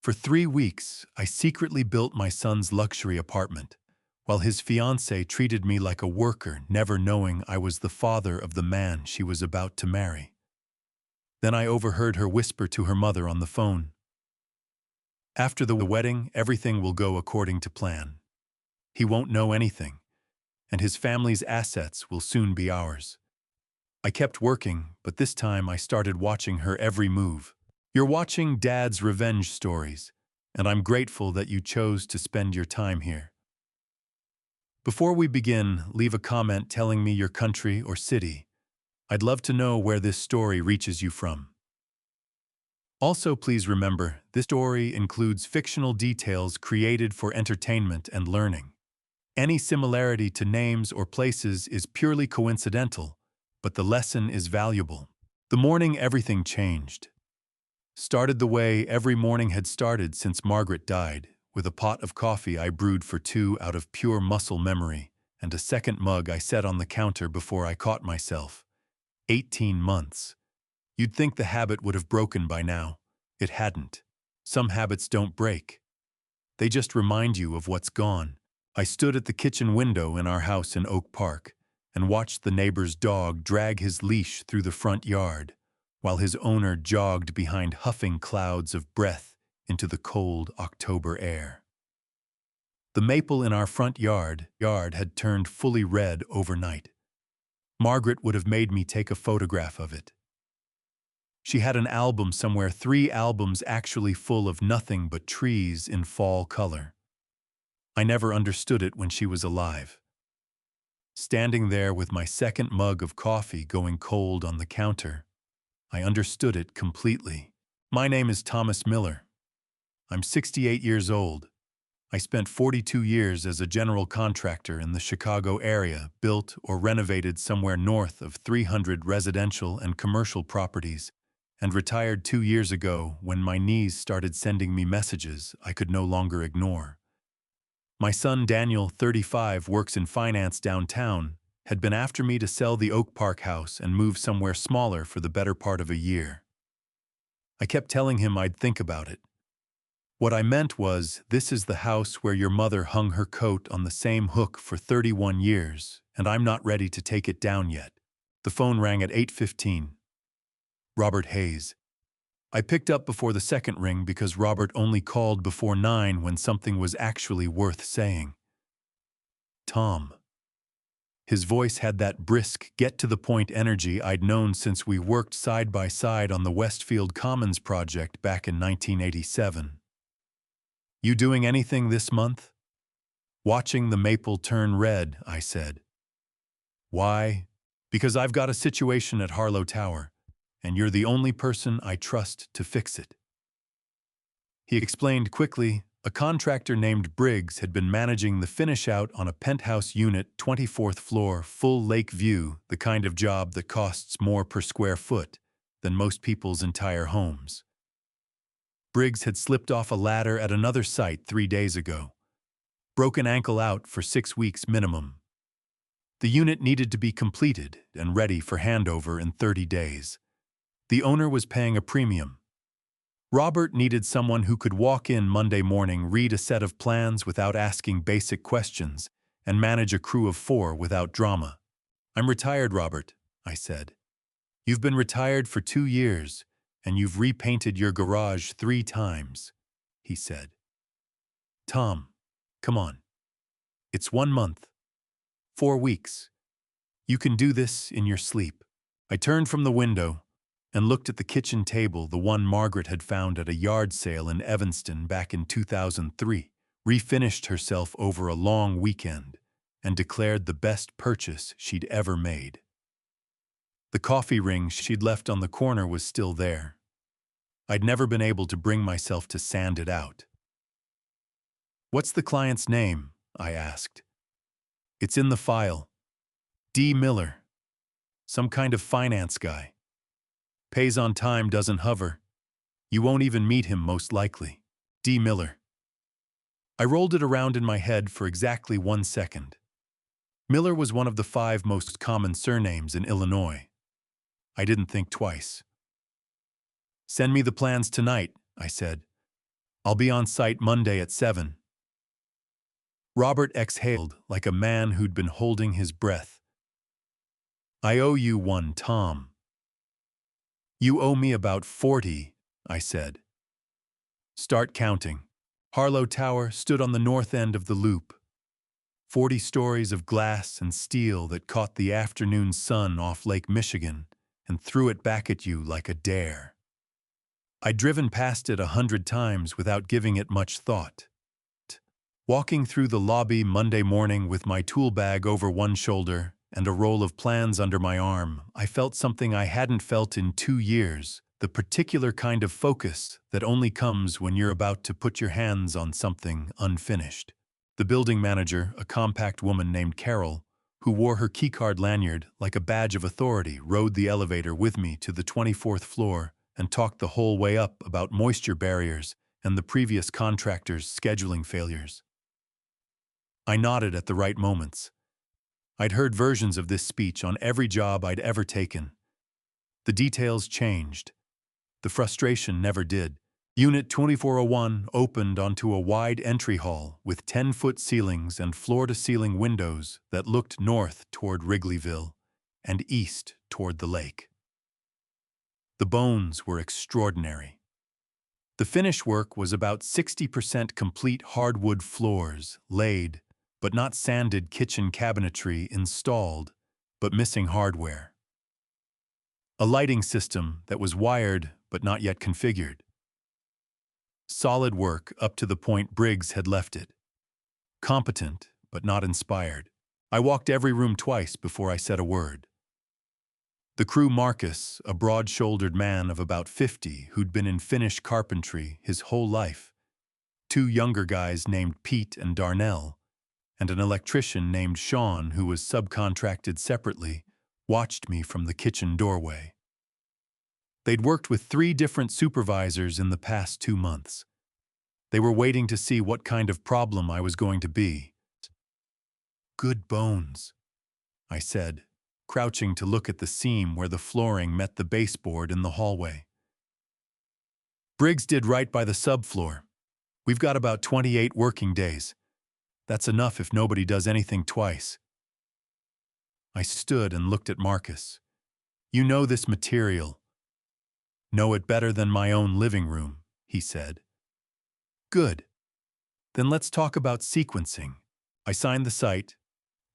For 3 weeks, I secretly built my son's luxury apartment, while his fiancée treated me like a worker, never knowing I was the father of the man she was about to marry. Then I overheard her whisper to her mother on the phone. After the wedding, everything will go according to plan. He won't know anything, and his family's assets will soon be ours. I kept working, but this time I started watching her every move. You're watching Dad's revenge stories, and I'm grateful that you chose to spend your time here. Before we begin, leave a comment telling me your country or city. I'd love to know where this story reaches you from. Also, please remember, this story includes fictional details created for entertainment and learning. Any similarity to names or places is purely coincidental, but the lesson is valuable. The morning everything changed. Started the way every morning had started since Margaret died, with a pot of coffee I brewed for two out of pure muscle memory, and a second mug I set on the counter before I caught myself. 18 months. You'd think the habit would have broken by now. It hadn't. Some habits don't break. They just remind you of what's gone. I stood at the kitchen window in our house in Oak Park and watched the neighbor's dog drag his leash through the front yard, while his owner jogged behind huffing clouds of breath into the cold October air. The maple in our front yard had turned fully red overnight. Margaret would have made me take a photograph of it. She had an album somewhere, 3 albums actually full of nothing but trees in fall color. I never understood it when she was alive. Standing there with my second mug of coffee going cold on the counter, I understood it completely. My name is Thomas Miller. I'm 68 years old. I spent 42 years as a general contractor in the Chicago area, built or renovated somewhere north of 300 residential and commercial properties, and retired 2 years ago when my knees started sending me messages I could no longer ignore. My son Daniel, 35, works in finance downtown, had been after me to sell the Oak Park house and move somewhere smaller for the better part of a year. I kept telling him I'd think about it. What I meant was, this is the house where your mother hung her coat on the same hook for 31 years, and I'm not ready to take it down yet. The phone rang at 8:15. Robert Hayes. I picked up before the second ring because Robert only called before 9 when something was actually worth saying. Tom. His voice had that brisk, get-to-the-point energy I'd known since we worked side by side on the Westfield Commons project back in 1987. You doing anything this month? Watching the maple turn red, I said. Why? Because I've got a situation at Harlow Tower, and you're the only person I trust to fix it. He explained quickly. A contractor named Briggs had been managing the finish-out on a penthouse unit, 24th floor, full lake view, the kind of job that costs more per square foot than most people's entire homes. Briggs had slipped off a ladder at another site 3 days ago. Broken ankle out for 6 weeks minimum. The unit needed to be completed and ready for handover in 30 days. The owner was paying a premium. Robert needed someone who could walk in Monday morning, read a set of plans without asking basic questions, and manage a crew of 4 without drama. I'm retired, Robert, I said. You've been retired for 2 years, and you've repainted your garage 3 times, he said. Tom, come on. It's 1 month. 4 weeks. You can do this in your sleep. I turned from the window and looked at the kitchen table, the one Margaret had found at a yard sale in Evanston back in 2003, refinished herself over a long weekend, and declared the best purchase she'd ever made. The coffee ring she'd left on the corner was still there. I'd never been able to bring myself to sand it out. What's the client's name? I asked. It's in the file. D. Miller. Some kind of finance guy. Pays on time, doesn't hover. You won't even meet him, most likely. D. Miller. I rolled it around in my head for exactly 1 second. Miller was one of the 5 most common surnames in Illinois. I didn't think twice. Send me the plans tonight, I said. I'll be on site Monday at 7. Robert exhaled like a man who'd been holding his breath. I owe you one, Tom. You owe me about 40, I said. Start counting. Harlow Tower stood on the north end of the loop. 40 stories of glass and steel that caught the afternoon sun off Lake Michigan and threw it back at you like a dare. I'd driven past it 100 times without giving it much thought. Walking through the lobby Monday morning with my tool bag over one shoulder and a roll of plans under my arm, I felt something I hadn't felt in 2 years, the particular kind of focus that only comes when you're about to put your hands on something unfinished. The building manager, a compact woman named Carol, who wore her keycard lanyard like a badge of authority, rode the elevator with me to the 24th floor and talked the whole way up about moisture barriers and the previous contractor's scheduling failures. I nodded at the right moments. I'd heard versions of this speech on every job I'd ever taken. The details changed. The frustration never did. Unit 2401 opened onto a wide entry hall with 10-foot ceilings and floor-to-ceiling windows that looked north toward Wrigleyville and east toward the lake. The bones were extraordinary. The finish work was about 60% complete hardwood floors, laid, but not sanded kitchen cabinetry installed, but missing hardware. A lighting system that was wired but not yet configured. Solid work up to the point Briggs had left it. Competent, but not inspired. I walked every room twice before I said a word. The crew Marcus, a broad-shouldered man of about 50 who'd been in Finnish carpentry his whole life, 2 younger guys named Pete and Darnell, and an electrician named Sean who was subcontracted separately, watched me from the kitchen doorway. They'd worked with 3 different supervisors in the past 2 months. They were waiting to see what kind of problem I was going to be. Good bones, I said, crouching to look at the seam where the flooring met the baseboard in the hallway. Briggs did right by the subfloor. We've got about 28 working days. That's enough if nobody does anything twice. I stood and looked at Marcus. You know this material. Know it better than my own living room, he said. Good. Then let's talk about sequencing. I signed the site,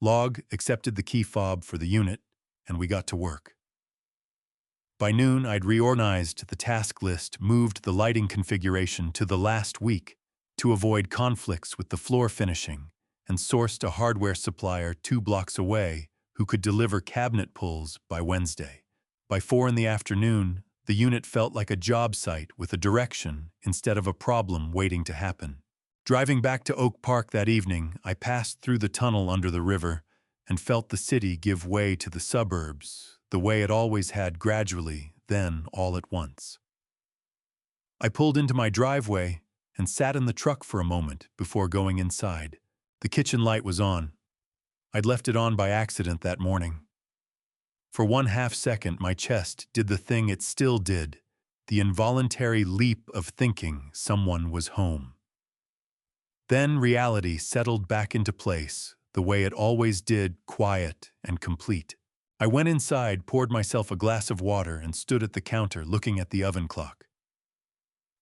Log accepted the key fob for the unit, and we got to work. By noon, I'd reorganized the task list, moved the lighting configuration to the last week to avoid conflicts with the floor finishing, and sourced a hardware supplier 2 blocks away who could deliver cabinet pulls by Wednesday. By 4 in the afternoon, the unit felt like a job site with a direction instead of a problem waiting to happen. Driving back to Oak Park that evening, I passed through the tunnel under the river and felt the city give way to the suburbs, the way it always had gradually, then all at once. I pulled into my driveway and sat in the truck for a moment before going inside. The kitchen light was on. I'd left it on by accident that morning. For 1/2 second, my chest did the thing it still did, the involuntary leap of thinking someone was home. Then reality settled back into place, the way it always did, quiet and complete. I went inside, poured myself a glass of water, and stood at the counter looking at the oven clock.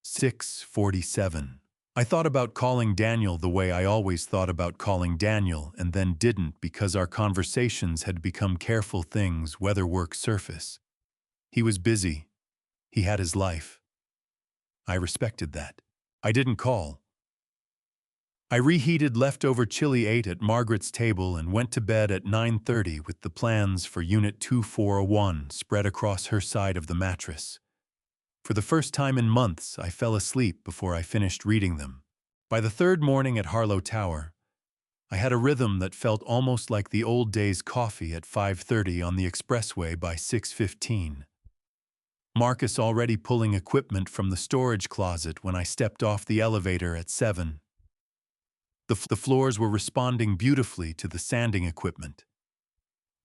6:47. I thought about calling Daniel the way I always thought about calling Daniel and then didn't because our conversations had become careful things weatherwork surface. He was busy. He had his life. I respected that. I didn't call. I reheated leftover chili 8 at Margaret's table and went to bed at 9:30 with the plans for Unit 2401 spread across her side of the mattress. For the first time in months, I fell asleep before I finished reading them. By the 3rd morning at Harlow Tower, I had a rhythm that felt almost like the old days coffee at 5:30 on the expressway by 6:15. Marcus already pulling equipment from the storage closet when I stepped off the elevator at 7. The floors were responding beautifully to the sanding equipment.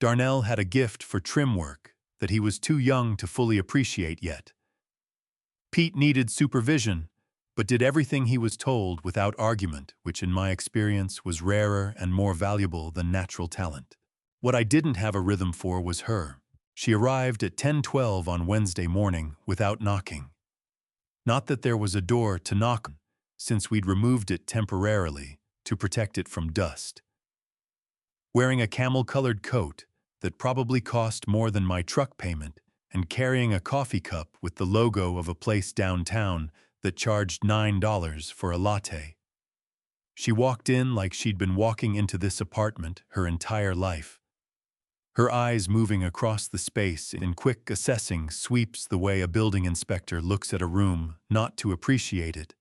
Darnell had a gift for trim work that he was too young to fully appreciate yet. Pete needed supervision, but did everything he was told without argument, which in my experience was rarer and more valuable than natural talent. What I didn't have a rhythm for was her. She arrived at 10:12 on Wednesday morning without knocking. Not that there was a door to knock on, since we'd removed it temporarily to protect it from dust. Wearing a camel-colored coat that probably cost more than my truck payment, and carrying a coffee cup with the logo of a place downtown that charged $9 for a latte. She walked in like she'd been walking into this apartment her entire life. Her eyes moving across the space in quick assessing sweeps the way a building inspector looks at a room not to appreciate it,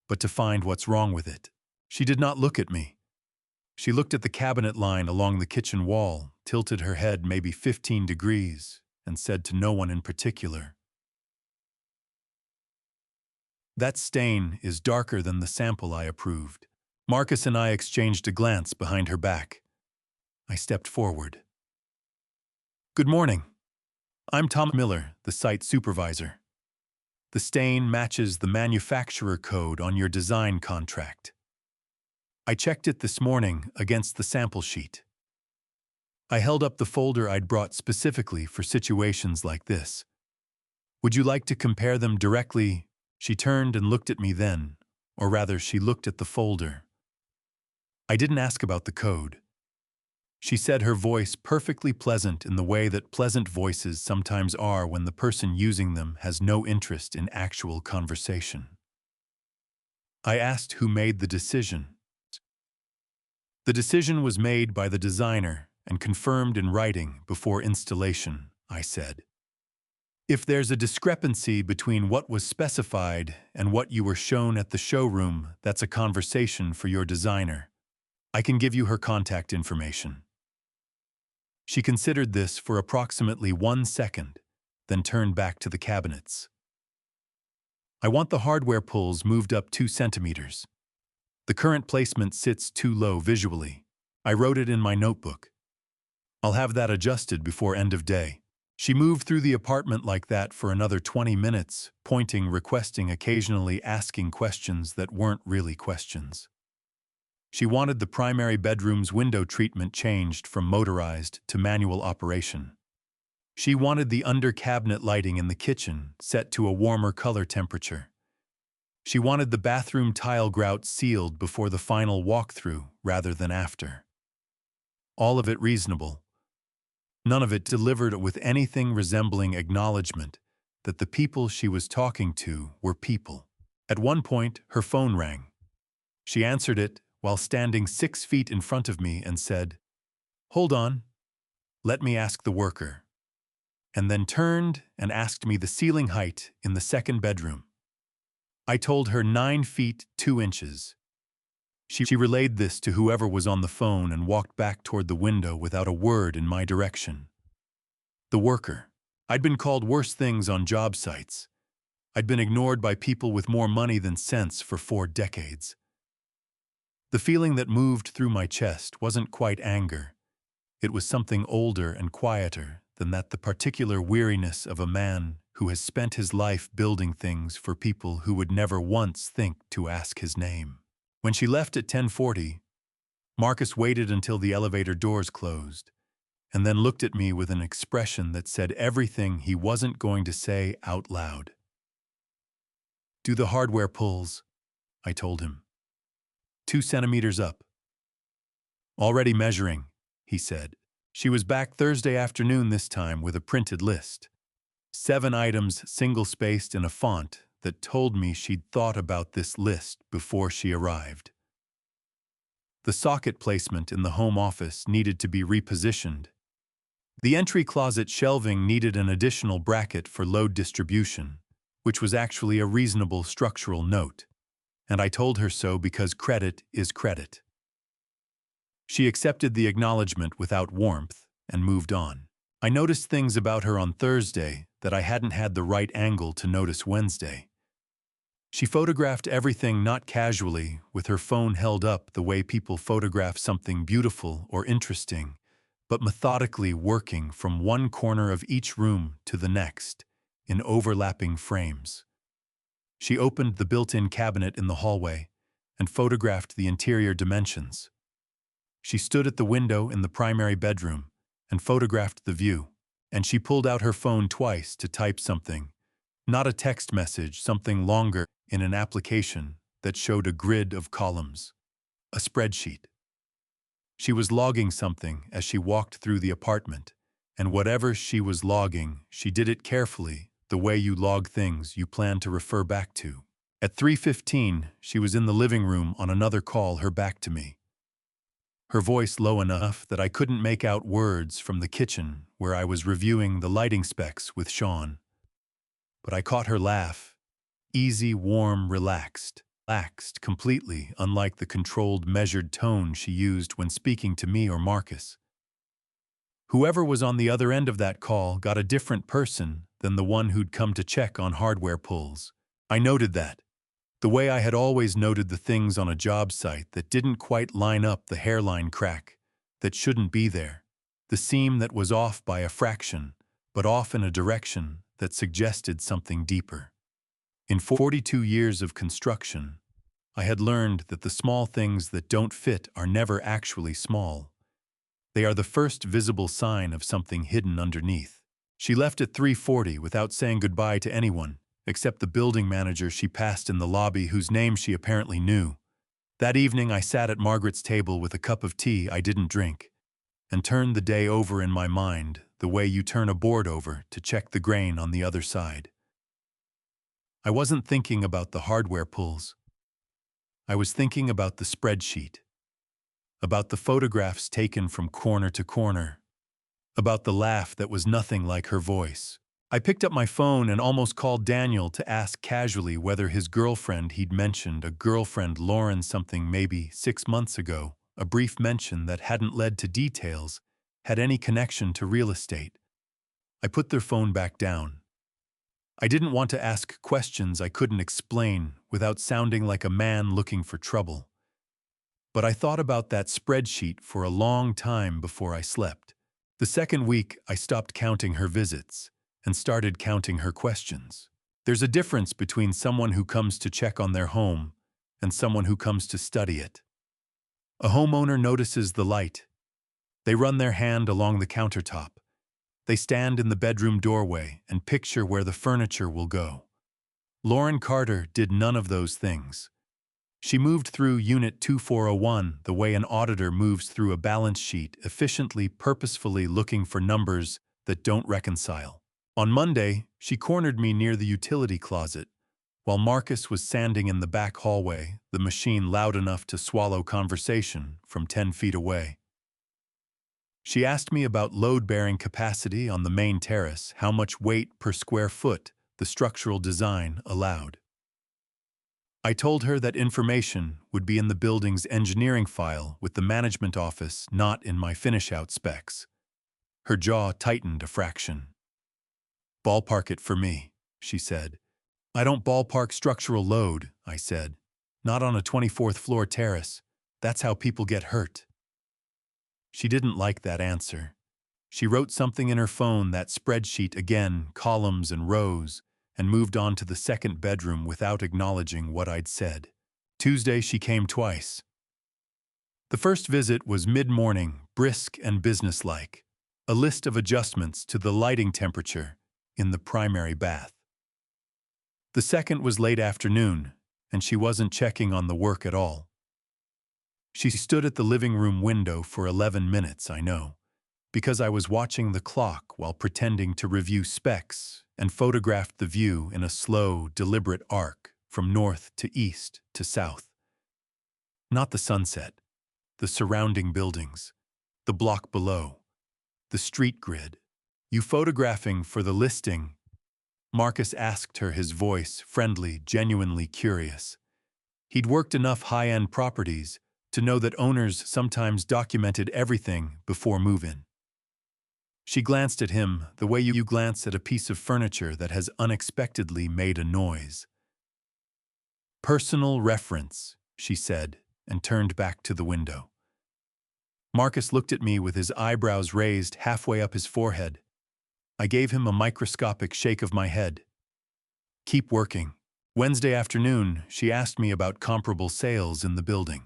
but to find what's wrong with it. She did not look at me. She looked at the cabinet line along the kitchen wall, tilted her head maybe 15 degrees, and said to no one in particular, "That stain is darker than the sample I approved." Marcus and I exchanged a glance behind her back. I stepped forward. "Good morning. I'm Tom Miller, the site supervisor. The stain matches the manufacturer code on your design contract. I checked it this morning against the sample sheet." I held up the folder I'd brought specifically for situations like this. "Would you like to compare them directly?" She turned and looked at me then, or rather she looked at the folder. I didn't ask about the code. She said, her voice perfectly pleasant in the way that pleasant voices sometimes are when the person using them has no interest in actual conversation. I asked who made the decision. "The decision was made by the designer and confirmed in writing before installation," I said. "If there's a discrepancy between what was specified and what you were shown at the showroom, that's a conversation for your designer. I can give you her contact information." She considered this for approximately 1 second, then turned back to the cabinets. "I want the hardware pulls moved up 2 centimeters. The current placement sits too low visually. I wrote it in my notebook. I'll have that adjusted before end of day." She moved through the apartment like that for another 20 minutes, pointing, requesting, occasionally asking questions that weren't really questions. She wanted the primary bedroom's window treatment changed from motorized to manual operation. She wanted the under-cabinet lighting in the kitchen set to a warmer color temperature. She wanted the bathroom tile grout sealed before the final walkthrough rather than after. All of it reasonable. None of it delivered with anything resembling acknowledgement that the people she was talking to were people. At one point, her phone rang. She answered it while standing 6 feet in front of me and said, "Hold on, let me ask the worker," and then turned and asked me the ceiling height in the second bedroom. I told her 9 feet 2 inches. She relayed this to whoever was on the phone and walked back toward the window without a word in my direction. The worker. I'd been called worse things on job sites. I'd been ignored by people with more money than sense for 4 decades. The feeling that moved through my chest wasn't quite anger. It was something older and quieter than that, the particular weariness of a man who has spent his life building things for people who would never once think to ask his name. When she left at 10:40, Marcus waited until the elevator doors closed, and then looked at me with an expression that said everything he wasn't going to say out loud. "Do the hardware pulls," I told him. 2 centimeters up. "Already measuring," he said. She was back Thursday afternoon this time with a printed list. 7 items single-spaced in a font that told me she'd thought about this list before she arrived. The socket placement in the home office needed to be repositioned. The entry closet shelving needed an additional bracket for load distribution, which was actually a reasonable structural note, and I told her so because credit is credit. She accepted the acknowledgement without warmth and moved on. I noticed things about her on Thursday that I hadn't had the right angle to notice Wednesday. She photographed everything not casually, with her phone held up the way people photograph something beautiful or interesting, but methodically working from one corner of each room to the next, in overlapping frames. She opened the built-in cabinet in the hallway and photographed the interior dimensions. She stood at the window in the primary bedroom and photographed the view, and she pulled out her phone twice to type something, not a text message, something longer in an application that showed a grid of columns, a spreadsheet. She was logging something as she walked through the apartment, and whatever she was logging, she did it carefully, the way you log things you plan to refer back to. At 3:15, she was in the living room on another call, her back to me. Her voice low enough that I couldn't make out words from the kitchen where I was reviewing the lighting specs with Sean. But I caught her laugh, easy, warm, relaxed completely, unlike the controlled, measured tone she used when speaking to me or Marcus. Whoever was on the other end of that call got a different person than the one who'd come to check on hardware pulls. I noted that. The way I had always noted the things on a job site that didn't quite line up, the hairline crack that shouldn't be there, the seam that was off by a fraction, but off in a direction that suggested something deeper. In 42 years of construction, I had learned that the small things that don't fit are never actually small. They are the first visible sign of something hidden underneath. She left at 3:40 without saying goodbye to anyone, except the building manager she passed in the lobby, whose name she apparently knew. That evening I sat at Margaret's table with a cup of tea I didn't drink, and turned the day over in my mind the way you turn a board over to check the grain on the other side. I wasn't thinking about the hardware pulls. I was thinking about the spreadsheet, about the photographs taken from corner to corner, about the laugh that was nothing like her voice. I picked up my phone and almost called Daniel to ask casually whether his girlfriend, he'd mentioned a girlfriend, Lauren, something maybe 6 months ago, a brief mention that hadn't led to details, had any connection to real estate. I put their phone back down. I didn't want to ask questions I couldn't explain without sounding like a man looking for trouble. But I thought about that spreadsheet for a long time before I slept. The second week, I stopped counting her visits and started counting her questions. There's a difference between someone who comes to check on their home and someone who comes to study it. A homeowner notices the light. They run their hand along the countertop. They stand in the bedroom doorway and picture where the furniture will go. Lauren Carter did none of those things. She moved through Unit 2401 the way an auditor moves through a balance sheet, efficiently, purposefully looking for numbers that don't reconcile. On Monday, she cornered me near the utility closet, while Marcus was sanding in the back hallway, the machine loud enough to swallow conversation from 10 feet away. She asked me about load-bearing capacity on the main terrace, how much weight per square foot the structural design allowed. I told her that information would be in the building's engineering file with the management office, not in my finish-out specs. Her jaw tightened a fraction. "Ballpark it for me," she said. "I don't ballpark structural load," I said. "Not on a 24th floor terrace. That's how people get hurt." She didn't like that answer. She wrote something in her phone, that spreadsheet again, columns and rows, and moved on to the second bedroom without acknowledging what I'd said. Tuesday, she came twice. The first visit was mid-morning, brisk and businesslike, a list of adjustments to the lighting temperature in the primary bath. The second was late afternoon, and she wasn't checking on the work at all. She stood at the living room window for 11 minutes, I know, because I was watching the clock while pretending to review specs, and photographed the view in a slow, deliberate arc from north to east to south. Not the sunset, the surrounding buildings, the block below, the street grid. "You photographing for the listing?" Marcus asked her, his voice friendly, genuinely curious. He'd worked enough high-end properties to know that owners sometimes documented everything before move-in. She glanced at him the way you glance at a piece of furniture that has unexpectedly made a noise. "Personal reference," she said, and turned back to the window. Marcus looked at me with his eyebrows raised halfway up his forehead. I gave him a microscopic shake of my head. "Keep working," Wednesday afternoon, she asked me about comparable sales in the building.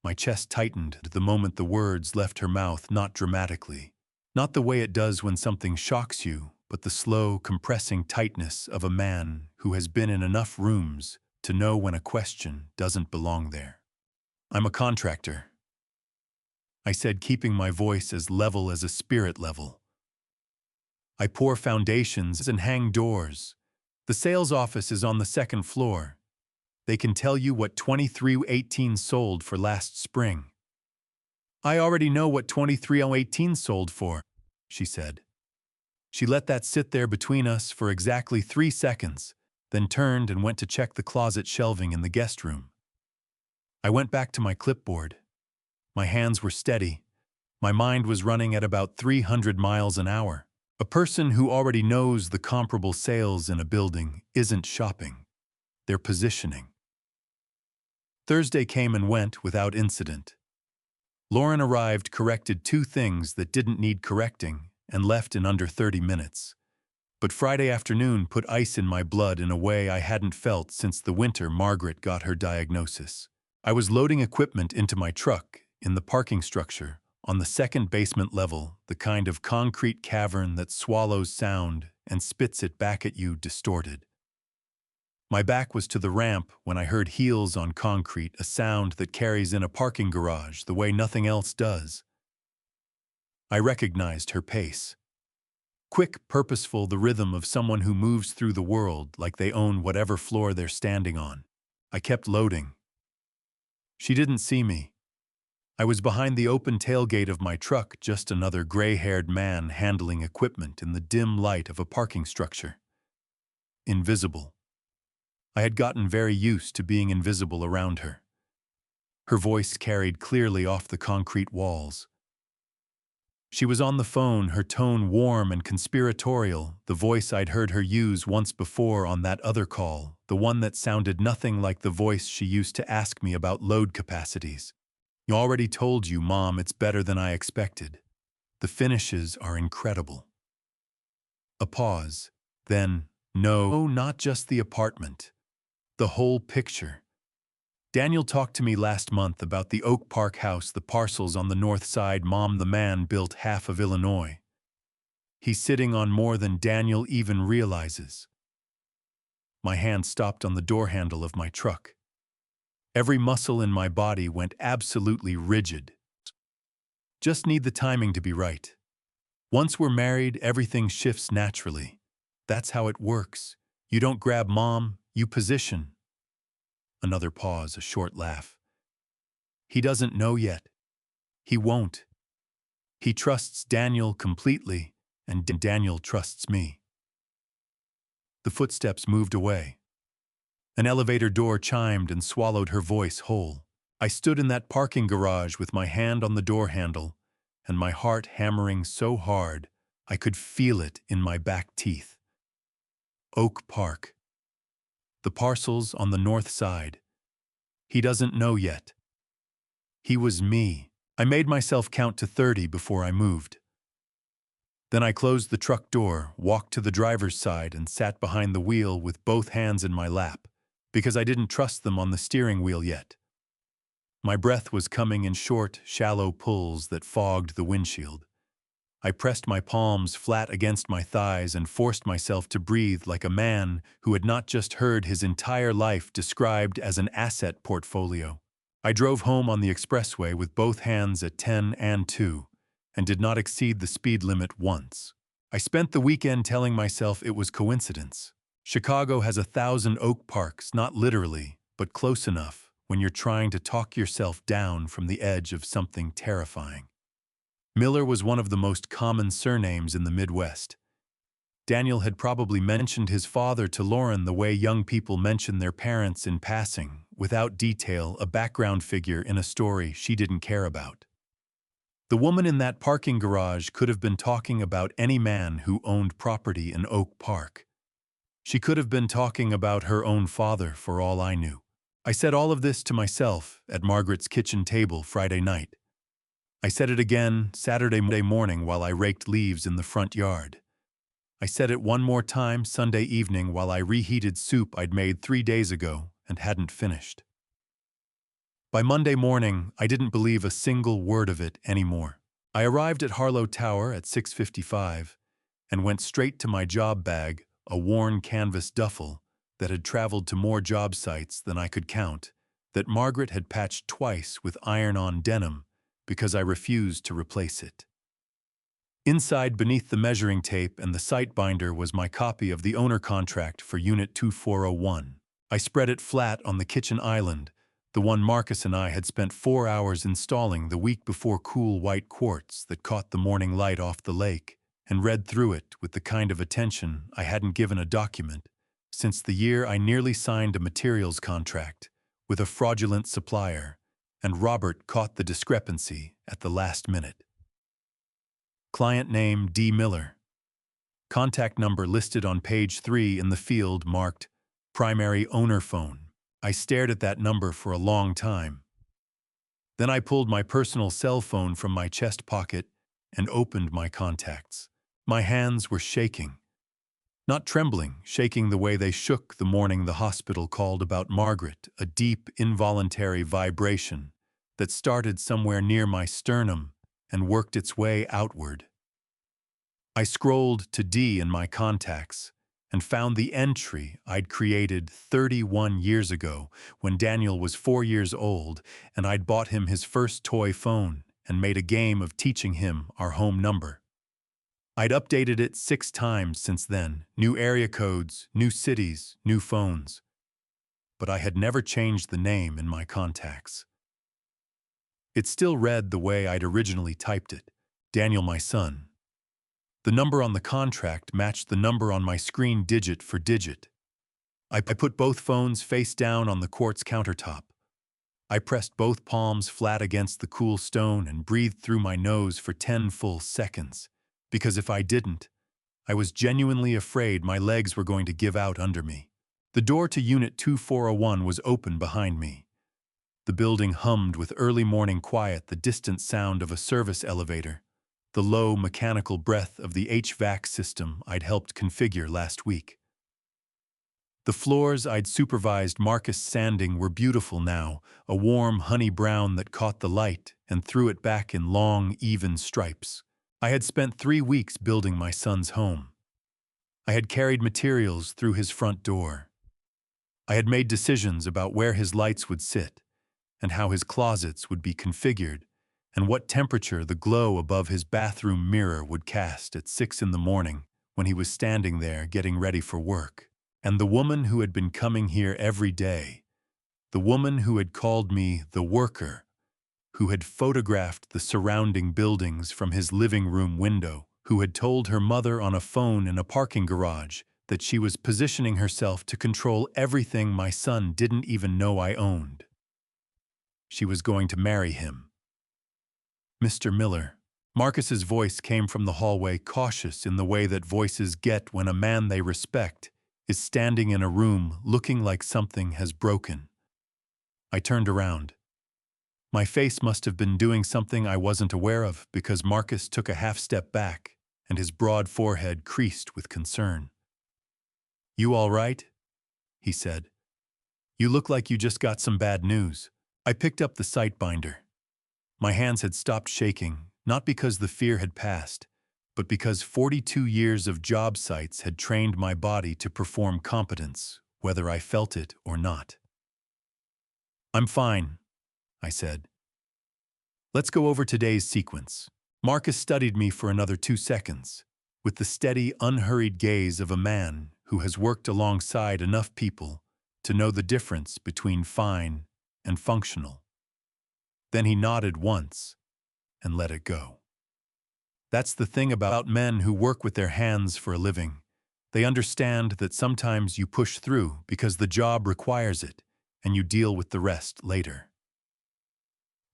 My chest tightened the moment the words left her mouth, not dramatically. Not the way it does when something shocks you, but the slow, compressing tightness of a man who has been in enough rooms to know when a question doesn't belong there. I'm a contractor, I said, keeping my voice as level as a spirit level. I pour foundations and hang doors. The sales office is on the second floor. They can tell you what 2318 sold for last spring. I already know what 2318 sold for, she said. She let that sit there between us for exactly 3 seconds, then turned and went to check the closet shelving in the guest room. I went back to my clipboard. My hands were steady. My mind was running at about 300 miles an hour. A person who already knows the comparable sales in a building isn't shopping. They're positioning. Thursday came and went without incident. Lauren arrived, corrected 2 things that didn't need correcting, and left in under 30 minutes. But Friday afternoon put ice in my blood in a way I hadn't felt since the winter Margaret got her diagnosis. I was loading equipment into my truck in the parking structure on the second basement level, the kind of concrete cavern that swallows sound and spits it back at you distorted. My back was to the ramp when I heard heels on concrete, a sound that carries in a parking garage the way nothing else does. I recognized her pace. Quick, purposeful, the rhythm of someone who moves through the world like they own whatever floor they're standing on. I kept loading. She didn't see me. I was behind the open tailgate of my truck, just another gray-haired man handling equipment in the dim light of a parking structure. Invisible. I had gotten very used to being invisible around her. Her voice carried clearly off the concrete walls. She was on the phone, her tone warm and conspiratorial, the voice I'd heard her use once before on that other call, the one that sounded nothing like the voice she used to ask me about load capacities. "You already told you, Mom, it's better than I expected. The finishes are incredible." A pause. Then, no, not just the apartment. The whole picture. Daniel talked to me last month about the Oak Park house, the parcels on the north side. Mom, the man built half of Illinois. He's sitting on more than Daniel even realizes. My hand stopped on the door handle of my truck. Every muscle in my body went absolutely rigid. Just need the timing to be right. Once we're married, everything shifts naturally. That's how it works. You don't grab Mom, you position. Another pause, a short laugh. He doesn't know yet. He won't. He trusts Daniel completely, and Daniel trusts me. The footsteps moved away. An elevator door chimed and swallowed her voice whole. I stood in that parking garage with my hand on the door handle, and my heart hammering so hard I could feel it in my back teeth. Oak Park. The parcels on the north side. He doesn't know yet. He was me. I made myself count to 30 before I moved. Then I closed the truck door, walked to the driver's side, and sat behind the wheel with both hands in my lap, because I didn't trust them on the steering wheel yet. My breath was coming in short, shallow pulls that fogged the windshield. I pressed my palms flat against my thighs and forced myself to breathe like a man who had not just heard his entire life described as an asset portfolio. I drove home on the expressway with both hands at 10 and 2, and did not exceed the speed limit once. I spent the weekend telling myself it was coincidence. Chicago has 1,000 Oak Parks, not literally, but close enough when you're trying to talk yourself down from the edge of something terrifying. Miller was one of the most common surnames in the Midwest. Daniel had probably mentioned his father to Lauren the way young people mention their parents in passing, without detail, a background figure in a story she didn't care about. The woman in that parking garage could have been talking about any man who owned property in Oak Park. She could have been talking about her own father for all I knew. I said all of this to myself at Margaret's kitchen table Friday night. I said it again Saturday morning while I raked leaves in the front yard. I said it one more time Sunday evening while I reheated soup I'd made 3 days ago and hadn't finished. By Monday morning, I didn't believe a single word of it anymore. I arrived at Harlow Tower at 6:55 and went straight to my job bag, a worn canvas duffel that had traveled to more job sites than I could count, that Margaret had patched twice with iron-on denim because I refused to replace it. Inside, beneath the measuring tape and the site binder, was my copy of the owner contract for Unit 2401. I spread it flat on the kitchen island, the one Marcus and I had spent 4 hours installing the week before, cool white quartz that caught the morning light off the lake, and read through it with the kind of attention I hadn't given a document since the year I nearly signed a materials contract with a fraudulent supplier, and Robert caught the discrepancy at the last minute. Client name D. Miller. Contact number listed on page 3 in the field marked Primary Owner Phone. I stared at that number for a long time. Then I pulled my personal cell phone from my chest pocket and opened my contacts. My hands were shaking. Not trembling, shaking the way they shook the morning the hospital called about Margaret, a deep, involuntary vibration that started somewhere near my sternum and worked its way outward. I scrolled to D in my contacts and found the entry I'd created 31 years ago when Daniel was 4 years old and I'd bought him his first toy phone and made a game of teaching him our home number. I'd updated it 6 times since then, new area codes, new cities, new phones. But I had never changed the name in my contacts. It still read the way I'd originally typed it, Daniel, my son. The number on the contract matched the number on my screen digit for digit. I put both phones face down on the quartz countertop. I pressed both palms flat against the cool stone and breathed through my nose for 10 full seconds, because if I didn't, I was genuinely afraid my legs were going to give out under me. The door to Unit 2401 was open behind me. The building hummed with early morning quiet, the distant sound of a service elevator, the low mechanical breath of the HVAC system I'd helped configure last week. The floors I'd supervised Marcus sanding were beautiful now, a warm honey brown that caught the light and threw it back in long, even stripes. I had spent 3 weeks building my son's home. I had carried materials through his front door. I had made decisions about where his lights would sit, and how his closets would be configured, and what temperature the glow above his bathroom mirror would cast at 6 in the morning when he was standing there getting ready for work. And the woman who had been coming here every day, the woman who had called me the worker, who had photographed the surrounding buildings from his living room window, who had told her mother on a phone in a parking garage that she was positioning herself to control everything my son didn't even know I owned. She was going to marry him. Mr. Miller. Marcus's voice came from the hallway, cautious in the way that voices get when a man they respect is standing in a room looking like something has broken. I turned around. My face must have been doing something I wasn't aware of because Marcus took a half step back and his broad forehead creased with concern. "You all right?" he said. "You look like you just got some bad news." I picked up the site binder. My hands had stopped shaking, not because the fear had passed, but because 42 years of job sites had trained my body to perform competence, whether I felt it or not. "I'm fine," I said. "Let's go over today's sequence." Marcus studied me for another 2 seconds, with the steady, unhurried gaze of a man who has worked alongside enough people to know the difference between fine and functional. Then he nodded once and let it go. That's the thing about men who work with their hands for a living. They understand that sometimes you push through because the job requires it, and you deal with the rest later.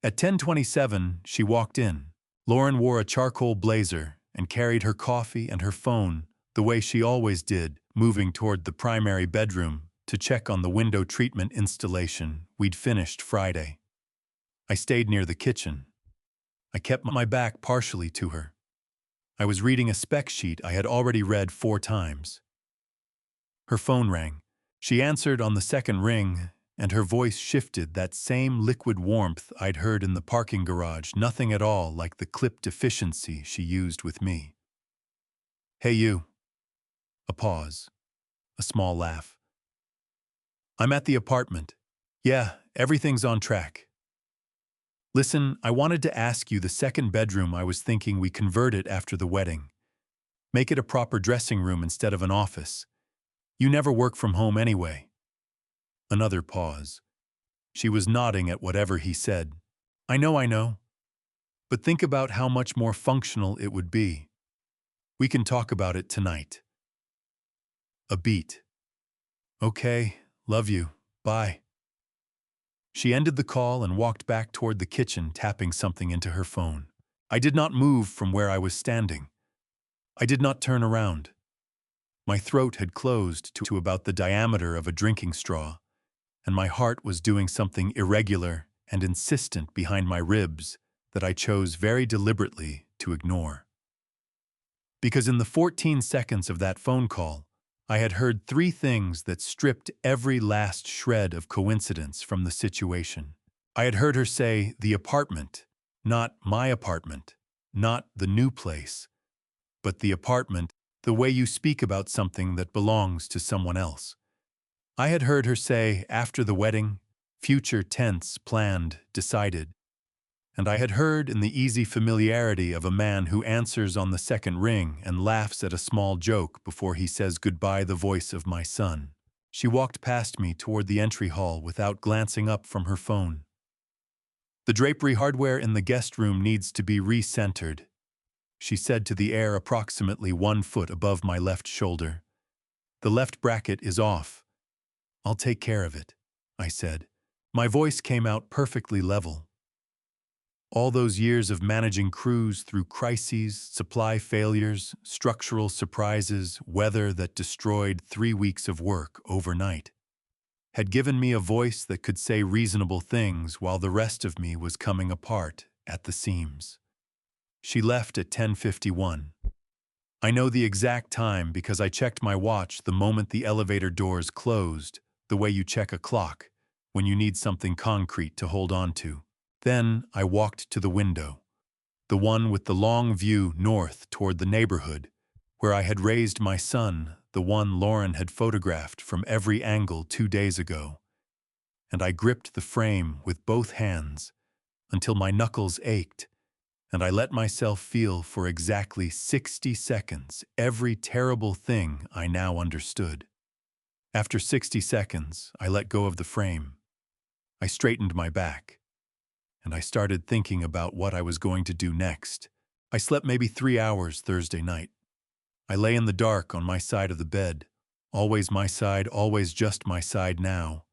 At 10:27, she walked in. Lauren wore a charcoal blazer and carried her coffee and her phone the way she always did, moving toward the primary bedroom to check on the window treatment installation we'd finished Friday. I stayed near the kitchen. I kept my back partially to her. I was reading a spec sheet I had already read 4 times. Her phone rang. She answered on the second ring, and her voice shifted, that same liquid warmth I'd heard in the parking garage, nothing at all like the clipped efficiency she used with me. "Hey you." A pause. A small laugh. "I'm at the apartment. Yeah, everything's on track. Listen, I wanted to ask you, the second bedroom, I was thinking we convert it after the wedding. Make it a proper dressing room instead of an office. You never work from home anyway." Another pause. She was nodding at whatever he said. I know. But think about how much more functional it would be. We can talk about it tonight." A beat. "Okay, love you. Bye." She ended the call and walked back toward the kitchen, tapping something into her phone. I did not move from where I was standing. I did not turn around. My throat had closed to about the diameter of a drinking straw, and my heart was doing something irregular and insistent behind my ribs that I chose very deliberately to ignore. Because in the 14 seconds of that phone call, I had heard 3 things that stripped every last shred of coincidence from the situation. I had heard her say, the apartment, not my apartment, not the new place, but the apartment, the way you speak about something that belongs to someone else. I had heard her say, after the wedding, future tense, planned, decided. And I had heard in the easy familiarity of a man who answers on the second ring and laughs at a small joke before he says goodbye, the voice of my son. She walked past me toward the entry hall without glancing up from her phone. "The drapery hardware in the guest room needs to be re-centered," she said to the air approximately 1 foot above my left shoulder. "The left bracket is off." "I'll take care of it," I said. My voice came out perfectly level. All those years of managing crews through crises, supply failures, structural surprises, weather that destroyed 3 weeks of work overnight, had given me a voice that could say reasonable things while the rest of me was coming apart at the seams. She left at 10:51. I know the exact time because I checked my watch the moment the elevator doors closed, the way you check a clock when you need something concrete to hold on to. Then I walked to the window, the one with the long view north toward the neighborhood, where I had raised my son, the one Lauren had photographed from every angle 2 days ago. And I gripped the frame with both hands until my knuckles ached, and I let myself feel for exactly 60 seconds every terrible thing I now understood. After 60 seconds, I let go of the frame. I straightened my back, and I started thinking about what I was going to do next. I slept maybe 3 hours Thursday night. I lay in the dark on my side of the bed, always my side, always just my side now,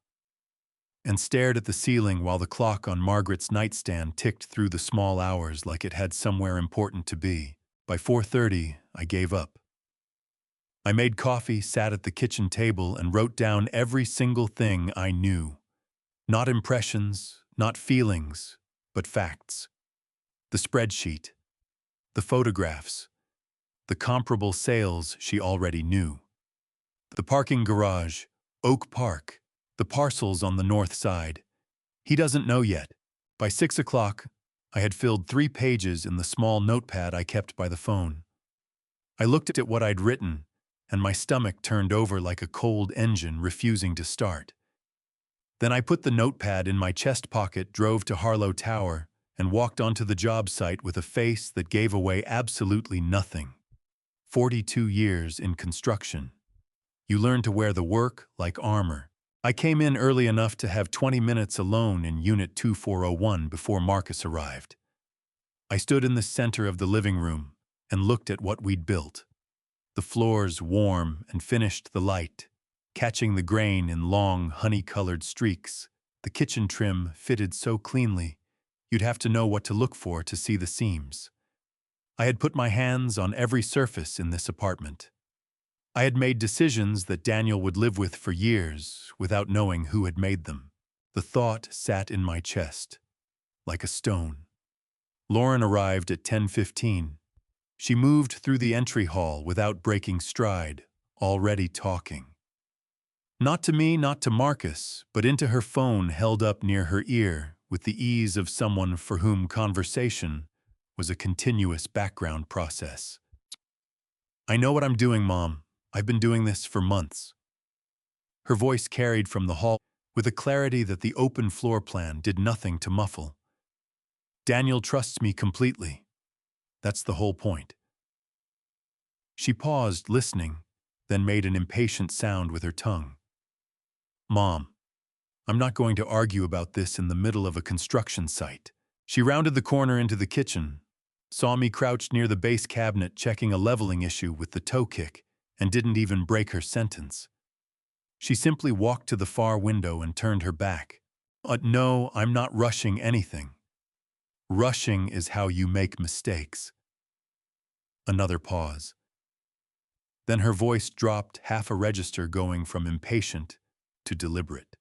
and stared at the ceiling while the clock on Margaret's nightstand ticked through the small hours like it had somewhere important to be. By 4:30, I gave up. I made coffee, sat at the kitchen table, and wrote down every single thing I knew. Not impressions, not feelings, but facts. The spreadsheet, the photographs, the comparable sales she already knew. The parking garage, Oak Park, the parcels on the north side. He doesn't know yet. By 6 o'clock, I had filled 3 pages in the small notepad I kept by the phone. I looked at what I'd written, and my stomach turned over like a cold engine refusing to start. Then I put the notepad in my chest pocket, drove to Harlow Tower, and walked onto the job site with a face that gave away absolutely nothing. 42 years in construction. You learn to wear the work like armor. I came in early enough to have 20 minutes alone in Unit 2401 before Marcus arrived. I stood in the center of the living room and looked at what we'd built. The floors warm and finished, the light catching the grain in long, honey-colored streaks. The kitchen trim fitted so cleanly, you'd have to know what to look for to see the seams. I had put my hands on every surface in this apartment. I had made decisions that Daniel would live with for years without knowing who had made them. The thought sat in my chest, like a stone. Lauren arrived at 10:15. She moved through the entry hall without breaking stride, already talking. Not to me, not to Marcus, but into her phone held up near her ear with the ease of someone for whom conversation was a continuous background process. I know what I'm doing, Mom. I've been doing this for months. Her voice carried from the hall with a clarity that the open floor plan did nothing to muffle. Daniel trusts me completely. That's the whole point. She paused, listening, then made an impatient sound with her tongue. Mom, I'm not going to argue about this in the middle of a construction site. She rounded the corner into the kitchen, saw me crouched near the base cabinet checking a leveling issue with the toe kick, and didn't even break her sentence. She simply walked to the far window and turned her back. No, I'm not rushing anything. Rushing is how you make mistakes. Another pause. Then her voice dropped half a register, going from impatient to deliberate.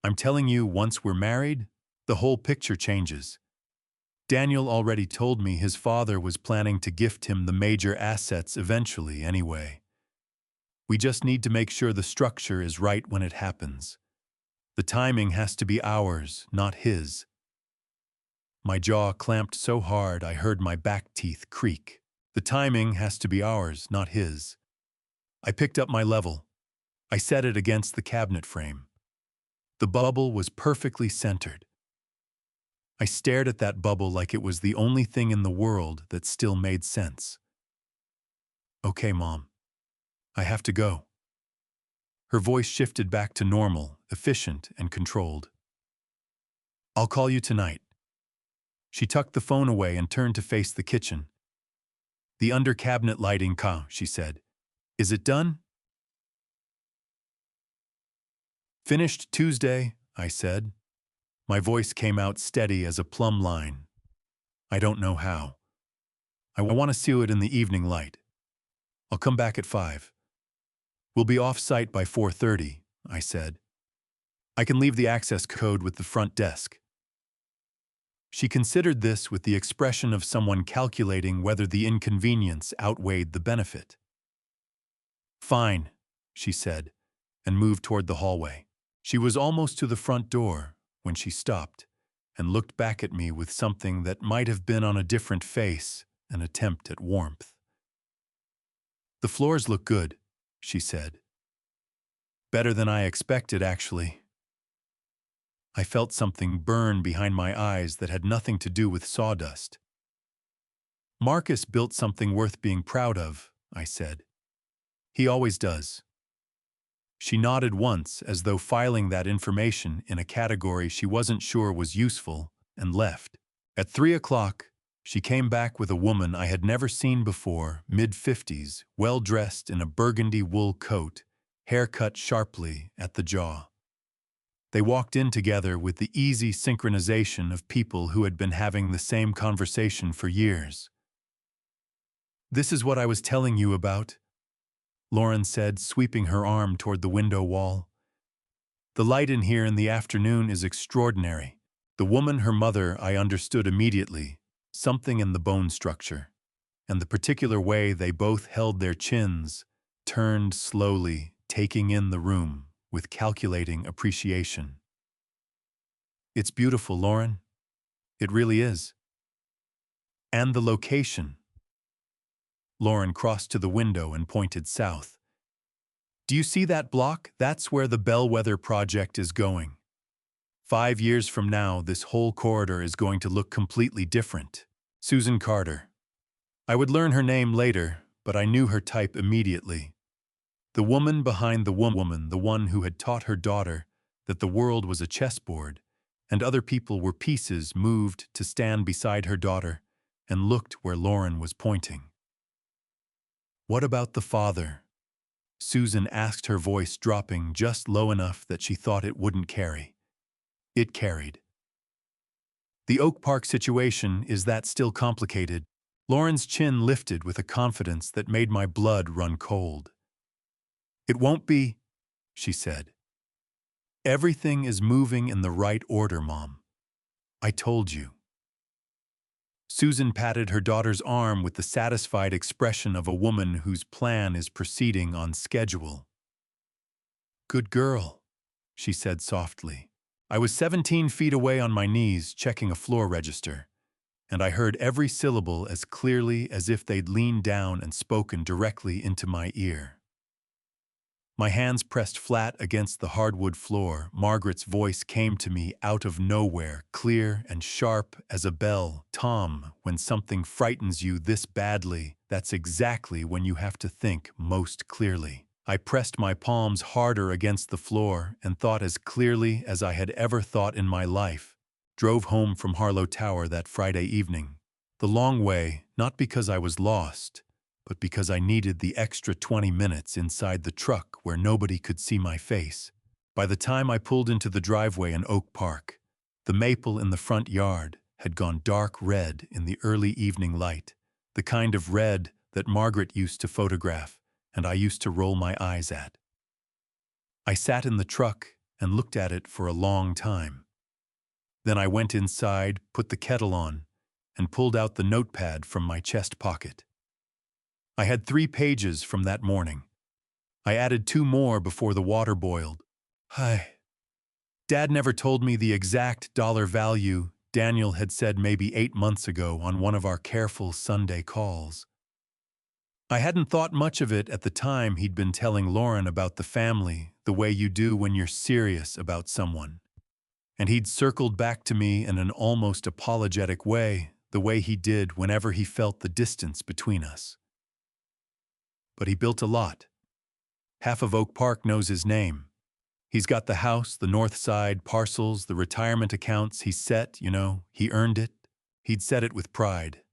I'm telling you, once we're married, the whole picture changes. Daniel already told me his father was planning to gift him the major assets eventually anyway. We just need to make sure the structure is right when it happens. The timing has to be ours, not his. My jaw clamped so hard I heard my back teeth creak. The timing has to be ours, not his. I picked up my level. I set it against the cabinet frame. The bubble was perfectly centered. I stared at that bubble like it was the only thing in the world that still made sense. Okay, Mom. I have to go. Her voice shifted back to normal, efficient, and controlled. I'll call you tonight. She tucked the phone away and turned to face the kitchen. The under-cabinet lighting, she said. Is it done? Finished Tuesday, I said. My voice came out steady as a plumb line. I don't know how. I want to see it in the evening light. I'll come back at 5. We'll be off-site by 4:30, I said. I can leave the access code with the front desk. She considered this with the expression of someone calculating whether the inconvenience outweighed the benefit. Fine, she said, and moved toward the hallway. She was almost to the front door when she stopped and looked back at me with something that might have been on a different face, an attempt at warmth. The floors look good, she said. Better than I expected, actually. I felt something burn behind my eyes that had nothing to do with sawdust. Marcus built something worth being proud of, I said. He always does. She nodded once, as though filing that information in a category she wasn't sure was useful, and left. At 3 o'clock, she came back with a woman I had never seen before, mid-50s, well-dressed in a burgundy wool coat, hair cut sharply at the jaw. They walked in together with the easy synchronization of people who had been having the same conversation for years. This is what I was telling you about, Lauren said, sweeping her arm toward the window wall. The light in here in the afternoon is extraordinary. The woman, her mother, I understood immediately, something in the bone structure, and the particular way they both held their chins, turned slowly, taking in the room with calculating appreciation. It's beautiful, Lauren. It really is. And the location. Lauren crossed to the window and pointed south. Do you see that block? That's where the Bellwether project is going. 5 years from now, this whole corridor is going to look completely different. Susan Carter. I would learn her name later, but I knew her type immediately. The woman behind the woman, the one who had taught her daughter that the world was a chessboard, and other people were pieces moved to stand beside her daughter, and looked where Lauren was pointing. What about the father? Susan asked, her voice dropping just low enough that she thought it wouldn't carry. It carried. The Oak Park situation, is that still complicated? Lauren's chin lifted with a confidence that made my blood run cold. It won't be, she said. Everything is moving in the right order, Mom. I told you. Susan patted her daughter's arm with the satisfied expression of a woman whose plan is proceeding on schedule. "Good girl," she said softly. I was 17 feet away on my knees checking a floor register, and I heard every syllable as clearly as if they'd leaned down and spoken directly into my ear. My hands pressed flat against the hardwood floor, Margaret's voice came to me out of nowhere, clear and sharp as a bell. "Tom, when something frightens you this badly, that's exactly when you have to think most clearly." I pressed my palms harder against the floor and thought as clearly as I had ever thought in my life. Drove home from Harlow Tower that Friday evening. The long way, not because I was lost, but because I needed the extra 20 minutes inside the truck where nobody could see my face. By the time I pulled into the driveway in Oak Park, the maple in the front yard had gone dark red in the early evening light, the kind of red that Margaret used to photograph and I used to roll my eyes at. I sat in the truck and looked at it for a long time. Then I went inside, put the kettle on, and pulled out the notepad from my chest pocket. I had 3 pages from that morning. I added 2 more before the water boiled. Hi. Dad never told me the exact dollar value. Daniel had said maybe 8 months ago on one of our careful Sunday calls. I hadn't thought much of it at the time. He'd been telling Lauren about the family, the way you do when you're serious about someone. And he'd circled back to me in an almost apologetic way, the way he did whenever he felt the distance between us. But he built a lot. Half of Oak Park knows his name. He's got the house, the north side, parcels, the retirement accounts. He's set, he earned it. He'd said it with pride.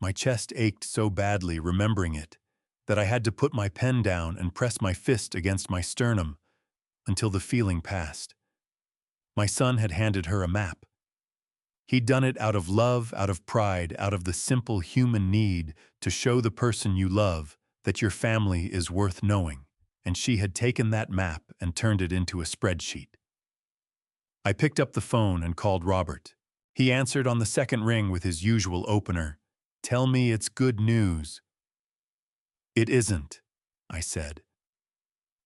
My chest ached so badly remembering it that I had to put my pen down and press my fist against my sternum until the feeling passed. My son had handed her a map. He'd done it out of love, out of pride, out of the simple human need to show the person you love that your family is worth knowing, and she had taken that map and turned it into a spreadsheet. I picked up the phone and called Robert. He answered on the second ring with his usual opener. "Tell me it's good news." "It isn't," I said.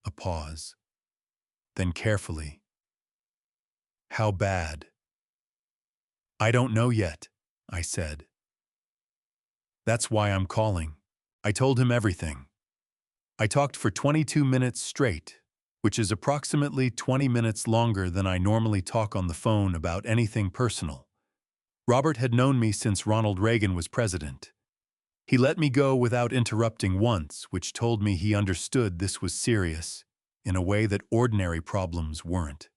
A pause. Then carefully. "How bad?" "I don't know yet," I said. "That's why I'm calling." I told him everything. I talked for 22 minutes straight, which is approximately 20 minutes longer than I normally talk on the phone about anything personal. Robert had known me since Ronald Reagan was president. He let me go without interrupting once, which told me he understood this was serious, in a way that ordinary problems weren't.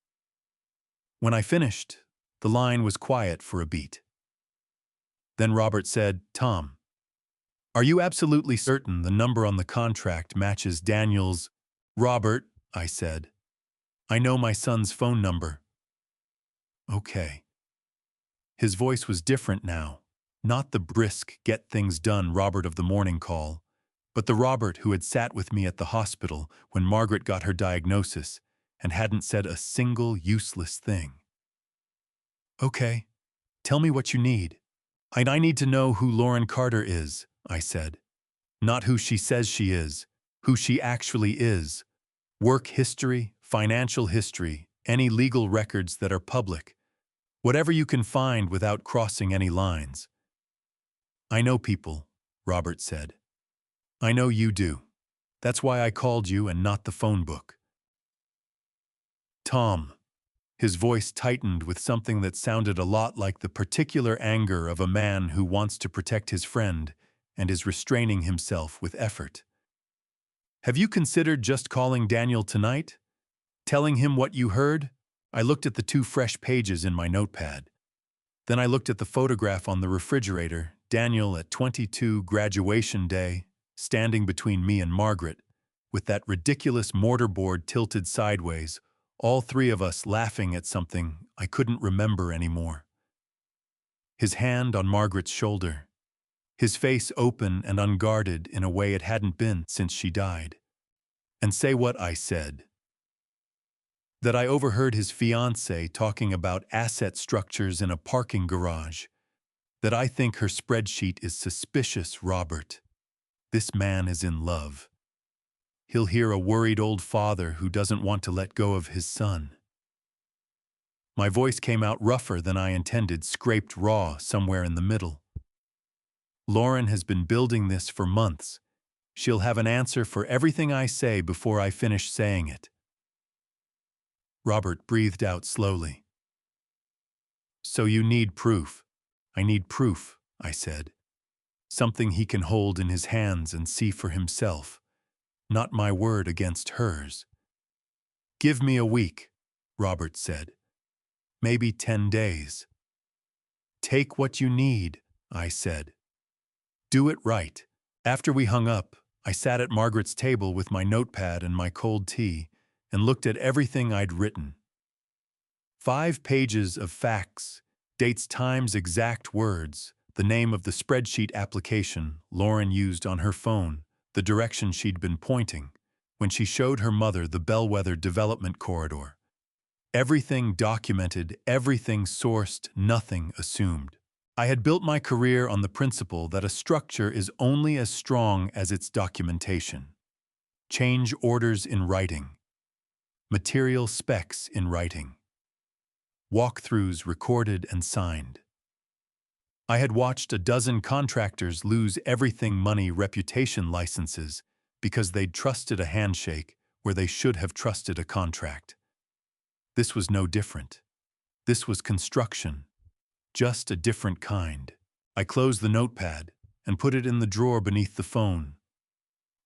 When I finished, the line was quiet for a beat. Then Robert said, "Tom, are you absolutely certain the number on the contract matches Daniel's?" "Robert," I said, "I know my son's phone number." "Okay." His voice was different now. Not the brisk, get-things-done Robert of the morning call, but the Robert who had sat with me at the hospital when Margaret got her diagnosis and hadn't said a single useless thing. "Okay, tell me what you need." I need to know who Lauren Carter is," I said. "Not who she says she is, who she actually is. Work history, financial history, any legal records that are public. Whatever you can find without crossing any lines." "I know people," Robert said. "I know you do. That's why I called you and not the phone book." "Tom." His voice tightened with something that sounded a lot like the particular anger of a man who wants to protect his friend and is restraining himself with effort. "Have you considered just calling Daniel tonight? Telling him what you heard?" I looked at the 2 fresh pages in my notepad. Then I looked at the photograph on the refrigerator, Daniel at 22 graduation day, standing between me and Margaret, with that ridiculous mortarboard tilted sideways, all 3 of us laughing at something I couldn't remember anymore. His hand on Margaret's shoulder, his face open and unguarded in a way it hadn't been since she died. And say what I said. That I overheard his fiancée talking about asset structures in a parking garage. That I think her spreadsheet is suspicious, Robert. This man is in love. He'll hear a worried old father who doesn't want to let go of his son. My voice came out rougher than I intended, scraped raw somewhere in the middle. Lauren has been building this for months. She'll have an answer for everything I say before I finish saying it. Robert breathed out slowly. So you need proof. I need proof, I said. Something he can hold in his hands and see for himself. Not my word against hers. Give me a week, Robert said. Maybe 10 days. Take what you need, I said. Do it right. After we hung up, I sat at Margaret's table with my notepad and my cold tea and looked at everything I'd written. 5 pages of facts, dates, times, exact words, the name of the spreadsheet application Lauren used on her phone, the direction she'd been pointing when she showed her mother the Bellwether development corridor. Everything documented, everything sourced, nothing assumed. I had built my career on the principle that a structure is only as strong as its documentation. Change orders in writing. Material specs in writing. Walkthroughs recorded and signed. I had watched a dozen contractors lose everything money reputation licenses because they'd trusted a handshake where they should have trusted a contract. This was no different. This was construction, just a different kind. I closed the notepad and put it in the drawer beneath the phone.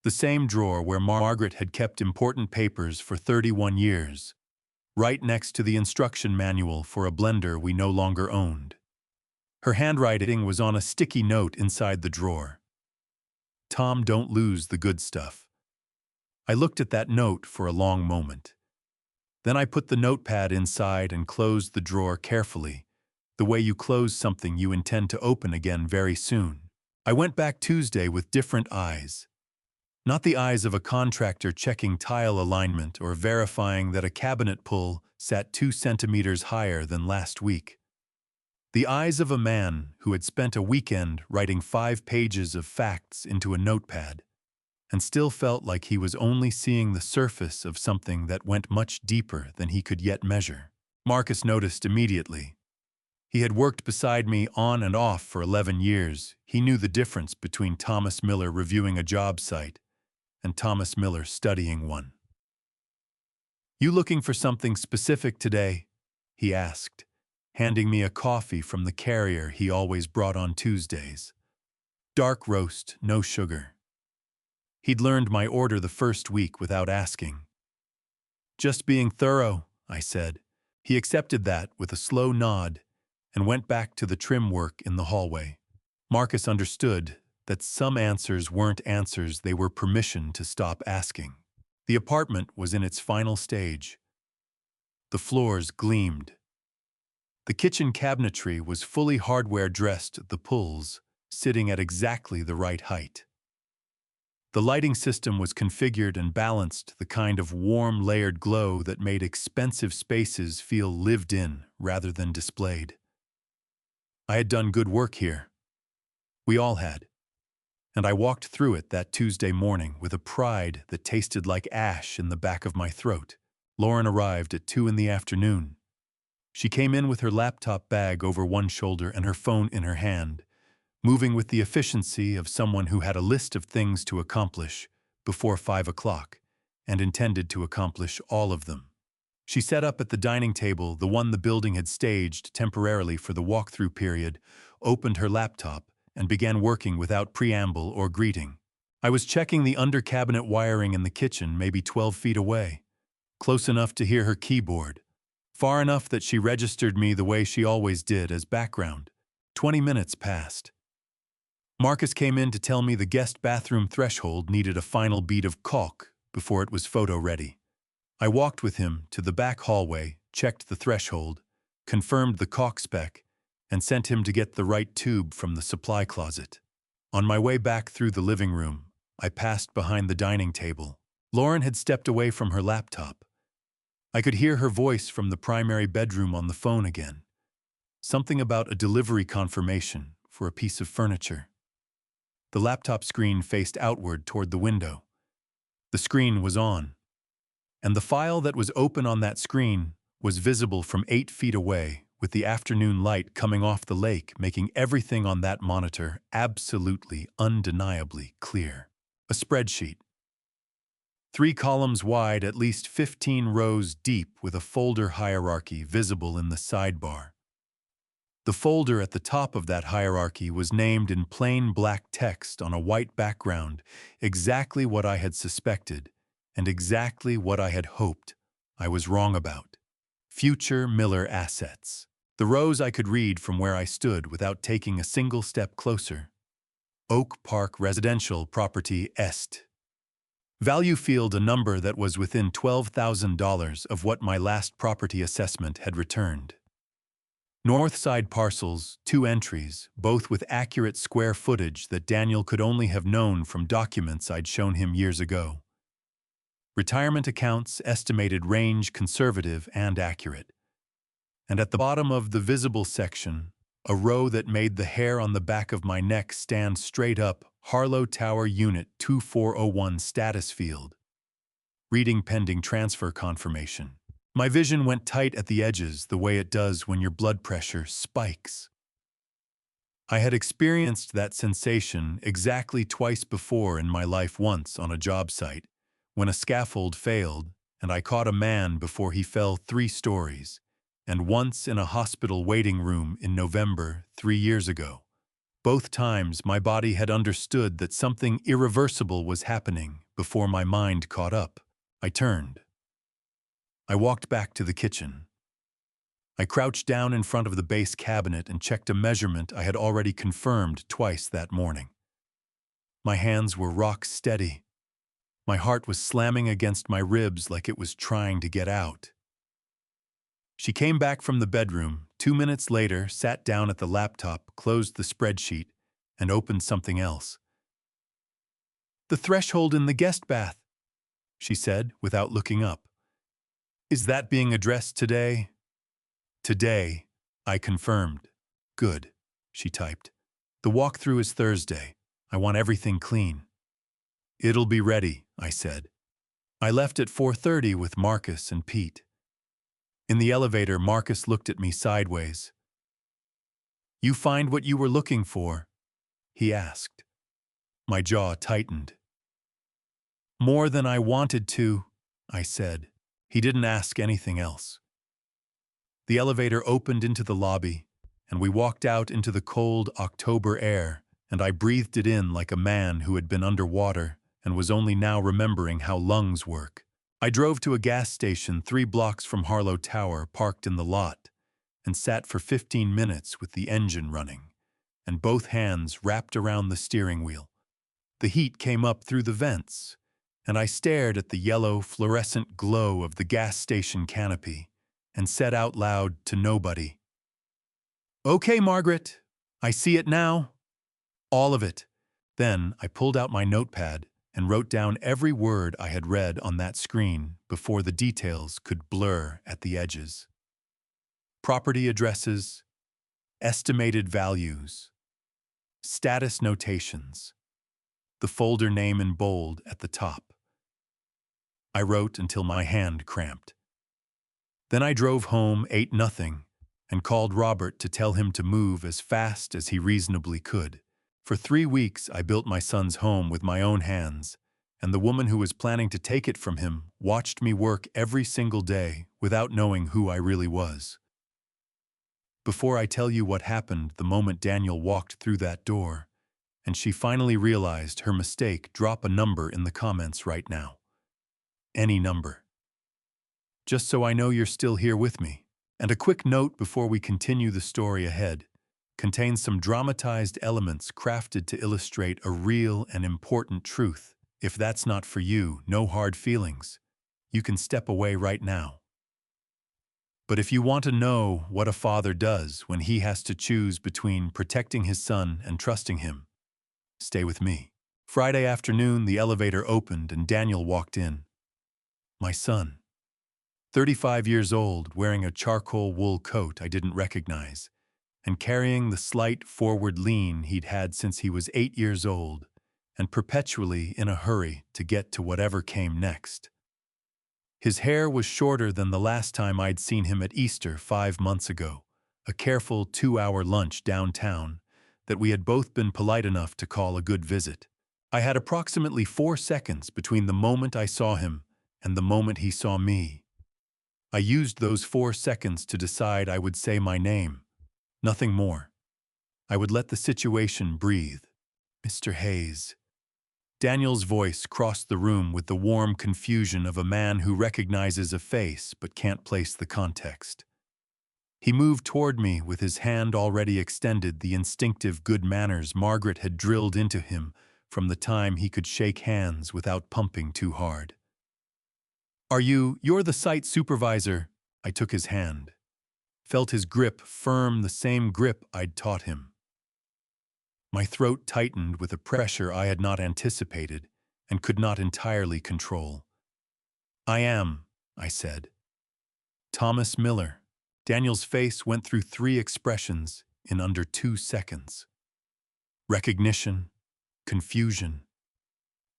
The same drawer where Margaret had kept important papers for 31 years, right next to the instruction manual for a blender we no longer owned. Her handwriting was on a sticky note inside the drawer. Tom, don't lose the good stuff. I looked at that note for a long moment. Then I put the notepad inside and closed the drawer carefully, the way you close something you intend to open again very soon. I went back Tuesday with different eyes. Not the eyes of a contractor checking tile alignment or verifying that a cabinet pull sat 2 centimeters higher than last week. The eyes of a man who had spent a weekend writing 5 pages of facts into a notepad and still felt like he was only seeing the surface of something that went much deeper than he could yet measure. Marcus noticed immediately. He had worked beside me on and off for 11 years. He knew the difference between Thomas Miller reviewing a job site and Thomas Miller studying one. You looking for something specific today? He asked, handing me a coffee from the carrier he always brought on Tuesdays. Dark roast, no sugar. He'd learned my order the first week without asking. Just being thorough, I said. He accepted that with a slow nod and went back to the trim work in the hallway. Marcus understood that some answers weren't answers, they were permission to stop asking. The apartment was in its final stage. The floors gleamed. The kitchen cabinetry was fully hardware-dressed, the pulls sitting at exactly the right height. The lighting system was configured and balanced, the kind of warm, layered glow that made expensive spaces feel lived in rather than displayed. I had done good work here. We all had. And I walked through it that Tuesday morning with a pride that tasted like ash in the back of my throat. Lauren arrived at 2 in the afternoon. She came in with her laptop bag over one shoulder and her phone in her hand, moving with the efficiency of someone who had a list of things to accomplish before 5 o'clock and intended to accomplish all of them. She sat up at the dining table, the one the building had staged temporarily for the walkthrough period, opened her laptop, and began working without preamble or greeting. I was checking the under-cabinet wiring in the kitchen, maybe 12 feet away, close enough to hear her keyboard, far enough that she registered me the way she always did as background. 20 minutes passed. Marcus came in to tell me the guest bathroom threshold needed a final bead of caulk before it was photo-ready. I walked with him to the back hallway, checked the threshold, confirmed the caulk spec, and sent him to get the right tube from the supply closet. On my way back through the living room, I passed behind the dining table. Lauren had stepped away from her laptop. I could hear her voice from the primary bedroom on the phone again. Something about a delivery confirmation for a piece of furniture. The laptop screen faced outward toward the window. The screen was on, and the file that was open on that screen was visible from 8 feet away, with the afternoon light coming off the lake, making everything on that monitor absolutely, undeniably clear. A spreadsheet. 3 columns wide, at least 15 rows deep, with a folder hierarchy visible in the sidebar. The folder at the top of that hierarchy was named in plain black text on a white background, exactly what I had suspected, and exactly what I had hoped I was wrong about. Future Miller Assets. The rows I could read from where I stood without taking a single step closer. Oak Park Residential Property Est. Value field, a number that was within $12,000 of what my last property assessment had returned. North side parcels, 2 entries, both with accurate square footage that Daniel could only have known from documents I'd shown him years ago. Retirement accounts, estimated range conservative and accurate. And at the bottom of the visible section, a row that made the hair on the back of my neck stand straight up, Harlow Tower Unit 2401 status field. Reading pending transfer confirmation. My vision went tight at the edges, the way it does when your blood pressure spikes. I had experienced that sensation exactly twice before in my life, once on a job site, when a scaffold failed and I caught a man before he fell 3 stories, and once in a hospital waiting room in November 3 years ago. Both times my body had understood that something irreversible was happening before my mind caught up. I turned. I walked back to the kitchen. I crouched down in front of the base cabinet and checked a measurement I had already confirmed twice that morning. My hands were rock steady. My heart was slamming against my ribs like it was trying to get out. She came back from the bedroom, 2 minutes later, sat down at the laptop, closed the spreadsheet, and opened something else. "The threshold in the guest bath," she said, without looking up. "Is that being addressed today?" "Today," I confirmed. "Good," she typed. "The walkthrough is Thursday. I want everything clean." "It'll be ready," I said. I left at 4:30 with Marcus and Pete. In the elevator, Marcus looked at me sideways. "You find what you were looking for?" he asked. My jaw tightened. "More than I wanted to," I said. He didn't ask anything else. The elevator opened into the lobby, and we walked out into the cold October air, and I breathed it in like a man who had been underwater and was only now remembering how lungs work. I drove to a gas station 3 blocks from Harlow Tower, parked in the lot, and sat for 15 minutes with the engine running, and both hands wrapped around the steering wheel. The heat came up through the vents, and I stared at the yellow, fluorescent glow of the gas station canopy and said out loud to nobody, "Okay, Margaret, I see it now. All of it." Then I pulled out my notepad and wrote down every word I had read on that screen before the details could blur at the edges. Property addresses, estimated values, status notations, the folder name in bold at the top. I wrote until my hand cramped. Then I drove home, ate nothing, and called Robert to tell him to move as fast as he reasonably could. For 3 weeks, I built my son's home with my own hands, and the woman who was planning to take it from him watched me work every single day without knowing who I really was. Before I tell you what happened the moment Daniel walked through that door, and she finally realized her mistake, drop a number in the comments right now. Any number. Just so I know you're still here with me. And a quick note before we continue the story ahead. Contains some dramatized elements crafted to illustrate a real and important truth. If that's not for you, no hard feelings. You can step away right now. But if you want to know what a father does when he has to choose between protecting his son and trusting him, stay with me. Friday afternoon, the elevator opened and Daniel walked in. My son. 35 years old, wearing a charcoal wool coat I didn't recognize, and carrying the slight forward lean he'd had since he was 8 years old, and perpetually in a hurry to get to whatever came next. His hair was shorter than the last time I'd seen him at Easter 5 months ago, a careful 2-hour lunch downtown that we had both been polite enough to call a good visit. I had approximately 4 seconds between the moment I saw him and the moment he saw me. I used those 4 seconds to decide I would say my name. Nothing more. I would let the situation breathe. Mr. Hayes. Daniel's voice crossed the room with the warm confusion of a man who recognizes a face but can't place the context. He moved toward me with his hand already extended, the instinctive good manners Margaret had drilled into him from the time he could shake hands without pumping too hard. You're the site supervisor. I took his hand. Felt his grip firm, the same grip I'd taught him. My throat tightened with a pressure I had not anticipated and could not entirely control. I am, I said. Thomas Miller. Daniel's face went through 3 expressions in under 2 seconds. Recognition, confusion,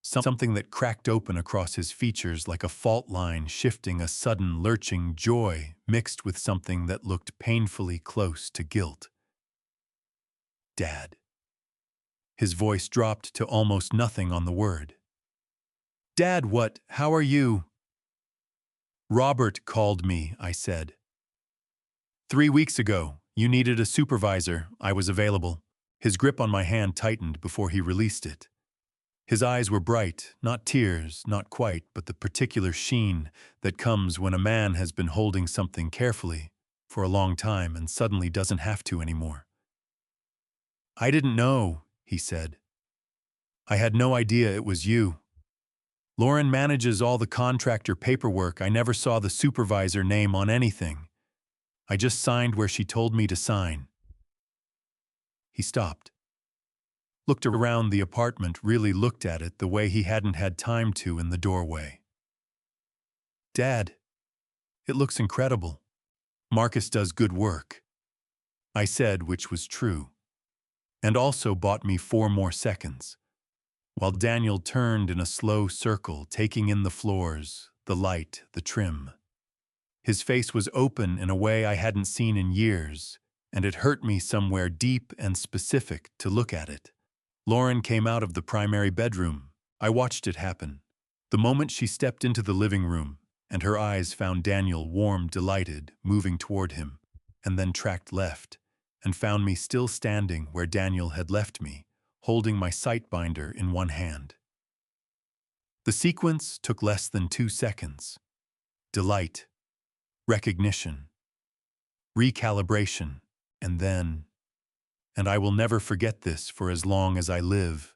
something that cracked open across his features like a fault line shifting, a sudden lurching joy mixed with something that looked painfully close to guilt. Dad. His voice dropped to almost nothing on the word. Dad, what? How are you? Robert called me, I said. 3 weeks ago, you needed a supervisor. I was available. His grip on my hand tightened before he released it. His eyes were bright, not tears, not quite, but the particular sheen that comes when a man has been holding something carefully for a long time and suddenly doesn't have to anymore. I didn't know, he said. I had no idea it was you. Lauren manages all the contractor paperwork. I never saw the supervisor name on anything. I just signed where she told me to sign. He stopped. Looked around the apartment, really looked at it the way he hadn't had time to in the doorway. Dad, it looks incredible. Marcus does good work. I said, which was true. And also bought me 4 more seconds. While Daniel turned in a slow circle, taking in the floors, the light, the trim. His face was open in a way I hadn't seen in years, and it hurt me somewhere deep and specific to look at it. Lauren came out of the primary bedroom. I watched it happen. The moment she stepped into the living room, and her eyes found Daniel, warm, delighted, moving toward him, and then tracked left, and found me still standing where Daniel had left me, holding my sight binder in one hand. The sequence took less than 2 seconds. Delight, recognition, recalibration, and then, and I will never forget this for as long as I live,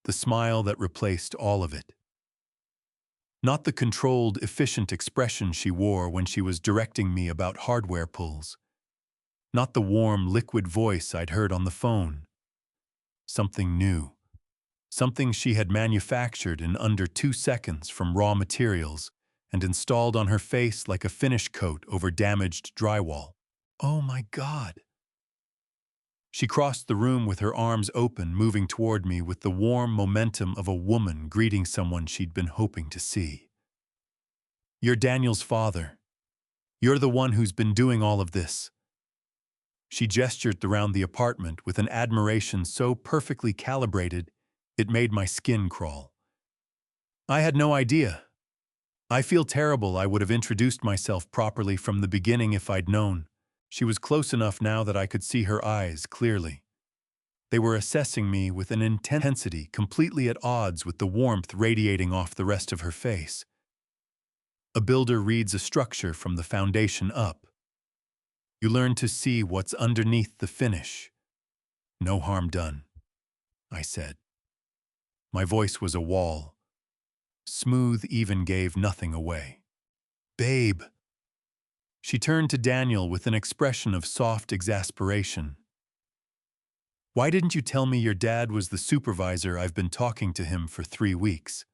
the smile that replaced all of it. Not the controlled, efficient expression she wore when she was directing me about hardware pulls. Not the warm, liquid voice I'd heard on the phone. Something new. Something she had manufactured in under 2 seconds from raw materials and installed on her face like a finish coat over damaged drywall. Oh my God! She crossed the room with her arms open, moving toward me with the warm momentum of a woman greeting someone she'd been hoping to see. You're Daniel's father. You're the one who's been doing all of this. She gestured around the apartment with an admiration so perfectly calibrated, it made my skin crawl. I had no idea. I feel terrible. I would have introduced myself properly from the beginning if I'd known. She was close enough now that I could see her eyes clearly. They were assessing me with an intensity completely at odds with the warmth radiating off the rest of her face. A builder reads a structure from the foundation up. You learn to see what's underneath the finish. No harm done, I said. My voice was a wall. Smooth even gave nothing away. Babe. She turned to Daniel with an expression of soft exasperation. Why didn't you tell me your dad was the supervisor? I've been talking to him for 3 weeks.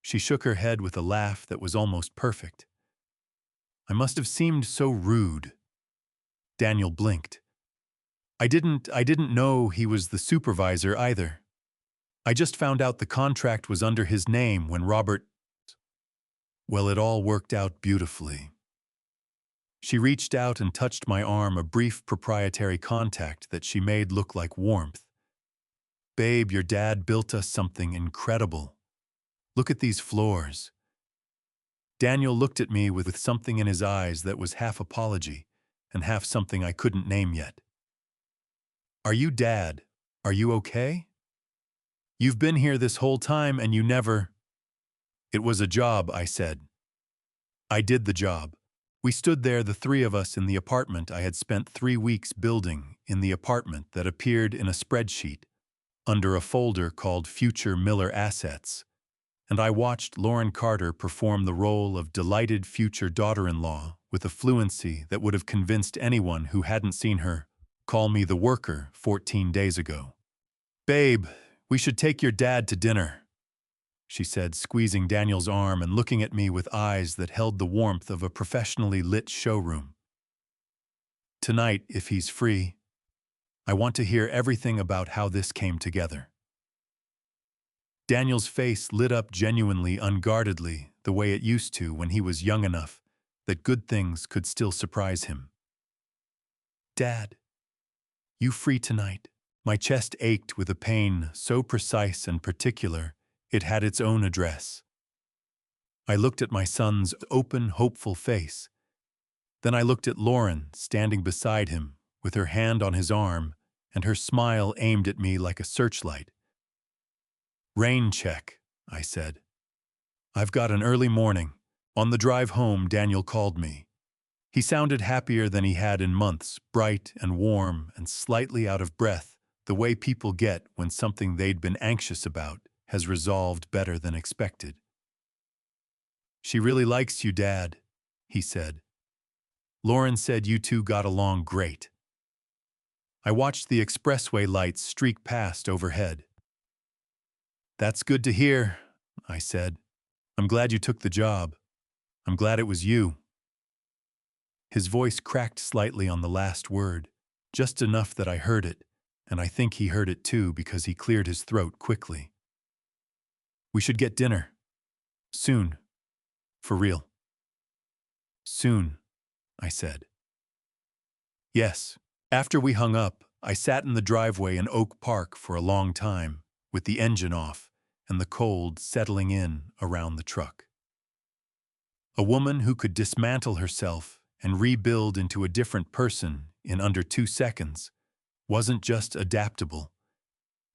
She shook her head with a laugh that was almost perfect. I must have seemed so rude. Daniel blinked. I didn't know he was the supervisor either. I just found out the contract was under his name when Robert... Well, it all worked out beautifully. She reached out and touched my arm, a brief proprietary contact that she made look like warmth. Babe, your dad built us something incredible. Look at these floors. Daniel looked at me with something in his eyes that was half apology and half something I couldn't name yet. Are you Dad? Are you okay? You've been here this whole time and you never... It was a job, I said. I did the job. We stood there, the three of us, in the apartment I had spent 3 weeks building, in the apartment that appeared in a spreadsheet, under a folder called Future Miller Assets, and I watched Lauren Carter perform the role of delighted future daughter-in-law with a fluency that would have convinced anyone who hadn't seen her call me the worker 14 days ago. Babe, we should take your dad to dinner, she said, squeezing Daniel's arm and looking at me with eyes that held the warmth of a professionally lit showroom. Tonight, if he's free. I want to hear everything about how this came together. Daniel's face lit up genuinely, unguardedly, the way it used to when he was young enough that good things could still surprise him. Dad, you free tonight? My chest ached with a pain so precise and particular it had its own address. I looked at my son's open, hopeful face. Then I looked at Lauren, standing beside him, with her hand on his arm, and her smile aimed at me like a searchlight. Rain check, I said. I've got an early morning. On the drive home, Daniel called me. He sounded happier than he had in months, bright and warm and slightly out of breath, the way people get when something they'd been anxious about has resolved better than expected. She really likes you, Dad, he said. Lauren said you two got along great. I watched the expressway lights streak past overhead. That's good to hear, I said. I'm glad you took the job. I'm glad it was you. His voice cracked slightly on the last word, just enough that I heard it, and I think he heard it too because he cleared his throat quickly. We should get dinner. Soon. For real. Soon, I said. Yes. After we hung up, I sat in the driveway in Oak Park for a long time, with the engine off and the cold settling in around the truck. A woman who could dismantle herself and rebuild into a different person in under 2 seconds wasn't just adaptable.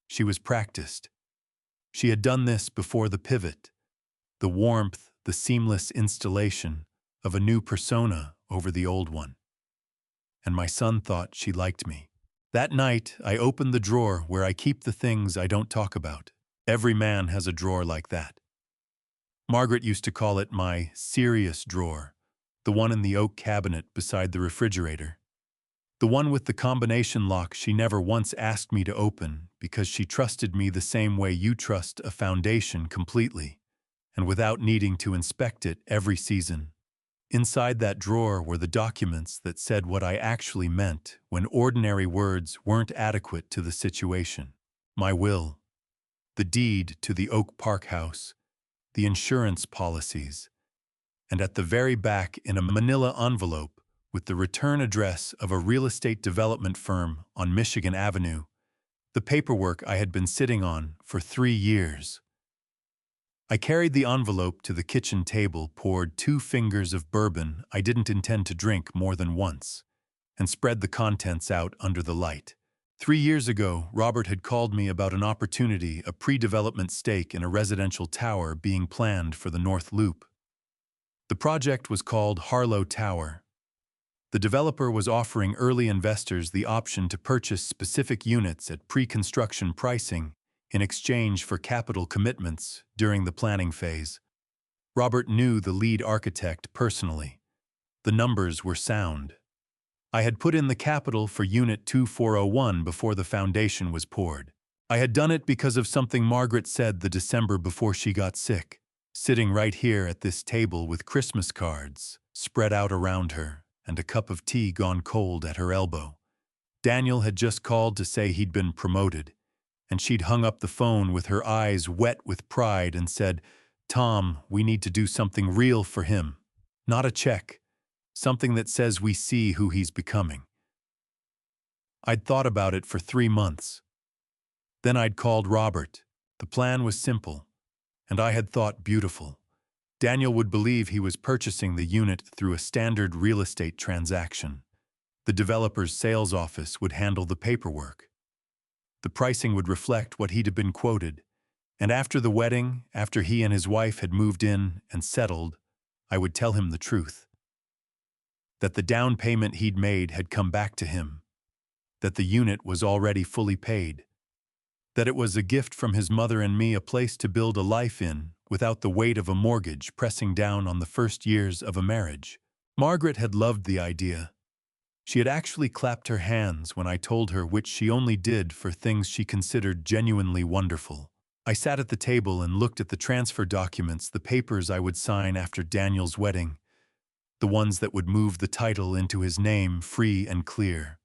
She was practiced. She had done this before the pivot, the warmth, the seamless installation of a new persona over the old one. And my son thought she liked me. That night, I opened the drawer where I keep the things I don't talk about. Every man has a drawer like that. Margaret used to call it my serious drawer, the one in the oak cabinet beside the refrigerator. The one with the combination lock she never once asked me to open because she trusted me the same way you trust a foundation completely, and without needing to inspect it every season. Inside that drawer were the documents that said what I actually meant when ordinary words weren't adequate to the situation. My will, the deed to the Oak Park house, the insurance policies, and at the very back in a manila envelope with the return address of a real estate development firm on Michigan Avenue, the paperwork I had been sitting on for 3 years. I carried the envelope to the kitchen table, poured 2 fingers of bourbon I didn't intend to drink more than once, and spread the contents out under the light. 3 years ago, Robert had called me about an opportunity, a pre-development stake in a residential tower being planned for the North Loop. The project was called Harlow Tower. The developer was offering early investors the option to purchase specific units at pre-construction pricing in exchange for capital commitments during the planning phase. Robert knew the lead architect personally. The numbers were sound. I had put in the capital for Unit 2401 before the foundation was poured. I had done it because of something Margaret said the December before she got sick, sitting right here at this table with Christmas cards spread out around her and a cup of tea gone cold at her elbow. Daniel had just called to say he'd been promoted, and she'd hung up the phone with her eyes wet with pride and said, "Tom, we need to do something real for him. Not a check. Something that says we see who he's becoming." I'd thought about it for 3 months. Then I'd called Robert. The plan was simple, and I had thought beautiful. Daniel would believe he was purchasing the unit through a standard real estate transaction. The developer's sales office would handle the paperwork. The pricing would reflect what he'd been quoted, and after the wedding, after he and his wife had moved in and settled, I would tell him the truth. That the down payment he'd made had come back to him. That the unit was already fully paid. That it was a gift from his mother and me, a place to build a life in without the weight of a mortgage pressing down on the first years of a marriage. Margaret had loved the idea. She had actually clapped her hands when I told her, which she only did for things she considered genuinely wonderful. I sat at the table and looked at the transfer documents, the papers I would sign after Daniel's wedding, the ones that would move the title into his name free and clear.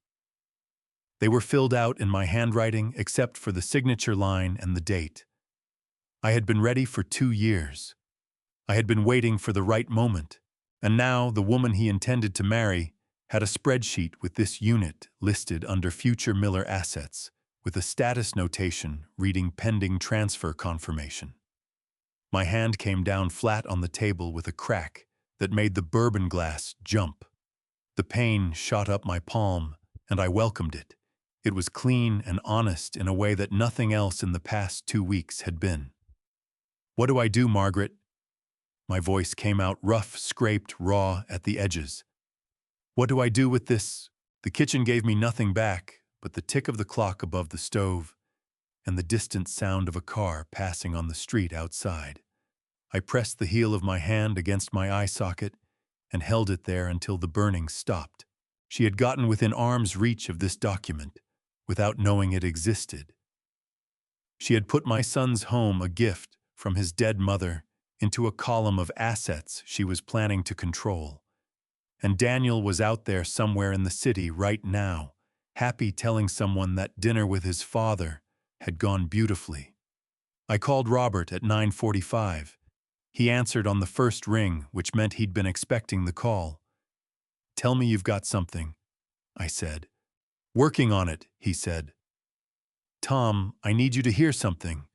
They were filled out in my handwriting except for the signature line and the date. I had been ready for 2 years. I had been waiting for the right moment, and now the woman he intended to marry had a spreadsheet with this unit listed under future Miller assets, with a status notation reading pending transfer confirmation. My hand came down flat on the table with a crack that made the bourbon glass jump. The pain shot up my palm, and I welcomed it. It was clean and honest in a way that nothing else in the past 2 weeks had been. "What do I do, Margaret?" My voice came out rough, scraped, raw at the edges. "What do I do with this?" The kitchen gave me nothing back but the tick of the clock above the stove and the distant sound of a car passing on the street outside. I pressed the heel of my hand against my eye socket and held it there until the burning stopped. She had gotten within arm's reach of this document without knowing it existed. She had put my son's home, a gift from his dead mother, into a column of assets she was planning to control. And Daniel was out there somewhere in the city right now, happy, telling someone that dinner with his father had gone beautifully. I called Robert at 9:45. He answered on the first ring, which meant he'd been expecting the call. "Tell me you've got something," I said. "Working on it," he said. "Tom, I need you to hear something.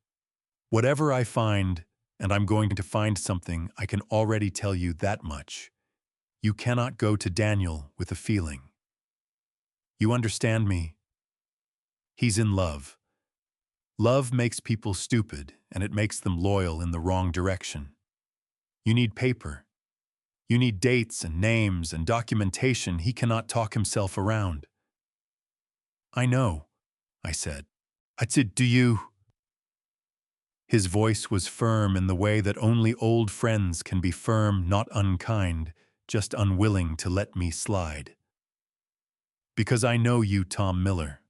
Whatever I find, and I'm going to find something, I can already tell you that much. You cannot go to Daniel with a feeling. You understand me? He's in love. Love makes people stupid, and it makes them loyal in the wrong direction. You need paper. You need dates and names and documentation he cannot talk himself around." "I know," I said. "I said, do you?" His voice was firm in the way that only old friends can be firm, not unkind, just unwilling to let me slide. "Because I know you, Tom Miller.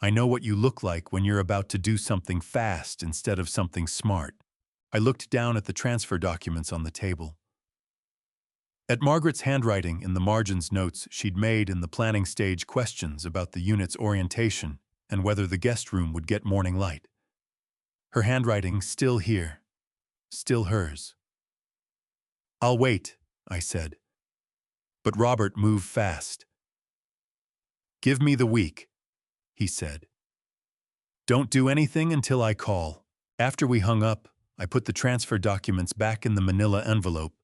I know what you look like when you're about to do something fast instead of something smart." I looked down at the transfer documents on the table. At Margaret's handwriting in the margins, notes she'd made in the planning stage, questions about the unit's orientation and whether the guest room would get morning light. Her handwriting still here, still hers. "I'll wait," I said. But Robert moved fast. "Give me the week," he said. "Don't do anything until I call." After we hung up, I put the transfer documents back in the manila envelope,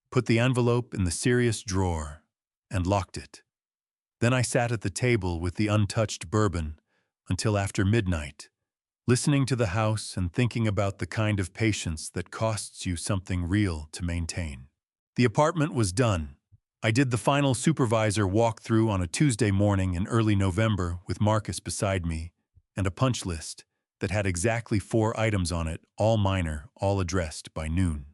put the envelope in the serious drawer, and locked it. Then I sat at the table with the untouched bourbon until after midnight, listening to the house and thinking about the kind of patience that costs you something real to maintain. The apartment was done. I did the final supervisor walkthrough on a Tuesday morning in early November with Marcus beside me, and a punch list that had exactly 4 items on it, all minor, all addressed by noon.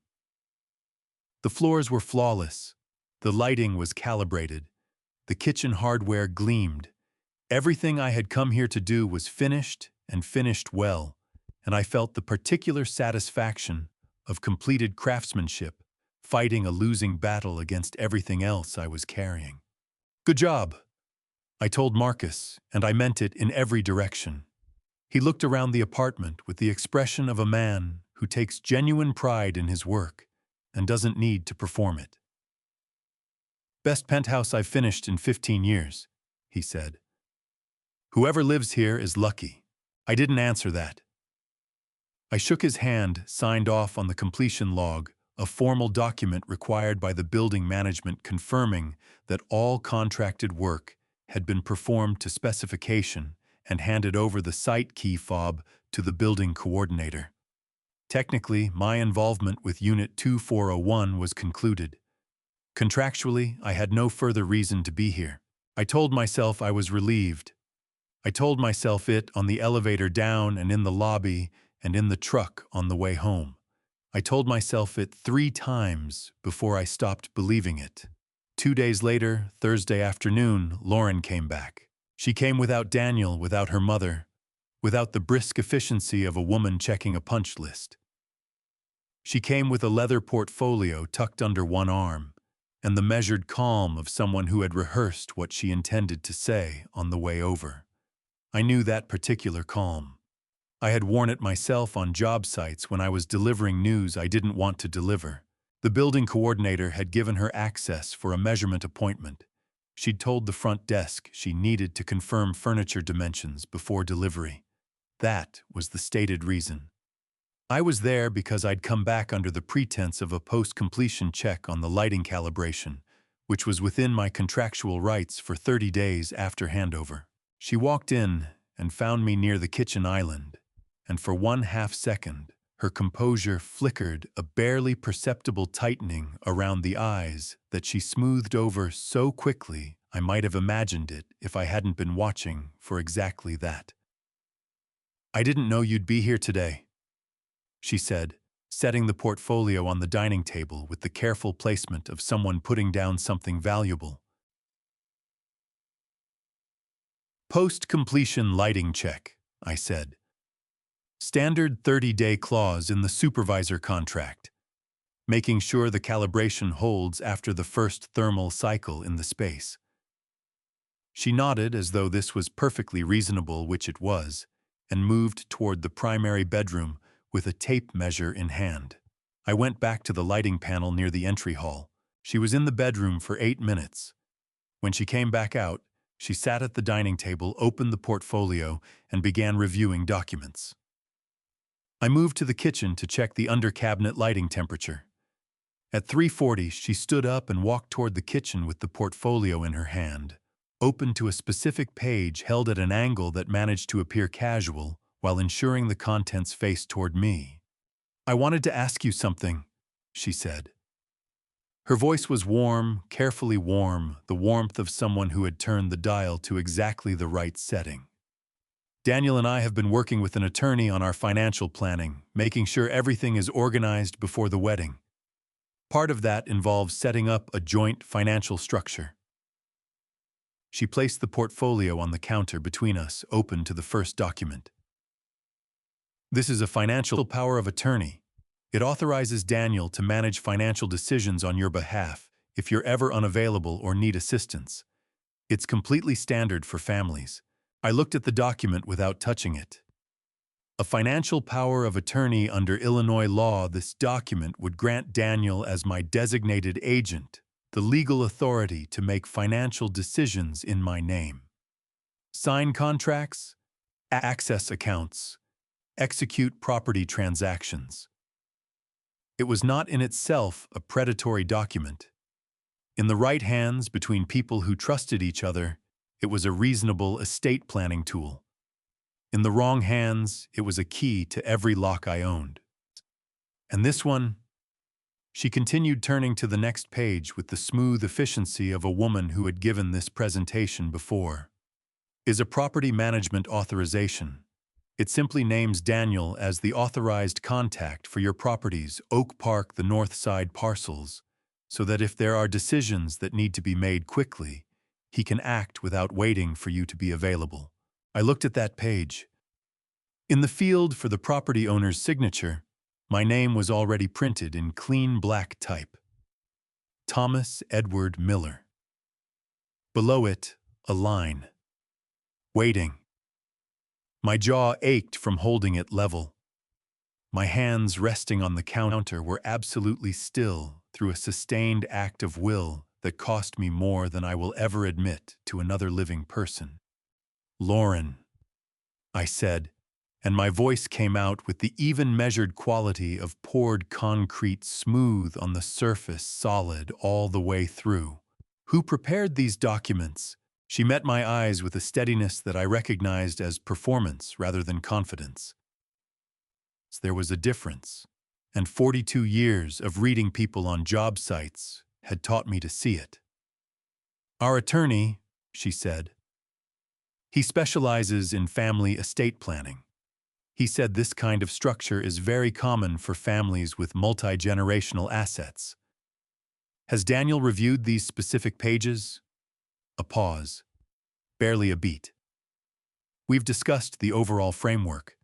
The floors were flawless. The lighting was calibrated. The kitchen hardware gleamed. Everything I had come here to do was finished, and finished well, and I felt the particular satisfaction of completed craftsmanship, fighting a losing battle against everything else I was carrying. Good job, I told Marcus, and I meant it in every direction. He looked around the apartment with the expression of a man who takes genuine pride in his work and doesn't need to perform it. Best penthouse I've finished in 15 years, he said. Whoever lives here is lucky. I didn't answer that. I shook his hand, signed off on the completion log, a formal document required by the building management confirming that all contracted work had been performed to specification, and handed over the site key fob to the building coordinator. Technically, my involvement with Unit 2401 was concluded. Contractually, I had no further reason to be here. I told myself I was relieved. I told myself it on the elevator down and in the lobby and in the truck on the way home. I told myself it 3 times before I stopped believing it. 2 days later, Thursday afternoon, Lauren came back. She came without Daniel, without her mother, without the brisk efficiency of a woman checking a punch list. She came with a leather portfolio tucked under one arm, and the measured calm of someone who had rehearsed what she intended to say on the way over. I knew that particular calm. I had worn it myself on job sites when I was delivering news I didn't want to deliver. The building coordinator had given her access for a measurement appointment. She'd told the front desk she needed to confirm furniture dimensions before delivery. That was the stated reason. I was there because I'd come back under the pretense of a post-completion check on the lighting calibration, which was within my contractual rights for 30 days after handover. She walked in and found me near the kitchen island, and for 1/2 second, her composure flickered a barely perceptible tightening around the eyes that she smoothed over so quickly I might have imagined it if I hadn't been watching for exactly that. "I didn't know you'd be here today," she said, setting the portfolio on the dining table with the careful placement of someone putting down something valuable. "Post-completion lighting check," I said. "Standard 30-day clause in the supervisor contract, making sure the calibration holds after the first thermal cycle in the space." She nodded as though this was perfectly reasonable, which it was, and moved toward the primary bedroom with a tape measure in hand. I went back to the lighting panel near the entry hall. She was in the bedroom for 8 minutes. When she came back out, she sat at the dining table, opened the portfolio, and began reviewing documents. I moved to the kitchen to check the under-cabinet lighting temperature. At 3:40, she stood up and walked toward the kitchen with the portfolio in her hand, open to a specific page held at an angle that managed to appear casual while ensuring the contents faced toward me. "I wanted to ask you something," she said. Her voice was warm, carefully warm, the warmth of someone who had turned the dial to exactly the right setting. "Daniel and I have been working with an attorney on our financial planning, making sure everything is organized before the wedding. Part of that involves setting up a joint financial structure." She placed the portfolio on the counter between us, open to the first document. "This is a financial power of attorney. It authorizes Daniel to manage financial decisions on your behalf if you're ever unavailable or need assistance. It's completely standard for families." I looked at the document without touching it. A financial power of attorney under Illinois law, this document would grant Daniel as my designated agent the legal authority to make financial decisions in my name. Sign contracts, access accounts, execute property transactions. It was not in itself a predatory document. In the right hands between people who trusted each other, it was a reasonable estate planning tool. In the wrong hands, it was a key to every lock I owned. And this one? She continued, turning to the next page with the smooth efficiency of a woman who had given this presentation before. Is a property management authorization. It simply names Daniel as the authorized contact for your properties, Oak Park, the North Side parcels, so that if there are decisions that need to be made quickly, he can act without waiting for you to be available. I looked at that page. In the field for the property owner's signature, my name was already printed in clean black type. Thomas Edward Miller. Below it, a line. Waiting. My jaw ached from holding it level. My hands resting on the counter were absolutely still through a sustained act of will that cost me more than I will ever admit to another living person. Lauren, I said, and my voice came out with the even measured quality of poured concrete, smooth on the surface, solid all the way through. Who prepared these documents? She met my eyes with a steadiness that I recognized as performance rather than confidence. There was a difference, and 42 years of reading people on job sites had taught me to see it. Our attorney, she said. He specializes in family estate planning. He said this kind of structure is very common for families with multi-generational assets. Has Daniel reviewed these specific pages? A pause. Barely a beat. We've discussed the overall framework.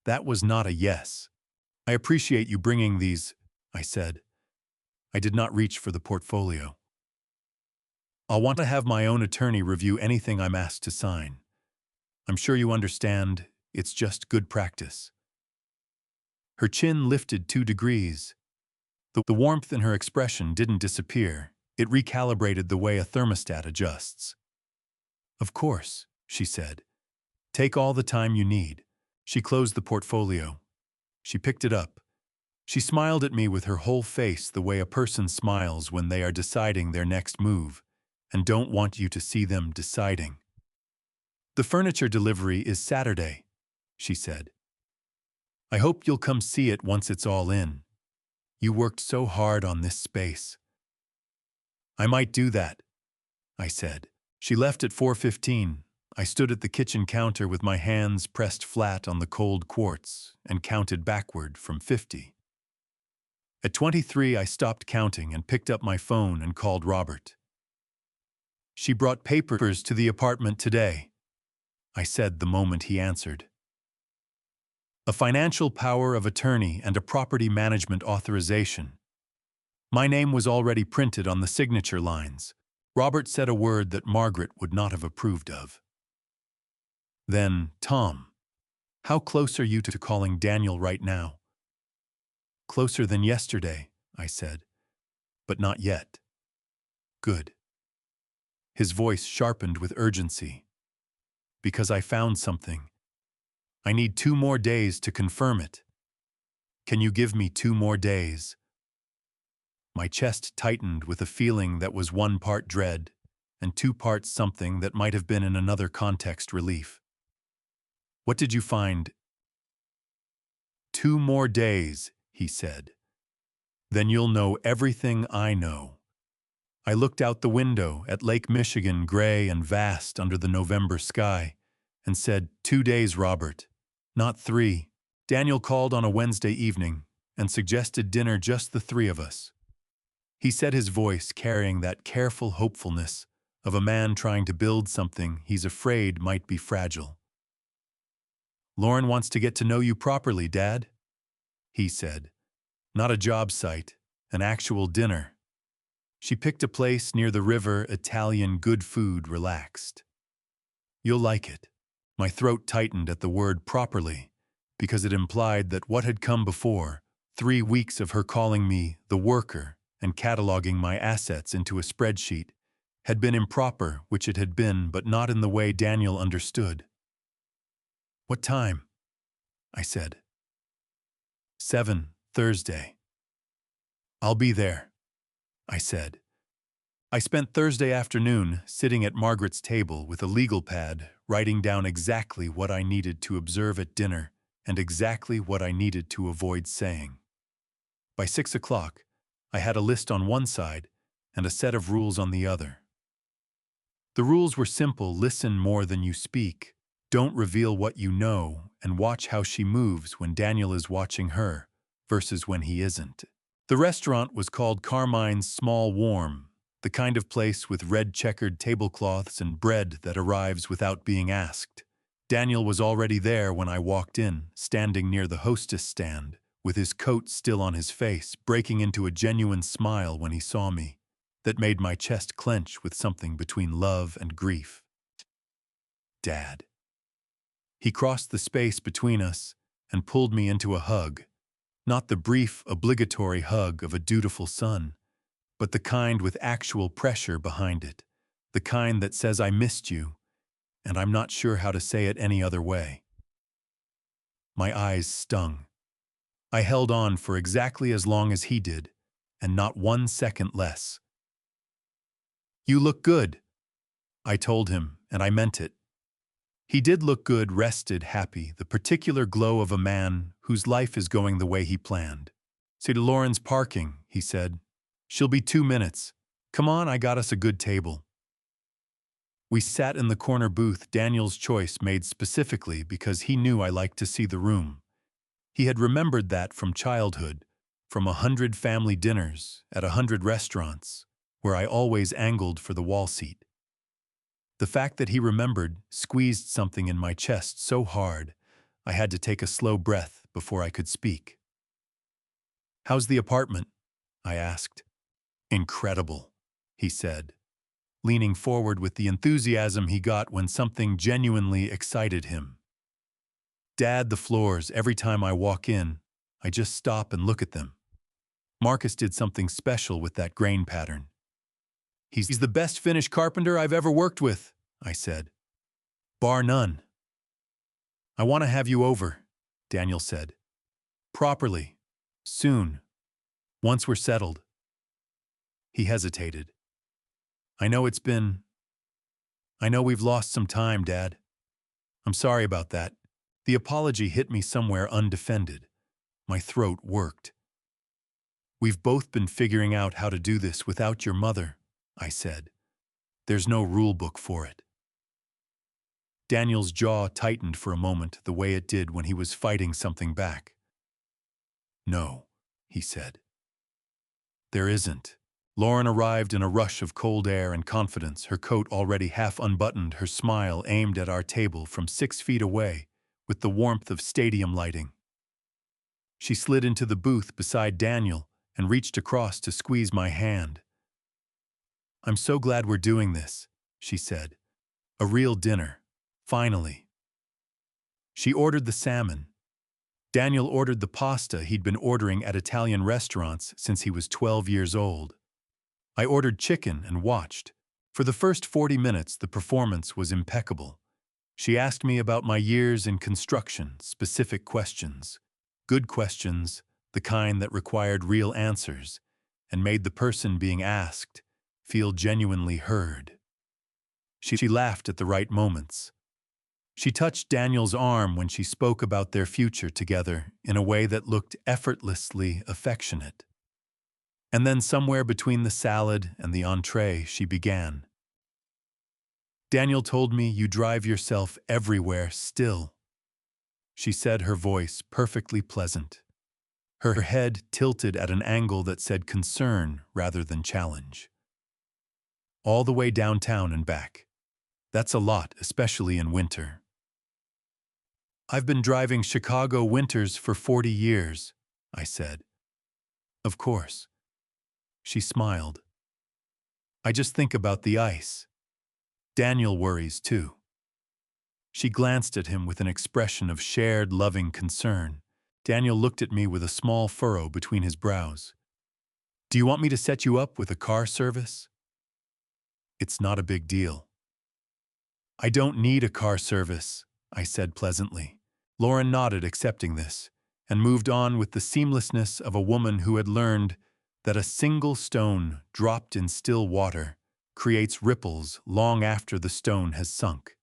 That was not a yes. I appreciate you bringing these, I said. I did not reach for the portfolio. I'll want to have my own attorney review anything I'm asked to sign. I'm sure you understand, it's just good practice. Her chin lifted 2 degrees. The warmth in her expression didn't disappear. It recalibrated the way a thermostat adjusts. Of course, she said. Take all the time you need. She closed the portfolio. She picked it up. She smiled at me with her whole face the way a person smiles when they are deciding their next move and don't want you to see them deciding. The furniture delivery is Saturday, she said. I hope you'll come see it once it's all in. You worked so hard on this space. I might do that, I said. She left at 4:15. I stood at the kitchen counter with my hands pressed flat on the cold quartz and counted backward from 50. At 23, I stopped counting and picked up my phone and called Robert. She brought papers to the apartment today, I said the moment he answered. A financial power of attorney and a property management authorization. My name was already printed on the signature lines. Robert said a word that Margaret would not have approved of. Then, Tom, how close are you to calling Daniel right now? Closer than yesterday, I said, but not yet. Good. His voice sharpened with urgency. Because I found something. I need 2 more days to confirm it. Can you give me 2 more days? My chest tightened with a feeling that was 1 part dread and 2 parts something that might have been in another context relief. What did you find? 2 more days, he said. Then you'll know everything I know. I looked out the window at Lake Michigan, gray and vast under the November sky, and said, 2 days, Robert, not 3. Daniel called on a Wednesday evening and suggested dinner just the 3 of us. He said, his voice carrying that careful hopefulness of a man trying to build something he's afraid might be fragile. Lauren wants to get to know you properly, Dad, he said. Not a job site, an actual dinner. She picked a place near the river, Italian good food, relaxed. You'll like it. My throat tightened at the word properly, because it implied that what had come before, 3 weeks of her calling me the worker and cataloging my assets into a spreadsheet, had been improper, which it had been, but not in the way Daniel understood. What time? I said. 7, Thursday. I'll be there, I said. I spent Thursday afternoon sitting at Margaret's table with a legal pad, writing down exactly what I needed to observe at dinner and exactly what I needed to avoid saying. By 6 o'clock, I had a list on one side and a set of rules on the other. The rules were simple: listen more than you speak, don't reveal what you know, and watch how she moves when Daniel is watching her versus when he isn't. The restaurant was called Carmine's Small Warm, the kind of place with red checkered tablecloths and bread that arrives without being asked. Daniel was already there when I walked in, standing near the hostess stand, with his coat still on his face, breaking into a genuine smile when he saw me. that made my chest clench with something between love and grief. Dad. He crossed the space between us and pulled me into a hug, not the brief, obligatory hug of a dutiful son, but the kind with actual pressure behind it, the kind that says I missed you, and I'm not sure how to say it any other way. My eyes stung. I held on for exactly as long as he did, and not 1 second less. "You look good," I told him, and I meant it. He did look good, rested, happy, the particular glow of a man whose life is going the way he planned. "Say to Lauren's parking," he said. "She'll be 2 minutes. Come on, I got us a good table." We sat in the corner booth, Daniel's choice made specifically because he knew I liked to see the room. He had remembered that from childhood, from 100 family dinners at 100 restaurants, where I always angled for the wall seat. The fact that he remembered squeezed something in my chest so hard, I had to take a slow breath before I could speak. "How's the apartment?" I asked. "Incredible," he said, leaning forward with the enthusiasm he got when something genuinely excited him. "Dad, the floors, every time I walk in, I just stop and look at them. Marcus did something special with that grain pattern. He's the best Finnish carpenter I've ever worked with," I said. "Bar none." "I want to have you over," Daniel said. "Properly. Soon. Once we're settled." He hesitated. I know we've lost some time, Dad. I'm sorry about that." The apology hit me somewhere undefended. My throat worked. "We've both been figuring out how to do this without your mother," I said. "There's no rule book for it." Daniel's jaw tightened for a moment the way it did when he was fighting something back. "No," he said. "There isn't." Lauren arrived in a rush of cold air and confidence, her coat already half unbuttoned, her smile aimed at our table from 6 feet away, with the warmth of stadium lighting. She slid into the booth beside Daniel and reached across to squeeze my hand. "I'm so glad we're doing this," she said. "A real dinner. Finally." She ordered the salmon. Daniel ordered the pasta he'd been ordering at Italian restaurants since he was 12 years old. I ordered chicken and watched. For the first 40 minutes, the performance was impeccable. She asked me about my years in construction, specific questions. Good questions, the kind that required real answers, and made the person being asked feel genuinely heard. She laughed at the right moments. She touched Daniel's arm when she spoke about their future together in a way that looked effortlessly affectionate. And then somewhere between the salad and the entree, she began. "Daniel told me you drive yourself everywhere still," she said, her voice perfectly pleasant. Her head tilted at an angle that said concern rather than challenge. "All the way downtown and back. That's a lot, especially in winter." "I've been driving Chicago winters for 40 years, I said. "Of course." She smiled. "I just think about the ice. Daniel worries too." She glanced at him with an expression of shared, loving concern. Daniel looked at me with a small furrow between his brows. "Do you want me to set you up with a car service?" "It's not a big deal." "I don't need a car service," I said pleasantly. Lauren nodded, accepting this, and moved on with the seamlessness of a woman who had learned that a single stone dropped in still water creates ripples long after the stone has sunk.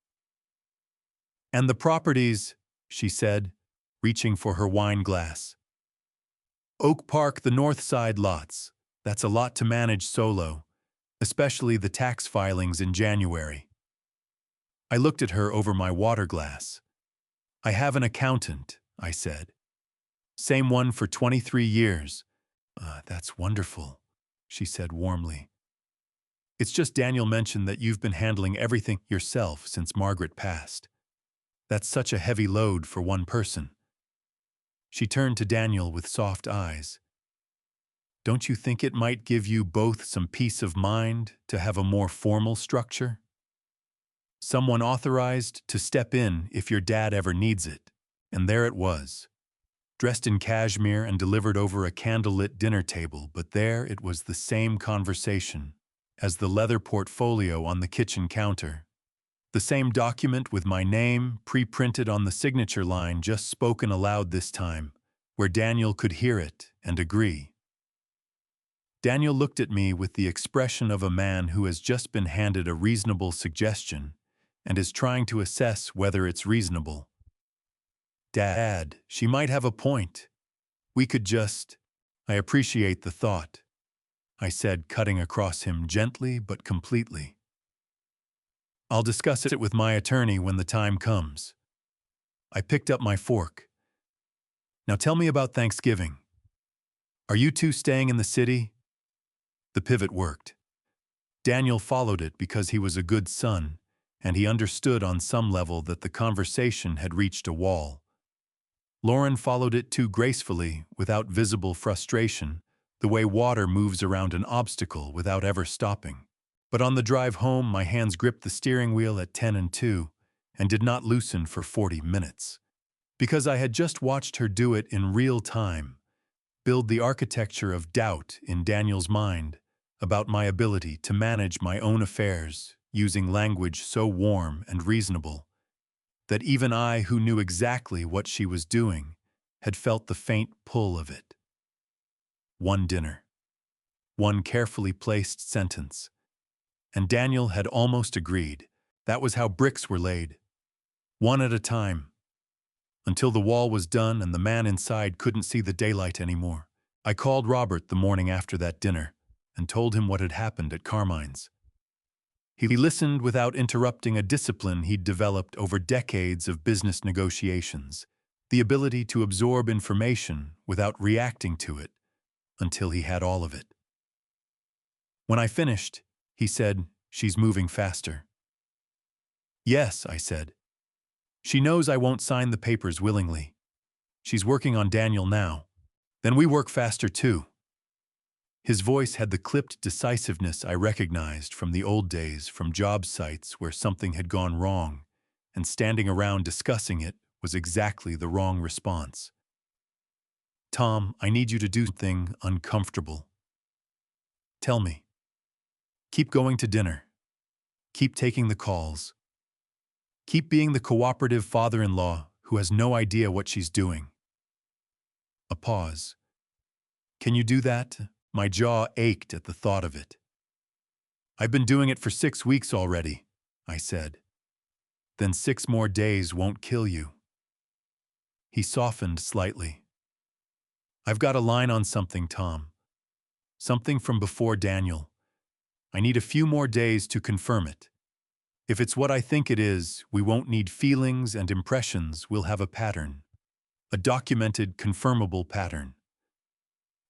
"And the properties," she said, reaching for her wine glass. "Oak Park, the North Side lots. That's a lot to manage solo, especially the tax filings in January." I looked at her over my water glass. "I have an accountant," I said. "Same one for 23 years. That's wonderful," she said warmly. "It's just Daniel mentioned that you've been handling everything yourself since Margaret passed. That's such a heavy load for one person." She turned to Daniel with soft eyes. Don't you think it might give you both some peace of mind to have a more formal structure? Someone authorized to step in if your dad ever needs it. And there it was, dressed in cashmere and delivered over a candlelit dinner table, but there it was, the same conversation as the leather portfolio on the kitchen counter. The same document with my name pre-printed on the signature line, just spoken aloud this time, where Daniel could hear it and agree. Daniel looked at me with the expression of a man who has just been handed a reasonable suggestion and is trying to assess whether it's reasonable. Dad, she might have a point. We could just— I appreciate the thought, I said, cutting across him gently but completely. I'll discuss it with my attorney when the time comes. I picked up my fork. Now tell me about Thanksgiving. Are you two staying in the city? The pivot worked. Daniel followed it because he was a good son, and he understood on some level that the conversation had reached a wall. Lauren followed it too gracefully, without visible frustration, the way water moves around an obstacle without ever stopping. But on the drive home, my hands gripped the steering wheel at 10 and 2 and did not loosen for 40 minutes. Because I had just watched her do it in real time, build the architecture of doubt in Daniel's mind about my ability to manage my own affairs using language so warm and reasonable that even I, who knew exactly what she was doing, had felt the faint pull of it. One dinner. One carefully placed sentence. And Daniel had almost agreed. That was how bricks were laid. One at a time. Until the wall was done and the man inside couldn't see the daylight anymore. I called Robert the morning after that dinner and told him what had happened at Carmine's. He listened without interrupting a discipline he'd developed over decades of business negotiations, the ability to absorb information without reacting to it until he had all of it. When I finished, he said, "She's moving faster." "Yes," I said. "She knows I won't sign the papers willingly. She's working on Daniel now. Then we work faster too." His voice had the clipped decisiveness I recognized from the old days, from job sites where something had gone wrong, and standing around discussing it was exactly the wrong response. "Tom, I need you to do something uncomfortable." "Tell me." "Keep going to dinner. Keep taking the calls. Keep being the cooperative father-in-law who has no idea what she's doing." A pause. "Can you do that?" My jaw ached at the thought of it. "I've been doing it for 6 weeks already," I said. "Then 6 more days won't kill you." He softened slightly. "I've got a line on something, Tom. Something from before Daniel. I need a few more days to confirm it. If it's what I think it is, we won't need feelings and impressions, we'll have a pattern. A documented, confirmable pattern."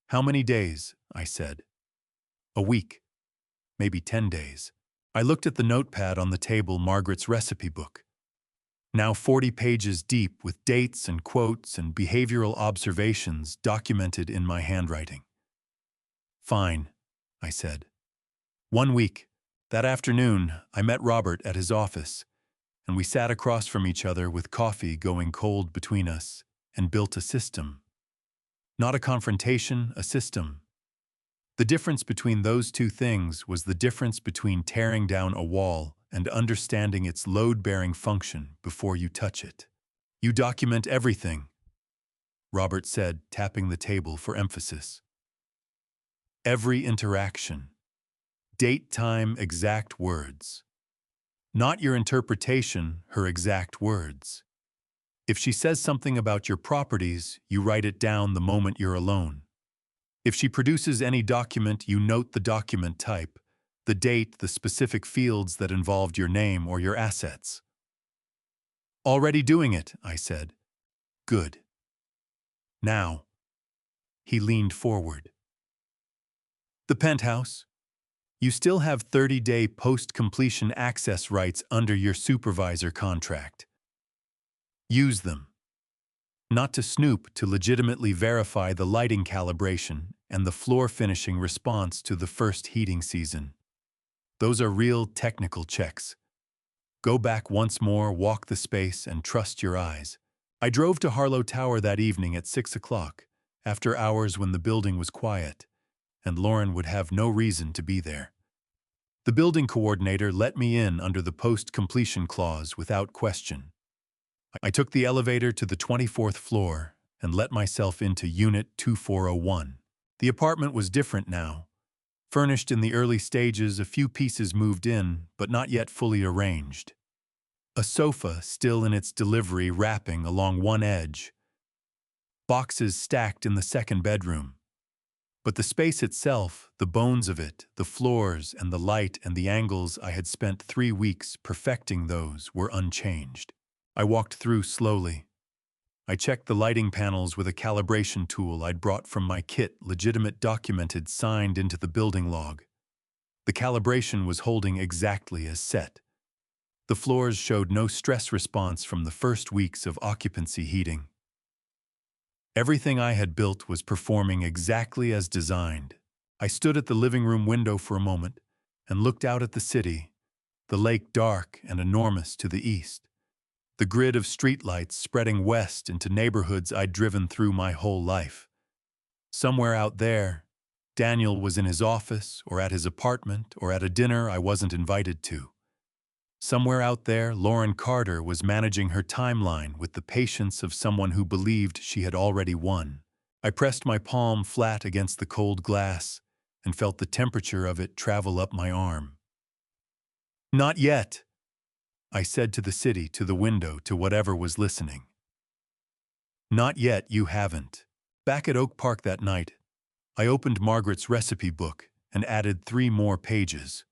"How many days?" I said. "A week. Maybe 10 days. I looked at the notepad on the table, Margaret's recipe book. Now 40 pages deep with dates and quotes and behavioral observations documented in my handwriting. "Fine," I said. 1 week. That afternoon, I met Robert at his office, and we sat across from each other with coffee going cold between us and built a system. Not a confrontation, a system. The difference between those two things was the difference between tearing down a wall and understanding its load-bearing function before you touch it. "You document everything," Robert said, tapping the table for emphasis. "Every interaction. Date, time, exact words. Not your interpretation, her exact words. If she says something about your properties, you write it down the moment you're alone. If she produces any document, you note the document type, the date, the specific fields that involved your name or your assets." "Already doing it," I said. "Good. Now." He leaned forward. "The penthouse. You still have 30-day post-completion access rights under your supervisor contract. Use them. Not to snoop, to legitimately verify the lighting calibration and the floor finishing response to the first heating season. Those are real technical checks. Go back once more, walk the space, and trust your eyes. I drove to Harlow Tower that evening at 6 o'clock, after hours when the building was quiet, and Lauren would have no reason to be there. The building coordinator let me in under the post-completion clause without question. I took the elevator to the 24th floor and let myself into Unit 2401. The apartment was different now. Furnished in the early stages, a few pieces moved in, but not yet fully arranged. A sofa still in its delivery wrapping along one edge. Boxes stacked in the second bedroom. But the space itself, the bones of it, the floors and the light and the angles I had spent 3 weeks perfecting those were unchanged. I walked through slowly. I checked the lighting panels with a calibration tool I'd brought from my kit, legitimate, documented, signed into the building log. The calibration was holding exactly as set. The floors showed no stress response from the first weeks of occupancy heating. Everything I had built was performing exactly as designed. I stood at the living room window for a moment and looked out at the city, the lake dark and enormous to the east, the grid of streetlights spreading west into neighborhoods I'd driven through my whole life. Somewhere out there, Daniel was in his office or at his apartment or at a dinner I wasn't invited to. Somewhere out there, Lauren Carter was managing her timeline with the patience of someone who believed she had already won. I pressed my palm flat against the cold glass and felt the temperature of it travel up my arm. "Not yet," I said to the city, to the window, to whatever was listening. "Not yet, you haven't." Back at Oak Park that night, I opened Margaret's recipe book and added 3 more pages.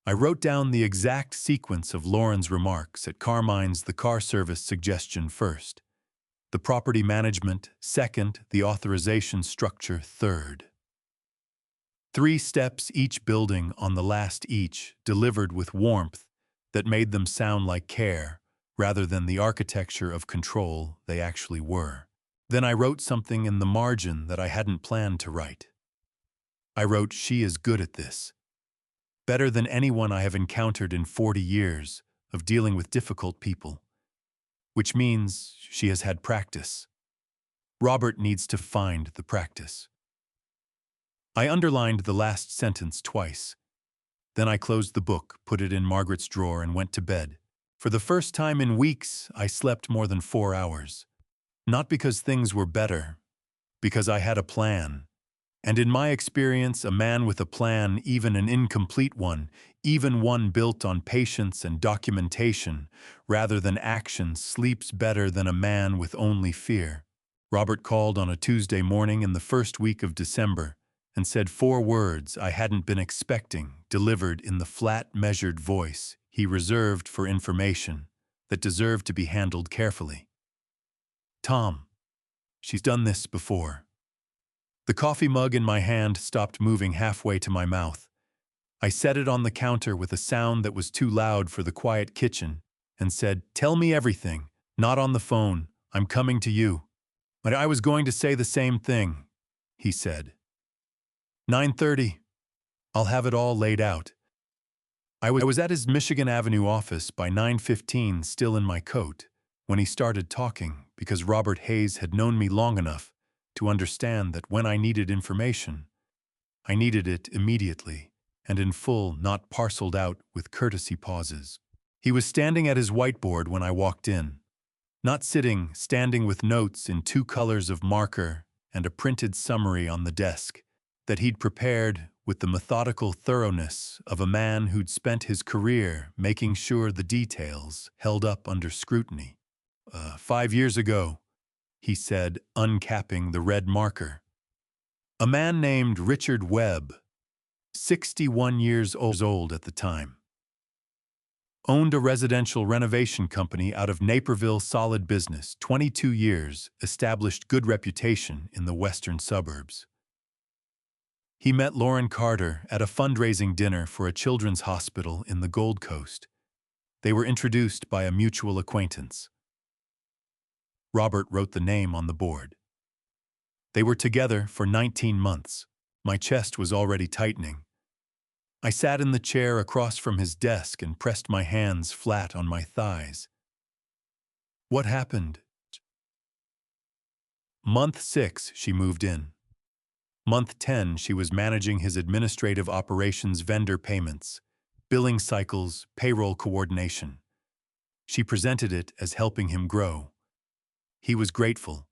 I wrote down the exact sequence of Lauren's remarks at Carmine's, the car service suggestion first, the property management second, the authorization structure third. 3 steps each building on the last each, delivered with warmth that made them sound like care rather than the architecture of control they actually were. Then I wrote something in the margin that I hadn't planned to write. I wrote, "She is good at this. Better than anyone I have encountered in 40 years of dealing with difficult people. Which means she has had practice. Robert needs to find the practice." I underlined the last sentence twice. Then I closed the book, put it in Margaret's drawer, and went to bed. For the first time in weeks, I slept more than 4 hours. Not because things were better, because I had a plan. And in my experience, a man with a plan, even an incomplete one, even one built on patience and documentation, rather than action, sleeps better than a man with only fear. Robert called on a Tuesday morning in the first week of December and said 4 words I hadn't been expecting, delivered in the flat, measured voice he reserved for information that deserved to be handled carefully. "Tom, she's done this before." The coffee mug in my hand stopped moving halfway to my mouth. I set it on the counter with a sound that was too loud for the quiet kitchen and said, "Tell me everything, not on the phone. I'm coming to you." But I was going to say the same thing, he said. 9:30. I'll have it all laid out. I was at his Michigan Avenue office by 9:15, still in my coat, when he started talking, because Robert Hayes had known me long enough to understand that when I needed information, I needed it immediately and in full, not parceled out with courtesy pauses. He was standing at his whiteboard when I walked in. Not sitting, standing with notes in 2 colors of marker and a printed summary on the desk that he'd prepared with the methodical thoroughness of a man who'd spent his career making sure the details held up under scrutiny. 5 years ago," he said, uncapping the red marker, "a man named Richard Webb, 61 years old at the time, owned a residential renovation company out of Naperville, solid business, 22 years, established good reputation in the western suburbs. He met Lauren Carter at a fundraising dinner for a children's hospital in the Gold Coast. They were introduced by a mutual acquaintance." Robert wrote the name on the board. They were together for 19 months. My chest was already tightening. I sat in the chair across from his desk and pressed my hands flat on my thighs. What happened? Month 6, she moved in. Month 10, she was managing his administrative operations, vendor payments, billing cycles, payroll coordination. She presented it as helping him grow. He was grateful.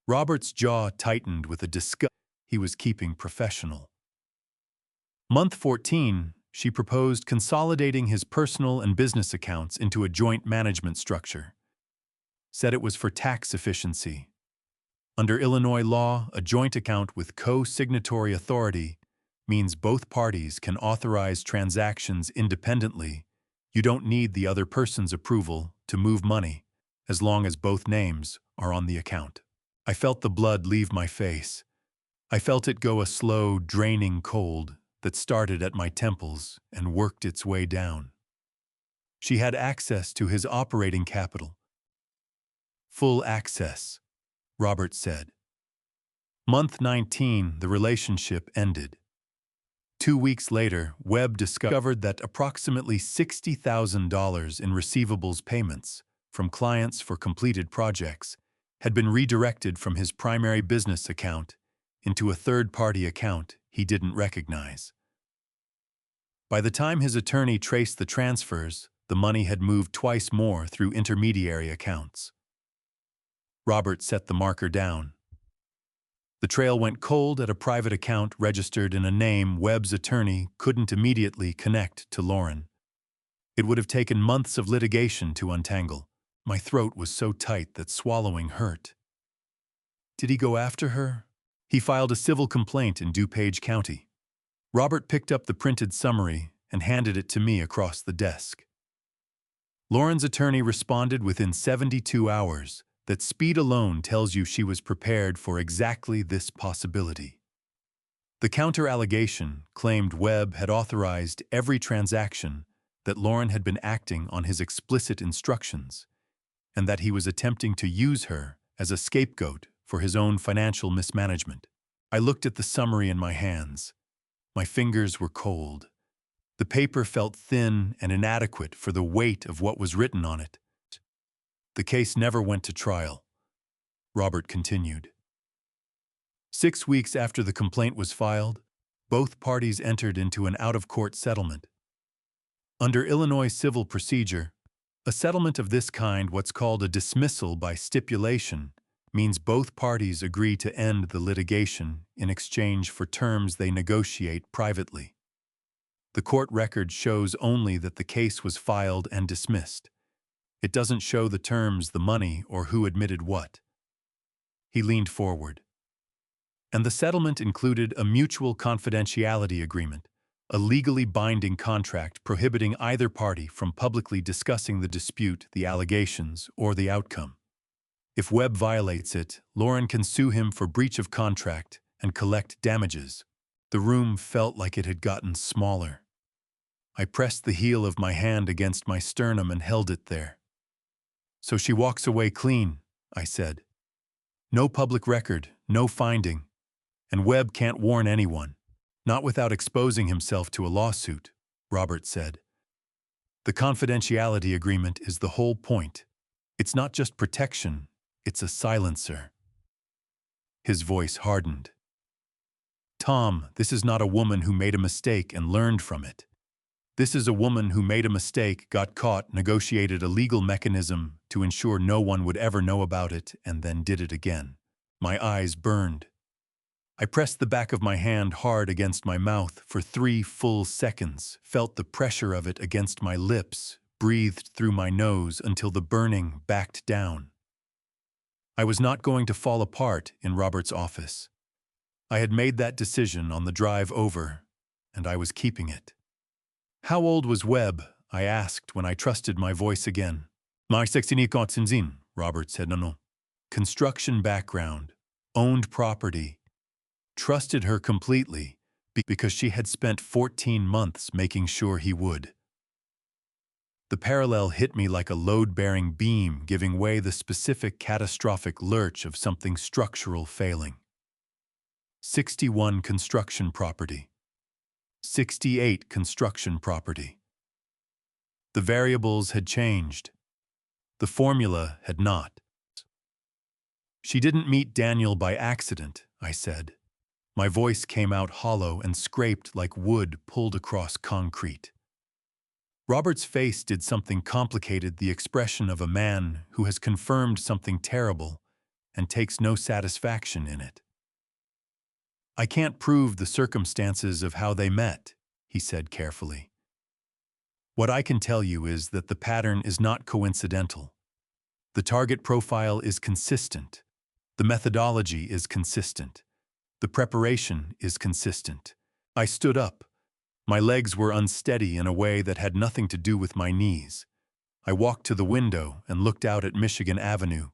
Robert's jaw tightened with a disgust he was keeping professional. Month 14, she proposed consolidating his personal and business accounts into a joint management structure. Said it was for tax efficiency. Under Illinois law, a joint account with co-signatory authority means both parties can authorize transactions independently. You don't need the other person's approval to move money, as long as both names are on the account. I felt the blood leave my face. I felt it go a slow, draining cold that started at my temples and worked its way down. She had access to his operating capital. Full access, Robert said. Month 19, the relationship ended. 2 weeks later, Webb discovered that approximately $60,000 in receivables payments from clients for completed projects had been redirected from his primary business account into a third-party account he didn't recognize. By the time his attorney traced the transfers, the money had moved twice more through intermediary accounts. Robert set the marker down. The trail went cold at a private account registered in a name Webb's attorney couldn't immediately connect to Lauren. It would have taken months of litigation to untangle. My throat was so tight that swallowing hurt. Did he go after her? He filed a civil complaint in DuPage County. Robert picked up the printed summary and handed it to me across the desk. Lauren's attorney responded within 72 hours that speed alone tells you she was prepared for exactly this possibility. The counter-allegation claimed Webb had authorized every transaction, that Lauren had been acting on his explicit instructions, and that he was attempting to use her as a scapegoat for his own financial mismanagement. I looked at the summary in my hands. My fingers were cold. The paper felt thin and inadequate for the weight of what was written on it. The case never went to trial. Robert continued. 6 weeks after the complaint was filed, both parties entered into an out-of-court settlement. Under Illinois civil procedure, a settlement of this kind, what's called a dismissal by stipulation, means both parties agree to end the litigation in exchange for terms they negotiate privately. The court record shows only that the case was filed and dismissed. It doesn't show the terms, the money, or who admitted what. He leaned forward. And the settlement included a mutual confidentiality agreement, a legally binding contract prohibiting either party from publicly discussing the dispute, the allegations, or the outcome. If Webb violates it, Lauren can sue him for breach of contract and collect damages. The room felt like it had gotten smaller. I pressed the heel of my hand against my sternum and held it there. So she walks away clean, I said. No public record, no finding, and Webb can't warn anyone, not without exposing himself to a lawsuit, Robert said. The confidentiality agreement is the whole point. It's not just protection, it's a silencer. His voice hardened. Tom, this is not a woman who made a mistake and learned from it. This is a woman who made a mistake, got caught, negotiated a legal mechanism to ensure no one would ever know about it, and then did it again. My eyes burned. I pressed the back of my hand hard against my mouth for 3 full seconds, felt the pressure of it against my lips, breathed through my nose until the burning backed down. I was not going to fall apart in Robert's office. I had made that decision on the drive over, and I was keeping it. How old was Webb? I asked when I trusted my voice again. My 16 Robert said no. Construction background, owned property, trusted her completely because she had spent 14 months making sure he would. The parallel hit me like a load-bearing beam, giving way the specific catastrophic lurch of something structural failing. 61 construction property. 68 construction property. The variables had changed. The formula had not. She didn't meet Daniel by accident, I said. My voice came out hollow and scraped like wood pulled across concrete. Robert's face did something complicated, the expression of a man who has confirmed something terrible and takes no satisfaction in it. I can't prove the circumstances of how they met, he said carefully. What I can tell you is that the pattern is not coincidental. The target profile is consistent. The methodology is consistent. The preparation is consistent. I stood up. My legs were unsteady in a way that had nothing to do with my knees. I walked to the window and looked out at Michigan Avenue.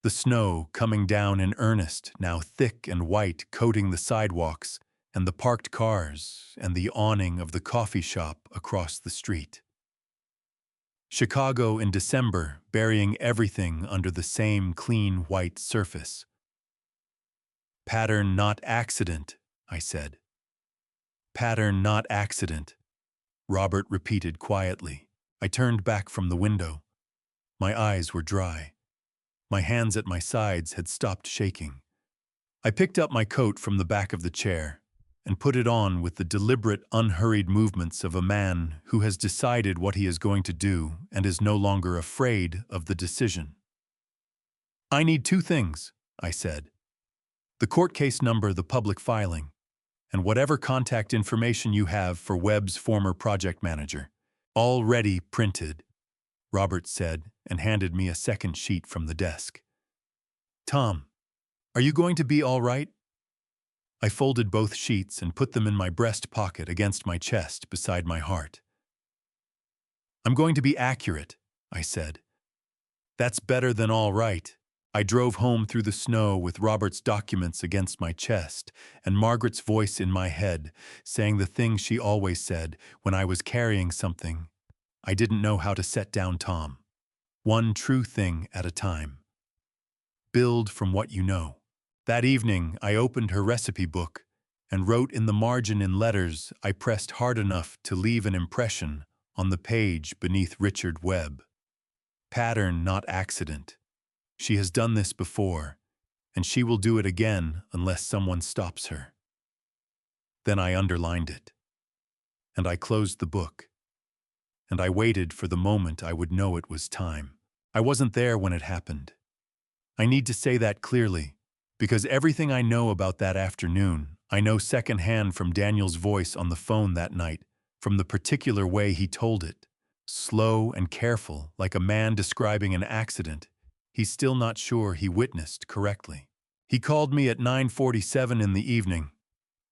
The snow coming down in earnest, now thick and white, coating the sidewalks and the parked cars and the awning of the coffee shop across the street. Chicago in December, burying everything under the same clean white surface. Pattern, not accident, I said. Pattern, not accident, Robert repeated quietly. I turned back from the window. My eyes were dry. My hands at my sides had stopped shaking. I picked up my coat from the back of the chair and put it on with the deliberate, unhurried movements of a man who has decided what he is going to do and is no longer afraid of the decision. I need 2 things, I said. The court case number, the public filing, and whatever contact information you have for Webb's former project manager. Already printed, Robert said, and handed me a second sheet from the desk. Tom, are you going to be all right? I folded both sheets and put them in my breast pocket against my chest beside my heart. I'm going to be accurate, I said. That's better than all right. I drove home through the snow with Robert's documents against my chest and Margaret's voice in my head, saying the things she always said when I was carrying something. I didn't know how to set down Tom. One true thing at a time. Build from what you know. That evening, I opened her recipe book and wrote in the margin in letters I pressed hard enough to leave an impression on the page beneath Richard Webb. Pattern, not accident. She has done this before, and she will do it again unless someone stops her. Then I underlined it, and I closed the book, and I waited for the moment I would know it was time. I wasn't there when it happened. I need to say that clearly, because everything I know about that afternoon, I know secondhand from Daniel's voice on the phone that night, from the particular way he told it. Slow and careful, like a man describing an accident he's still not sure he witnessed correctly. He called me at 9:47 in the evening.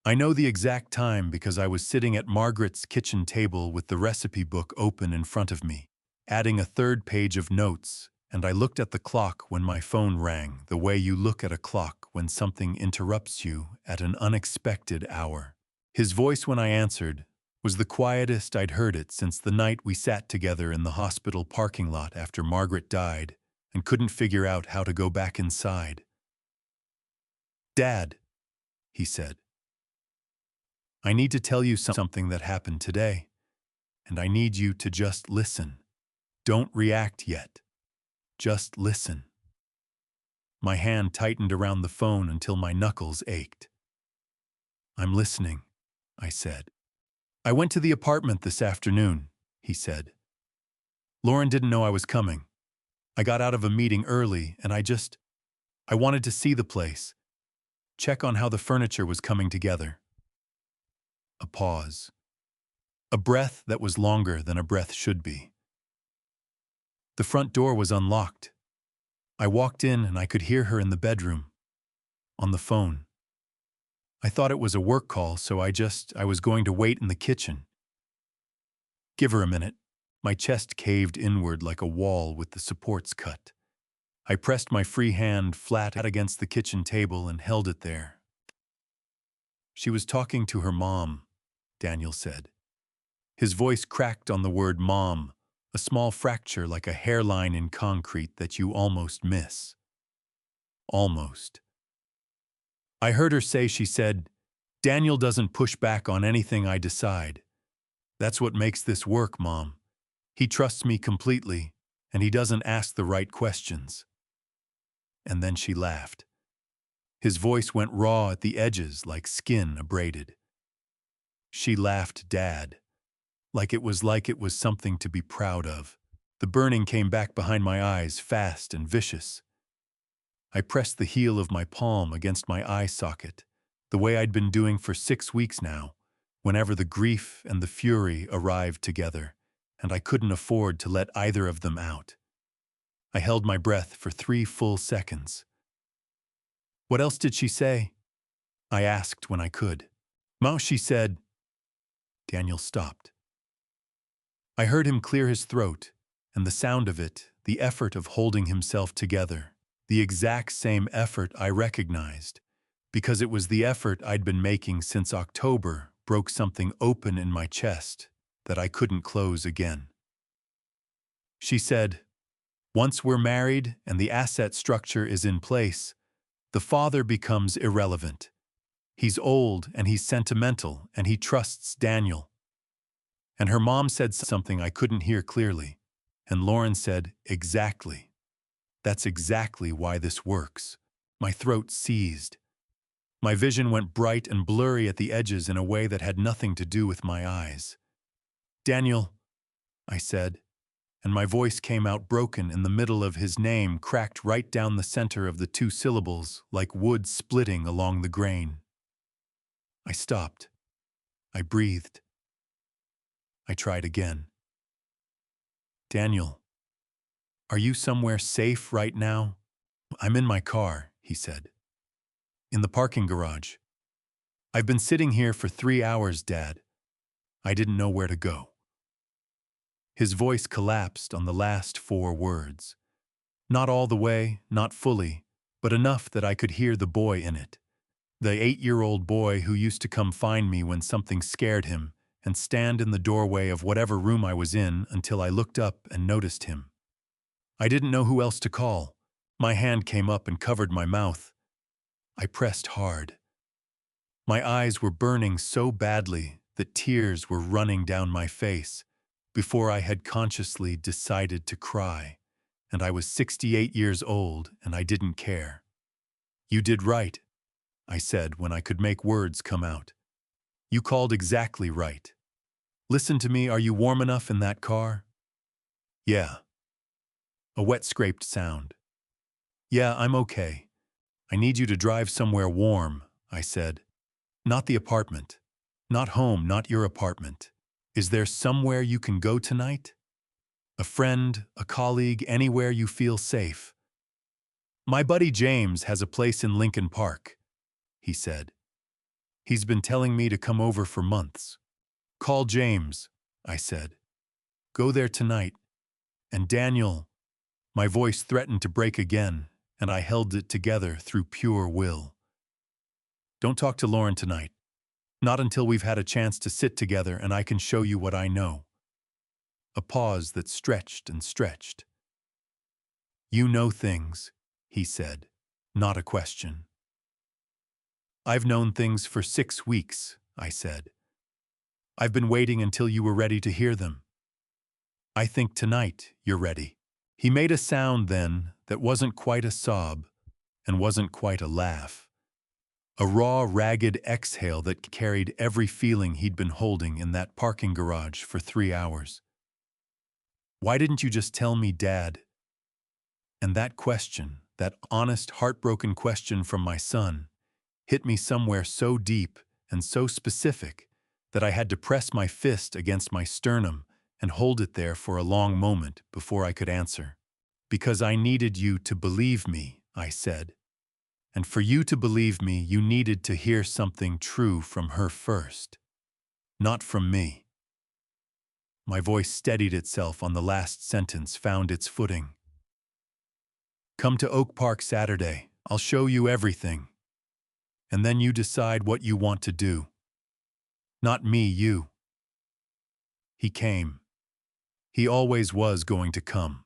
I know the exact time because I was sitting at Margaret's kitchen table with the recipe book open in front of me, adding a 3rd page of notes, and I looked at the clock when my phone rang, the way you look at a clock when something interrupts you at an unexpected hour. His voice when I answered was the quietest I'd heard it since the night we sat together in the hospital parking lot after Margaret died and couldn't figure out how to go back inside. Dad, he said, I need to tell you something that happened today, and I need you to just listen. Don't react yet. Just listen. My hand tightened around the phone until my knuckles ached. I'm listening, I said. I went to the apartment this afternoon, he said. Lauren didn't know I was coming. I got out of a meeting early, and I wanted to see the place, check on how the furniture was coming together. A pause. A breath that was longer than a breath should be. The front door was unlocked. I walked in and I could hear her in the bedroom, on the phone. I thought it was a work call, so I was going to wait in the kitchen. Give her a minute. My chest caved inward like a wall with the supports cut. I pressed my free hand flat against the kitchen table and held it there. She was talking to her mom, Daniel said. His voice cracked on the word mom, a small fracture like a hairline in concrete that you almost miss. Almost. I heard her say, she said, "Daniel doesn't push back on anything I decide. That's what makes this work, Mom. He trusts me completely, and he doesn't ask the right questions." And then she laughed. His voice went raw at the edges like skin abraded. She laughed, Dad, like it was something to be proud of. The burning came back behind my eyes, fast and vicious. I pressed the heel of my palm against my eye socket, the way I'd been doing for 6 weeks now, whenever the grief and the fury arrived together, and I couldn't afford to let either of them out. I held my breath for 3 full seconds. "What else did she say?" I asked when I could. "Ma," she said. Daniel stopped. I heard him clear his throat, and the sound of it, the effort of holding himself together, the exact same effort I recognized, because it was the effort I'd been making since October, broke something open in my chest that I couldn't close again. She said, "Once we're married and the asset structure is in place, the father becomes irrelevant. He's old and he's sentimental and he trusts Daniel." And her mom said something I couldn't hear clearly, and Lauren said, "Exactly. That's exactly why this works." My throat seized. My vision went bright and blurry at the edges in a way that had nothing to do with my eyes. "Daniel," I said, and my voice came out broken in the middle of his name, cracked right down the center of the 2 syllables, like wood splitting along the grain. I stopped. I breathed. I tried again. "Daniel, are you somewhere safe right now?" "I'm in my car," he said. "In the parking garage. I've been sitting here for 3 hours, Dad. I didn't know where to go." His voice collapsed on the last 4 words. Not all the way, not fully, but enough that I could hear the boy in it. The 8-year-old boy who used to come find me when something scared him and stand in the doorway of whatever room I was in until I looked up and noticed him. I didn't know who else to call. My hand came up and covered my mouth. I pressed hard. My eyes were burning so badly that tears were running down my face before I had consciously decided to cry, and I was 68 years old and I didn't care. "You did right," I said when I could make words come out. "You called exactly right. Listen to me, are you warm enough in that car?" "Yeah." A wet scraped sound. "Yeah, I'm okay. I need you to drive somewhere warm," I said. "Not the apartment. Not home, not your apartment. Is there somewhere you can go tonight? A friend, a colleague, anywhere you feel safe." "My buddy James has a place in Lincoln Park," he said. "He's been telling me to come over for months." "Call James," I said. "Go there tonight. And Daniel," my voice threatened to break again, and I held it together through pure will. "Don't talk to Lauren tonight. Not until we've had a chance to sit together and I can show you what I know." A pause that stretched and stretched. "You know things," he said, not a question. "I've known things for 6 weeks," I said. "I've been waiting until you were ready to hear them. I think tonight you're ready." He made a sound then that wasn't quite a sob and wasn't quite a laugh. A raw, ragged exhale that carried every feeling he'd been holding in that parking garage for 3 hours. "Why didn't you just tell me, Dad?" And that question, that honest, heartbroken question from my son, hit me somewhere so deep and so specific that I had to press my fist against my sternum and hold it there for a long moment before I could answer. "Because I needed you to believe me," I said. "And for you to believe me, you needed to hear something true from her first. Not from me." My voice steadied itself on the last sentence, found its footing. "Come to Oak Park Saturday. I'll show you everything. And then you decide what you want to do. Not me, you." He came. He always was going to come.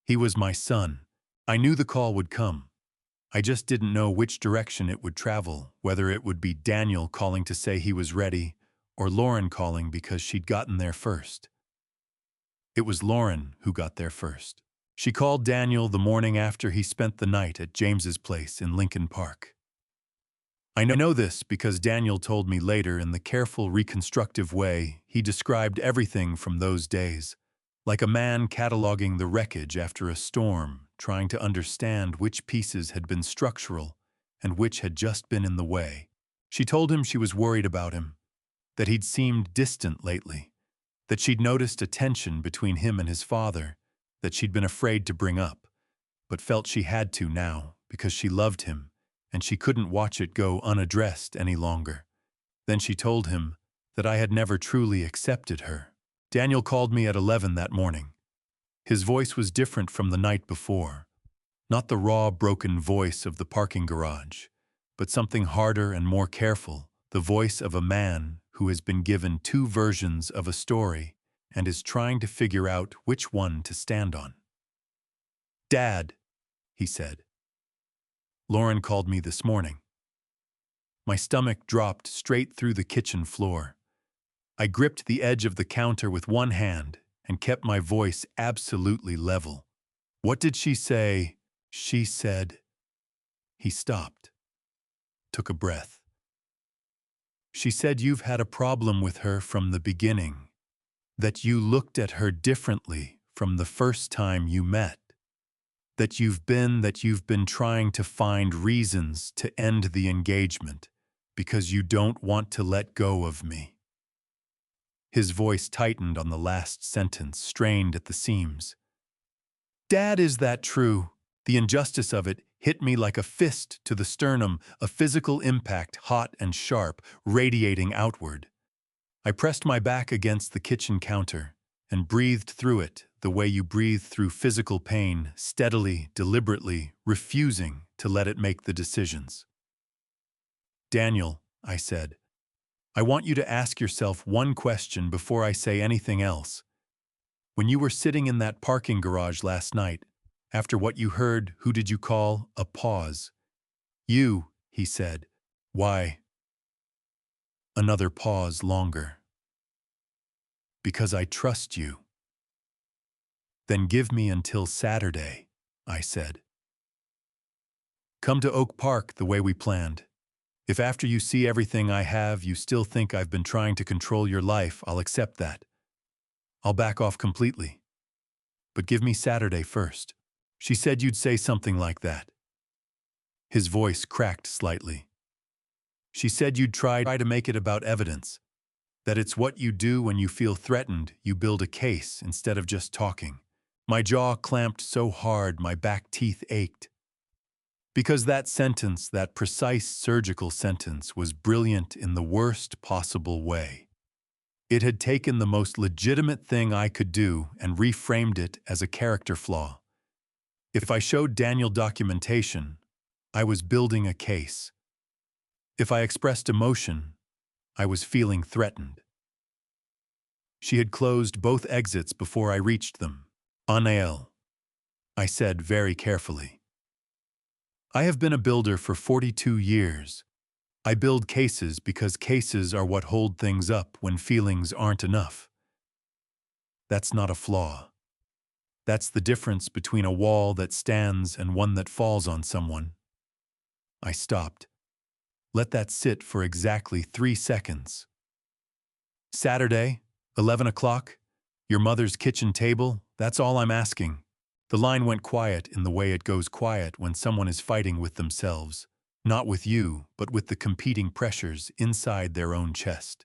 He was my son. I knew the call would come. I just didn't know which direction it would travel, whether it would be Daniel calling to say he was ready, or Lauren calling because she'd gotten there first. It was Lauren who got there first. She called Daniel the morning after he spent the night at James's place in Lincoln Park. I know this because Daniel told me later in the careful, reconstructive way he described everything from those days, like a man cataloging the wreckage after a storm, trying to understand which pieces had been structural and which had just been in the way. She told him she was worried about him, that he'd seemed distant lately, that she'd noticed a tension between him and his father, that she'd been afraid to bring up, but felt she had to now because she loved him and she couldn't watch it go unaddressed any longer. Then she told him that I had never truly accepted her. Daniel called me at 11 that morning. His voice was different from the night before. Not the raw, broken voice of the parking garage, but something harder and more careful, the voice of a man who has been given two versions of a story and is trying to figure out which one to stand on. "Dad," he said. "Lauren called me this morning." My stomach dropped straight through the kitchen floor. I gripped the edge of the counter with one hand and kept my voice absolutely level. "What did she say?" "She said—" He stopped, took a breath. "She said you've had a problem with her from the beginning, that you looked at her differently from the first time you met, that you've been trying to find reasons to end the engagement because you don't want to let go of me." His voice tightened on the last sentence, strained at the seams. "Dad, is that true?" The injustice of it hit me like a fist to the sternum, a physical impact, hot and sharp, radiating outward. I pressed my back against the kitchen counter and breathed through it the way you breathe through physical pain, steadily, deliberately, refusing to let it make the decisions. "Daniel," I said, "I want you to ask yourself one question before I say anything else. When you were sitting in that parking garage last night, after what you heard, who did you call?" A pause. "You," he said. "Why?" Another pause, longer. "Because I trust you." "Then give me until Saturday," I said. "Come to Oak Park the way we planned. If after you see everything I have you still think I've been trying to control your life, I'll accept that. I'll back off completely. But give me Saturday first." She said you'd say something like that. His voice cracked slightly. "She said you'd try to make it about evidence, that it's what you do when you feel threatened, you build a case instead of just talking." My jaw clamped so hard my back teeth ached. Because that sentence, that precise surgical sentence, was brilliant in the worst possible way. It had taken the most legitimate thing I could do and reframed it as a character flaw. If I showed Daniel documentation, I was building a case. If I expressed emotion, I was feeling threatened. She had closed both exits before I reached them. "Anael," I said very carefully. "I have been a builder for 42 years. I build cases because cases are what hold things up when feelings aren't enough. That's not a flaw. That's the difference between a wall that stands and one that falls on someone." I stopped. Let that sit for exactly 3 seconds. "Saturday, 11 o'clock, your mother's kitchen table, that's all I'm asking." The line went quiet in the way it goes quiet when someone is fighting with themselves, not with you, but with the competing pressures inside their own chest.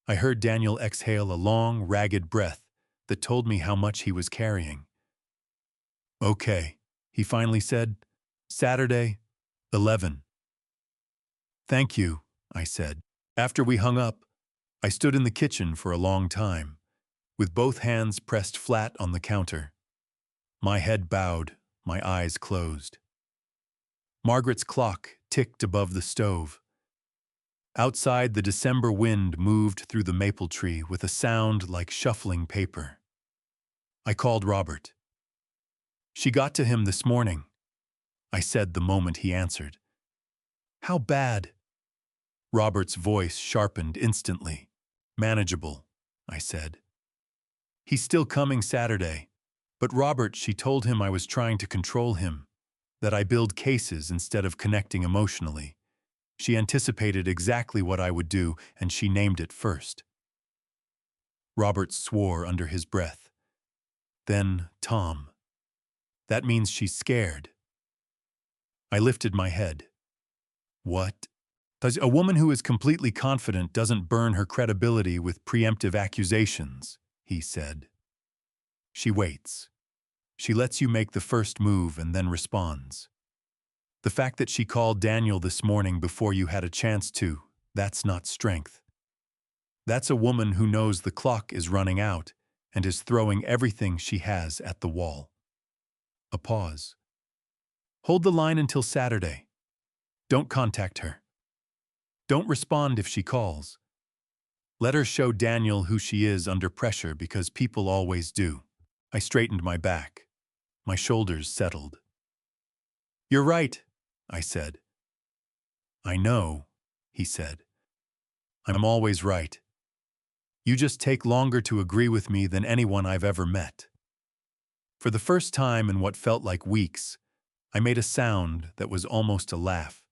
I heard Daniel exhale a long, ragged breath that told me how much he was carrying. "Okay," he finally said. "Saturday, 11. "Thank you," I said. After we hung up, I stood in the kitchen for a long time, with both hands pressed flat on the counter. My head bowed, my eyes closed. Margaret's clock ticked above the stove. Outside, the December wind moved through the maple tree with a sound like shuffling paper. I called Robert. "She got to him this morning," I said the moment he answered. "How bad?" Robert's voice sharpened instantly. "Manageable," I said. "He's still coming Saturday." But Robert, she told him I was trying to control him, that I build cases instead of connecting emotionally. She anticipated exactly what I would do, and she named it first. Robert swore under his breath. Then, Tom. That means she's scared. I lifted my head. What? A woman who is completely confident doesn't burn her credibility with preemptive accusations, he said. She waits. She lets you make the first move and then responds. The fact that she called Daniel this morning before you had a chance to, that's not strength. That's a woman who knows the clock is running out and is throwing everything she has at the wall. A pause. Hold the line until Saturday. Don't contact her. Don't respond if she calls. Let her show Daniel who she is under pressure because people always do. I straightened my back. My shoulders settled. You're right, I said. I know, he said. I'm always right. You just take longer to agree with me than anyone I've ever met. For the first time in what felt like weeks, I made a sound that was almost a laugh.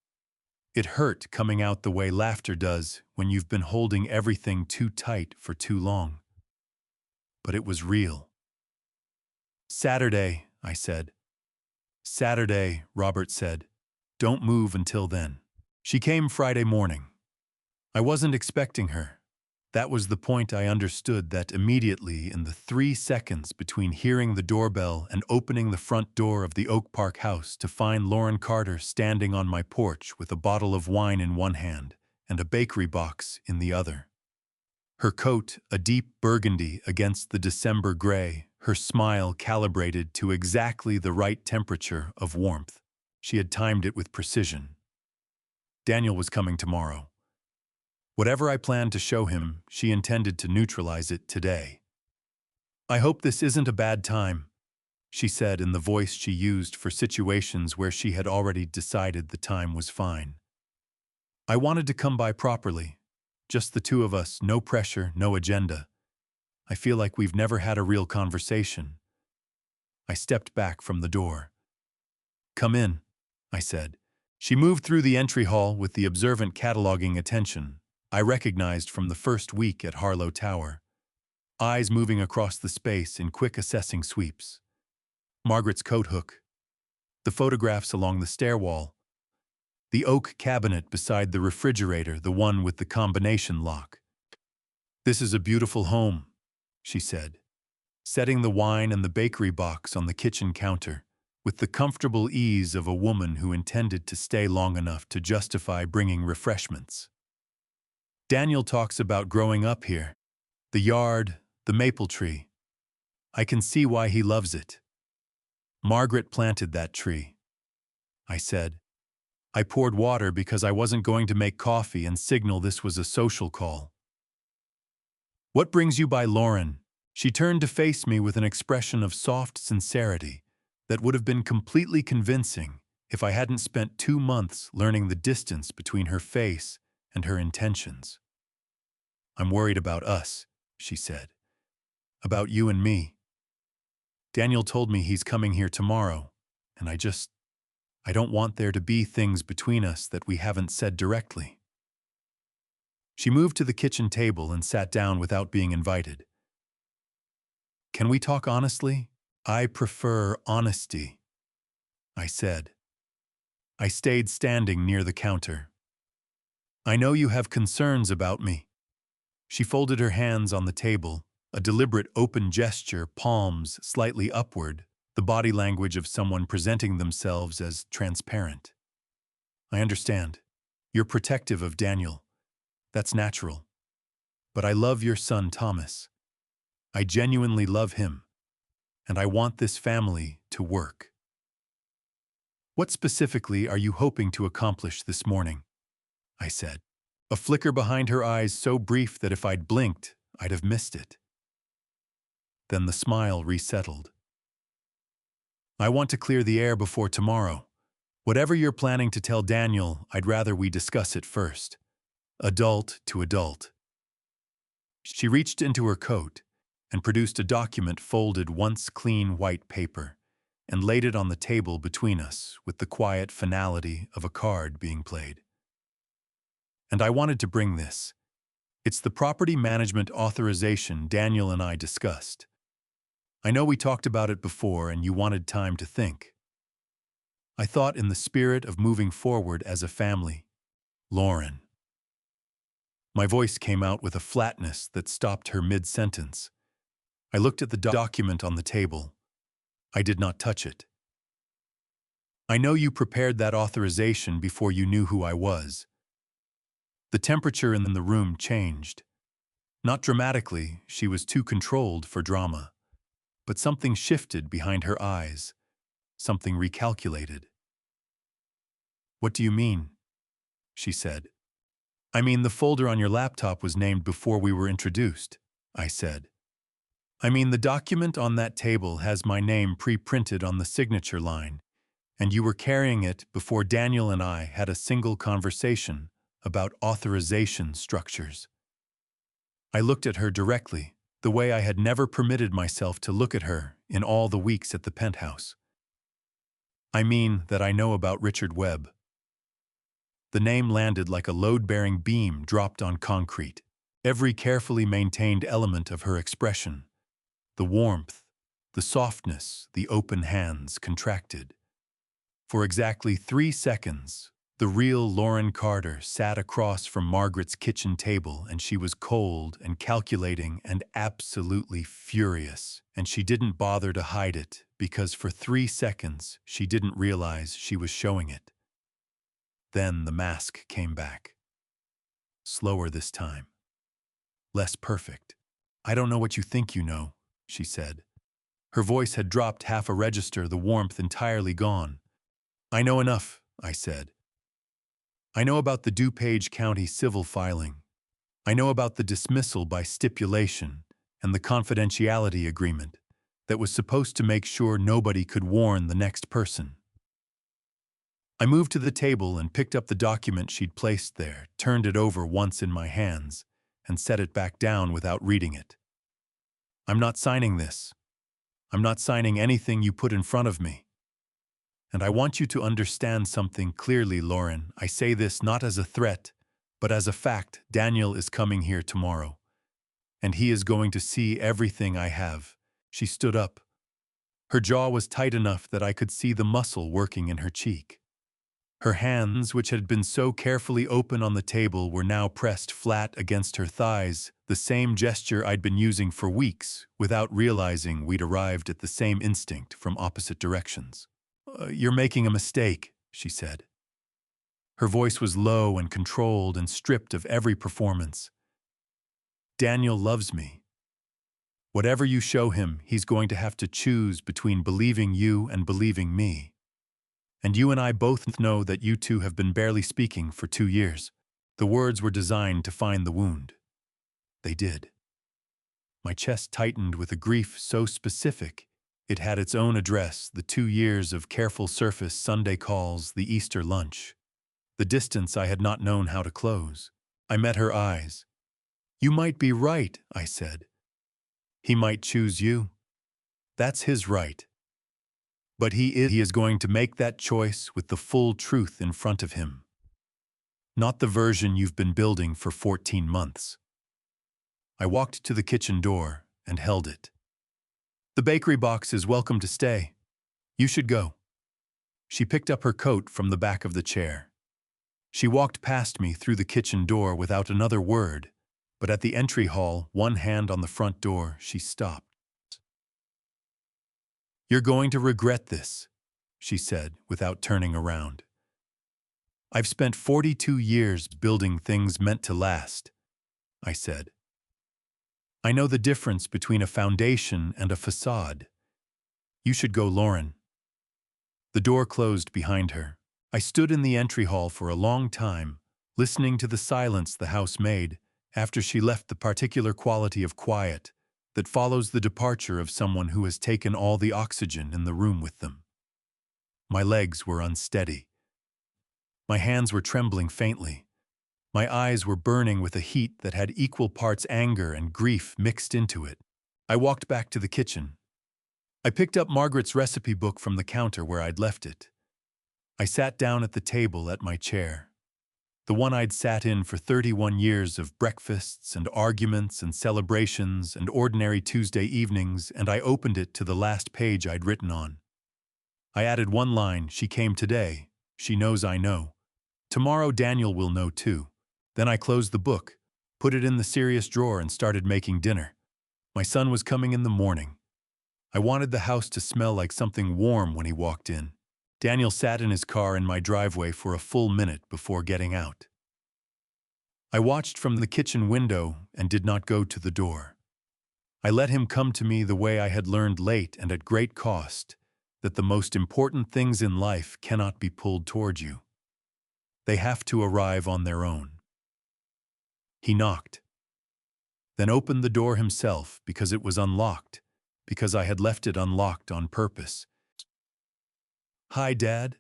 It hurt coming out the way laughter does when you've been holding everything too tight for too long. But it was real. Saturday, I said. Saturday, Robert said. Don't move until then. She came Friday morning. I wasn't expecting her. That was the point. I understood that immediately in the 3 seconds between hearing the doorbell and opening the front door of the Oak Park house to find Lauren Carter standing on my porch with a bottle of wine in one hand and a bakery box in the other. Her coat a deep burgundy against the December gray, her smile calibrated to exactly the right temperature of warmth. She had timed it with precision. Daniel was coming tomorrow. Whatever I planned to show him, she intended to neutralize it today. I hope this isn't a bad time, she said in the voice she used for situations where she had already decided the time was fine. I wanted to come by properly, just the two of us, no pressure, no agenda. I feel like we've never had a real conversation. I stepped back from the door. Come in, I said. She moved through the entry hall with the observant cataloging attention I recognized from the first week at Harlow Tower, eyes moving across the space in quick assessing sweeps. Margaret's coat hook, the photographs along the stairwall, the oak cabinet beside the refrigerator, the one with the combination lock. This is a beautiful home, she said, setting the wine and the bakery box on the kitchen counter, with the comfortable ease of a woman who intended to stay long enough to justify bringing refreshments. Daniel talks about growing up here, the yard, the maple tree. I can see why he loves it. Margaret planted that tree, I said. I poured water because I wasn't going to make coffee and signal this was a social call. What brings you by Lauren? She turned to face me with an expression of soft sincerity that would have been completely convincing if I hadn't spent 2 months learning the distance between her face and her intentions. I'm worried about us, she said. About you and me. Daniel told me he's coming here tomorrow, and I don't want there to be things between us that we haven't said directly. She moved to the kitchen table and sat down without being invited. Can we talk honestly? I prefer honesty, I said. I stayed standing near the counter. I know you have concerns about me. She folded her hands on the table, a deliberate open gesture, palms slightly upward, the body language of someone presenting themselves as transparent. I understand. You're protective of Daniel. That's natural. But I love your son, Thomas. I genuinely love him, and I want this family to work. What specifically are you hoping to accomplish this morning? I said. A flicker behind her eyes so brief that if I'd blinked, I'd have missed it. Then the smile resettled. I want to clear the air before tomorrow. Whatever you're planning to tell Daniel, I'd rather we discuss it first. Adult to adult. She reached into her coat and produced a document folded once clean white paper and laid it on the table between us with the quiet finality of a card being played. And I wanted to bring this. It's the property management authorization Daniel and I discussed. I know we talked about it before and you wanted time to think. I thought in the spirit of moving forward as a family, Lauren. My voice came out with a flatness that stopped her mid-sentence. I looked at the document on the table. I did not touch it. I know you prepared that authorization before you knew who I was. The temperature in the room changed. Not dramatically, she was too controlled for drama. But something shifted behind her eyes. Something recalculated. What do you mean? She said. I mean, the folder on your laptop was named before we were introduced, I said. I mean, the document on that table has my name pre-printed on the signature line, and you were carrying it before Daniel and I had a single conversation about authorization structures. I looked at her directly, the way I had never permitted myself to look at her in all the weeks at the penthouse. I mean that I know about Richard Webb. The name landed like a load-bearing beam dropped on concrete. Every carefully maintained element of her expression, the warmth, the softness, the open hands contracted. For exactly 3 seconds, the real Lauren Carter sat across from Margaret's kitchen table and she was cold and calculating and absolutely furious. And she didn't bother to hide it because for 3 seconds she didn't realize she was showing it. Then the mask came back. Slower this time. Less perfect. I don't know what you think you know, she said. Her voice had dropped half a register, the warmth entirely gone. I know enough, I said. I know about the DuPage County civil filing. I know about the dismissal by stipulation and the confidentiality agreement that was supposed to make sure nobody could warn the next person. I moved to the table and picked up the document she'd placed there, turned it over once in my hands, and set it back down without reading it. I'm not signing this. I'm not signing anything you put in front of me. And I want you to understand something clearly, Lauren. I say this not as a threat, but as a fact. Daniel is coming here tomorrow, and he is going to see everything I have. She stood up. Her jaw was tight enough that I could see the muscle working in her cheek. Her hands, which had been so carefully open on the table, were now pressed flat against her thighs, the same gesture I'd been using for weeks, without realizing we'd arrived at the same instinct from opposite directions. You're making a mistake, she said. Her voice was low and controlled and stripped of every performance. Daniel loves me. Whatever you show him, he's going to have to choose between believing you and believing me. And you and I both know that you two have been barely speaking for 2 years. The words were designed to find the wound. They did. My chest tightened with a grief so specific, it had its own address, the 2 years of careful surface Sunday calls, the Easter lunch. The distance I had not known how to close. I met her eyes. You might be right, I said. He might choose you. That's his right. But he is going to make that choice with the full truth in front of him. Not the version you've been building for 14 months. I walked to the kitchen door and held it. The bakery box is welcome to stay. You should go. She picked up her coat from the back of the chair. She walked past me through the kitchen door without another word, but at the entry hall, one hand on the front door, she stopped. You're going to regret this, she said without turning around. I've spent 42 years building things meant to last, I said. I know the difference between a foundation and a facade. You should go, Lauren. The door closed behind her. I stood in the entry hall for a long time, listening to the silence the house made after she left, the particular quality of quiet that follows the departure of someone who has taken all the oxygen in the room with them. My legs were unsteady. My hands were trembling faintly. My eyes were burning with a heat that had equal parts anger and grief mixed into it. I walked back to the kitchen. I picked up Margaret's recipe book from the counter where I'd left it. I sat down at the table at my chair, the one I'd sat in for 31 years of breakfasts and arguments and celebrations and ordinary Tuesday evenings, and I opened it to the last page I'd written on. I added one line: "She came today. She knows I know. Tomorrow Daniel will know too." Then I closed the book, put it in the serious drawer, and started making dinner. My son was coming in the morning. I wanted the house to smell like something warm when he walked in. Daniel sat in his car in my driveway for a full minute before getting out. I watched from the kitchen window and did not go to the door. I let him come to me the way I had learned late and at great cost, that the most important things in life cannot be pulled toward you. They have to arrive on their own. He knocked, then opened the door himself because it was unlocked, because I had left it unlocked on purpose. "Hi, Dad."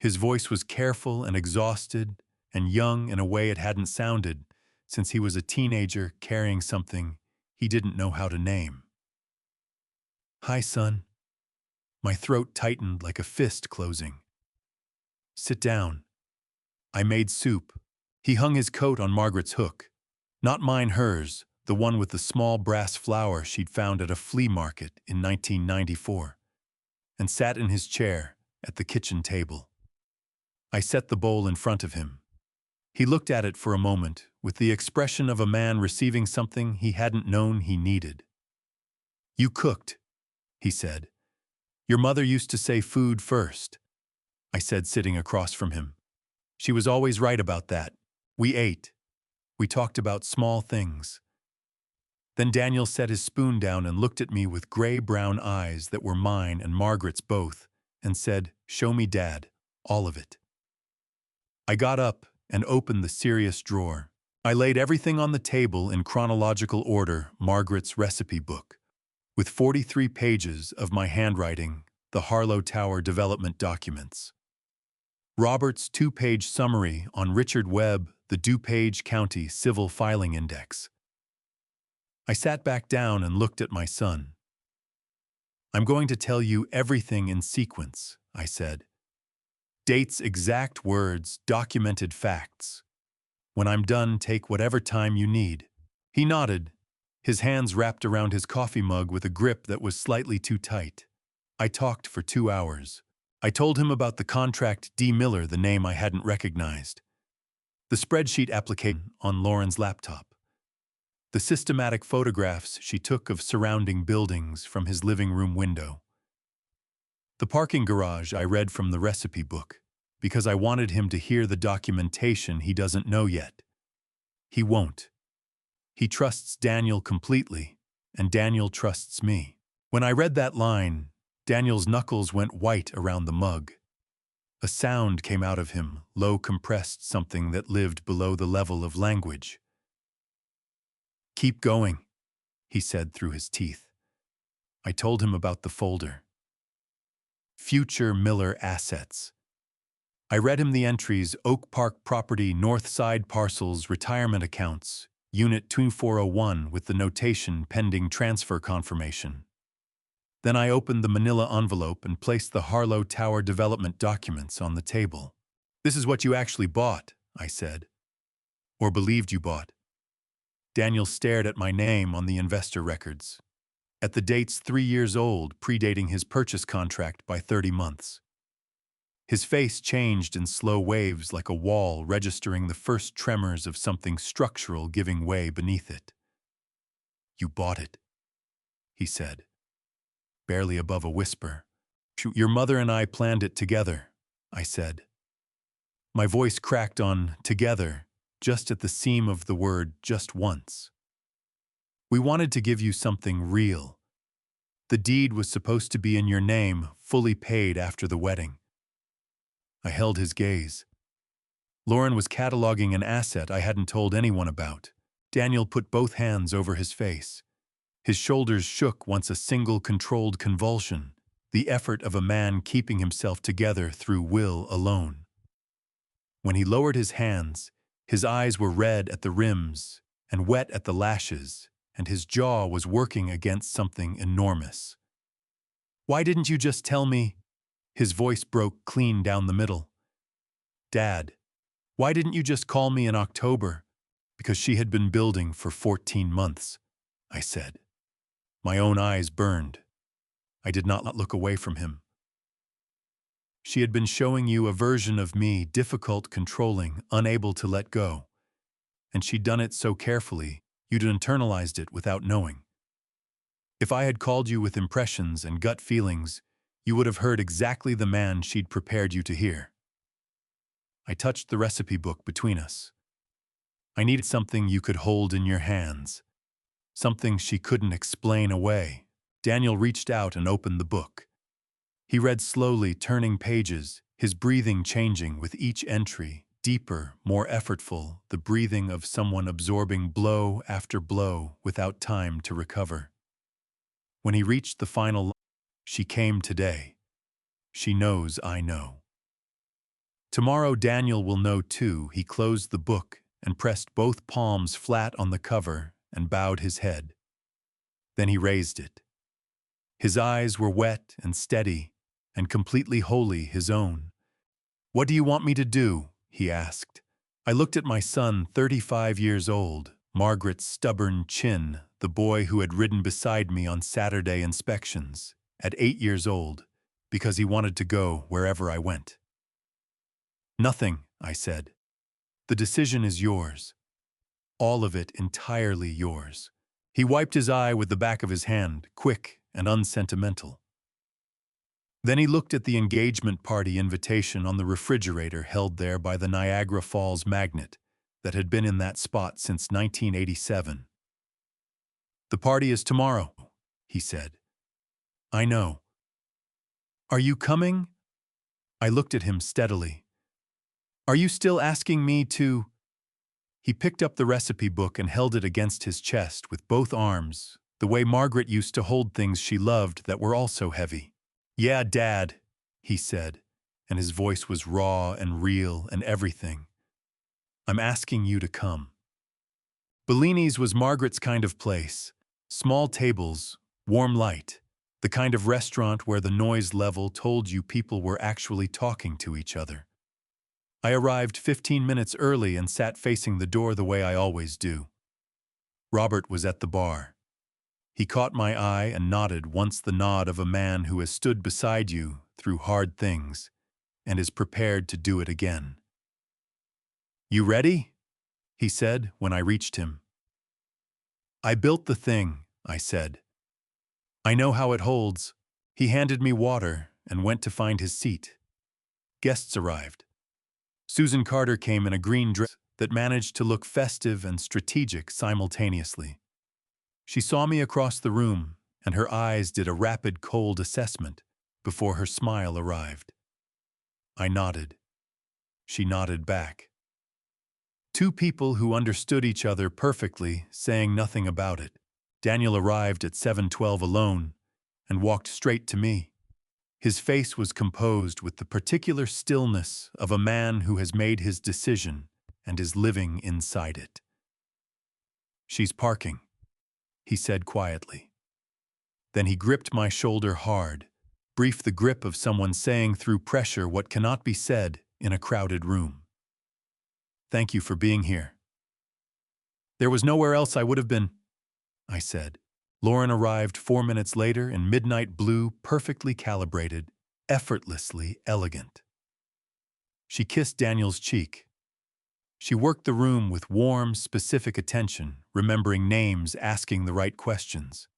His voice was careful and exhausted and young in a way it hadn't sounded since he was a teenager carrying something he didn't know how to name. "Hi, son." My throat tightened like a fist closing. "Sit down." I made soup. He hung his coat on Margaret's hook. Not mine, hers, the one with the small brass flower she'd found at a flea market in 1994, and sat in his chair at the kitchen table. I set the bowl in front of him. He looked at it for a moment with the expression of a man receiving something he hadn't known he needed. "You cooked," he said. "Your mother used to say food first," I said, sitting across from him. "She was always right about that. We ate. We talked about small things." Then Daniel set his spoon down and looked at me with gray-brown eyes that were mine and Margaret's both, and said, "Show me, Dad, all of it." I got up and opened the serious drawer. I laid everything on the table in chronological order: Margaret's recipe book, with 43 pages of my handwriting, the Harlow Tower development documents, Robert's 2-page summary on Richard Webb, the DuPage County Civil Filing Index. I sat back down and looked at my son. "I'm going to tell you everything in sequence," I said. "Dates, exact words, documented facts. When I'm done, take whatever time you need." He nodded, his hands wrapped around his coffee mug with a grip that was slightly too tight. I talked for 2 hours. I told him about the contract, D. Miller, the name I hadn't recognized, the spreadsheet application on Lauren's laptop, the systematic photographs she took of surrounding buildings from his living room window, the parking garage I read from the recipe book, because I wanted him to hear the documentation he doesn't know yet. He won't. He trusts Daniel completely, and Daniel trusts me. When I read that line, Daniel's knuckles went white around the mug. A sound came out of him, low, compressed, something that lived below the level of language. "Keep going," he said through his teeth. I told him about the folder. Future Miller assets. I read him the entries: Oak Park property, North Side parcels, retirement accounts, Unit 2401 with the notation pending transfer confirmation. Then I opened the manila envelope and placed the Harlow Tower development documents on the table. "This is what you actually bought," I said. "Or believed you bought." Daniel stared at my name on the investor records, at the dates 3 years old, predating his purchase contract by 30 months. His face changed in slow waves, like a wall registering the first tremors of something structural giving way beneath it. "You bought it," he said, barely above a whisper. "Your mother and I planned it together," I said. My voice cracked on "together" just at the seam of the word "just once." "We wanted to give you something real. The deed was supposed to be in your name, fully paid after the wedding." I held his gaze. Lauren was cataloging an asset I hadn't told anyone about. Daniel put both hands over his face. His shoulders shook once a single controlled convulsion, the effort of a man keeping himself together through will alone. When he lowered his hands, his eyes were red at the rims and wet at the lashes, and his jaw was working against something enormous. "Why didn't you just tell me?" His voice broke clean down the middle. "Dad, why didn't you just call me in October?" "Because she had been building for 14 months, I said. My own eyes burned. I did not look away from him. "She had been showing you a version of me, difficult, controlling, unable to let go. And she'd done it so carefully, you'd internalized it without knowing. If I had called you with impressions and gut feelings, you would have heard exactly the man she'd prepared you to hear." I touched the recipe book between us. I needed something you could hold in your hands, something she couldn't explain away. Daniel reached out and opened the book. He read slowly, turning pages, his breathing changing with each entry, deeper, more effortful, the breathing of someone absorbing blow after blow without time to recover. When he reached the final line, "She came today. She knows I know. Tomorrow Daniel will know too." He closed the book and pressed both palms flat on the cover and bowed his head. Then he raised it. His eyes were wet and steady and completely wholly his own. "What do you want me to do?" he asked. I looked at my son, 35 years old, Margaret's stubborn chin, the boy who had ridden beside me on Saturday inspections, at 8 years old, because he wanted to go wherever I went. "Nothing," I said. "The decision is yours. All of it entirely yours." He wiped his eye with the back of his hand, quick and unsentimental. Then he looked at the engagement party invitation on the refrigerator held there by the Niagara Falls magnet that had been in that spot since 1987. "The party is tomorrow," he said. "I know." "Are you coming?" I looked at him steadily. "Are you still asking me to—" He picked up the recipe book and held it against his chest with both arms, the way Margaret used to hold things she loved that were also heavy. "Yeah, Dad," he said, and his voice was raw and real and everything. "I'm asking you to come." Bellini's was Margaret's kind of place. Small tables, warm light, the kind of restaurant where the noise level told you people were actually talking to each other. I arrived 15 minutes early and sat facing the door the way I always do. Robert was at the bar. He caught my eye and nodded once, the nod of a man who has stood beside you through hard things and is prepared to do it again. "You ready?" he said when I reached him. "I built the thing," I said. "I know how it holds." He handed me water and went to find his seat. Guests arrived. Susan Carter came in a green dress that managed to look festive and strategic simultaneously. She saw me across the room, and her eyes did a rapid cold assessment before her smile arrived. I nodded. She nodded back. Two people who understood each other perfectly, saying nothing about it. Daniel arrived at 7:12 alone and walked straight to me. His face was composed with the particular stillness of a man who has made his decision and is living inside it. "She's parking," he said quietly. Then he gripped my shoulder hard, brief the grip of someone saying through pressure what cannot be said in a crowded room. "Thank you for being here." "There was nowhere else I would have been," I said. Lauren arrived 4 minutes later in midnight blue, perfectly calibrated, effortlessly elegant. She kissed Daniel's cheek. She worked the room with warm, specific attention, remembering names, asking the right questions.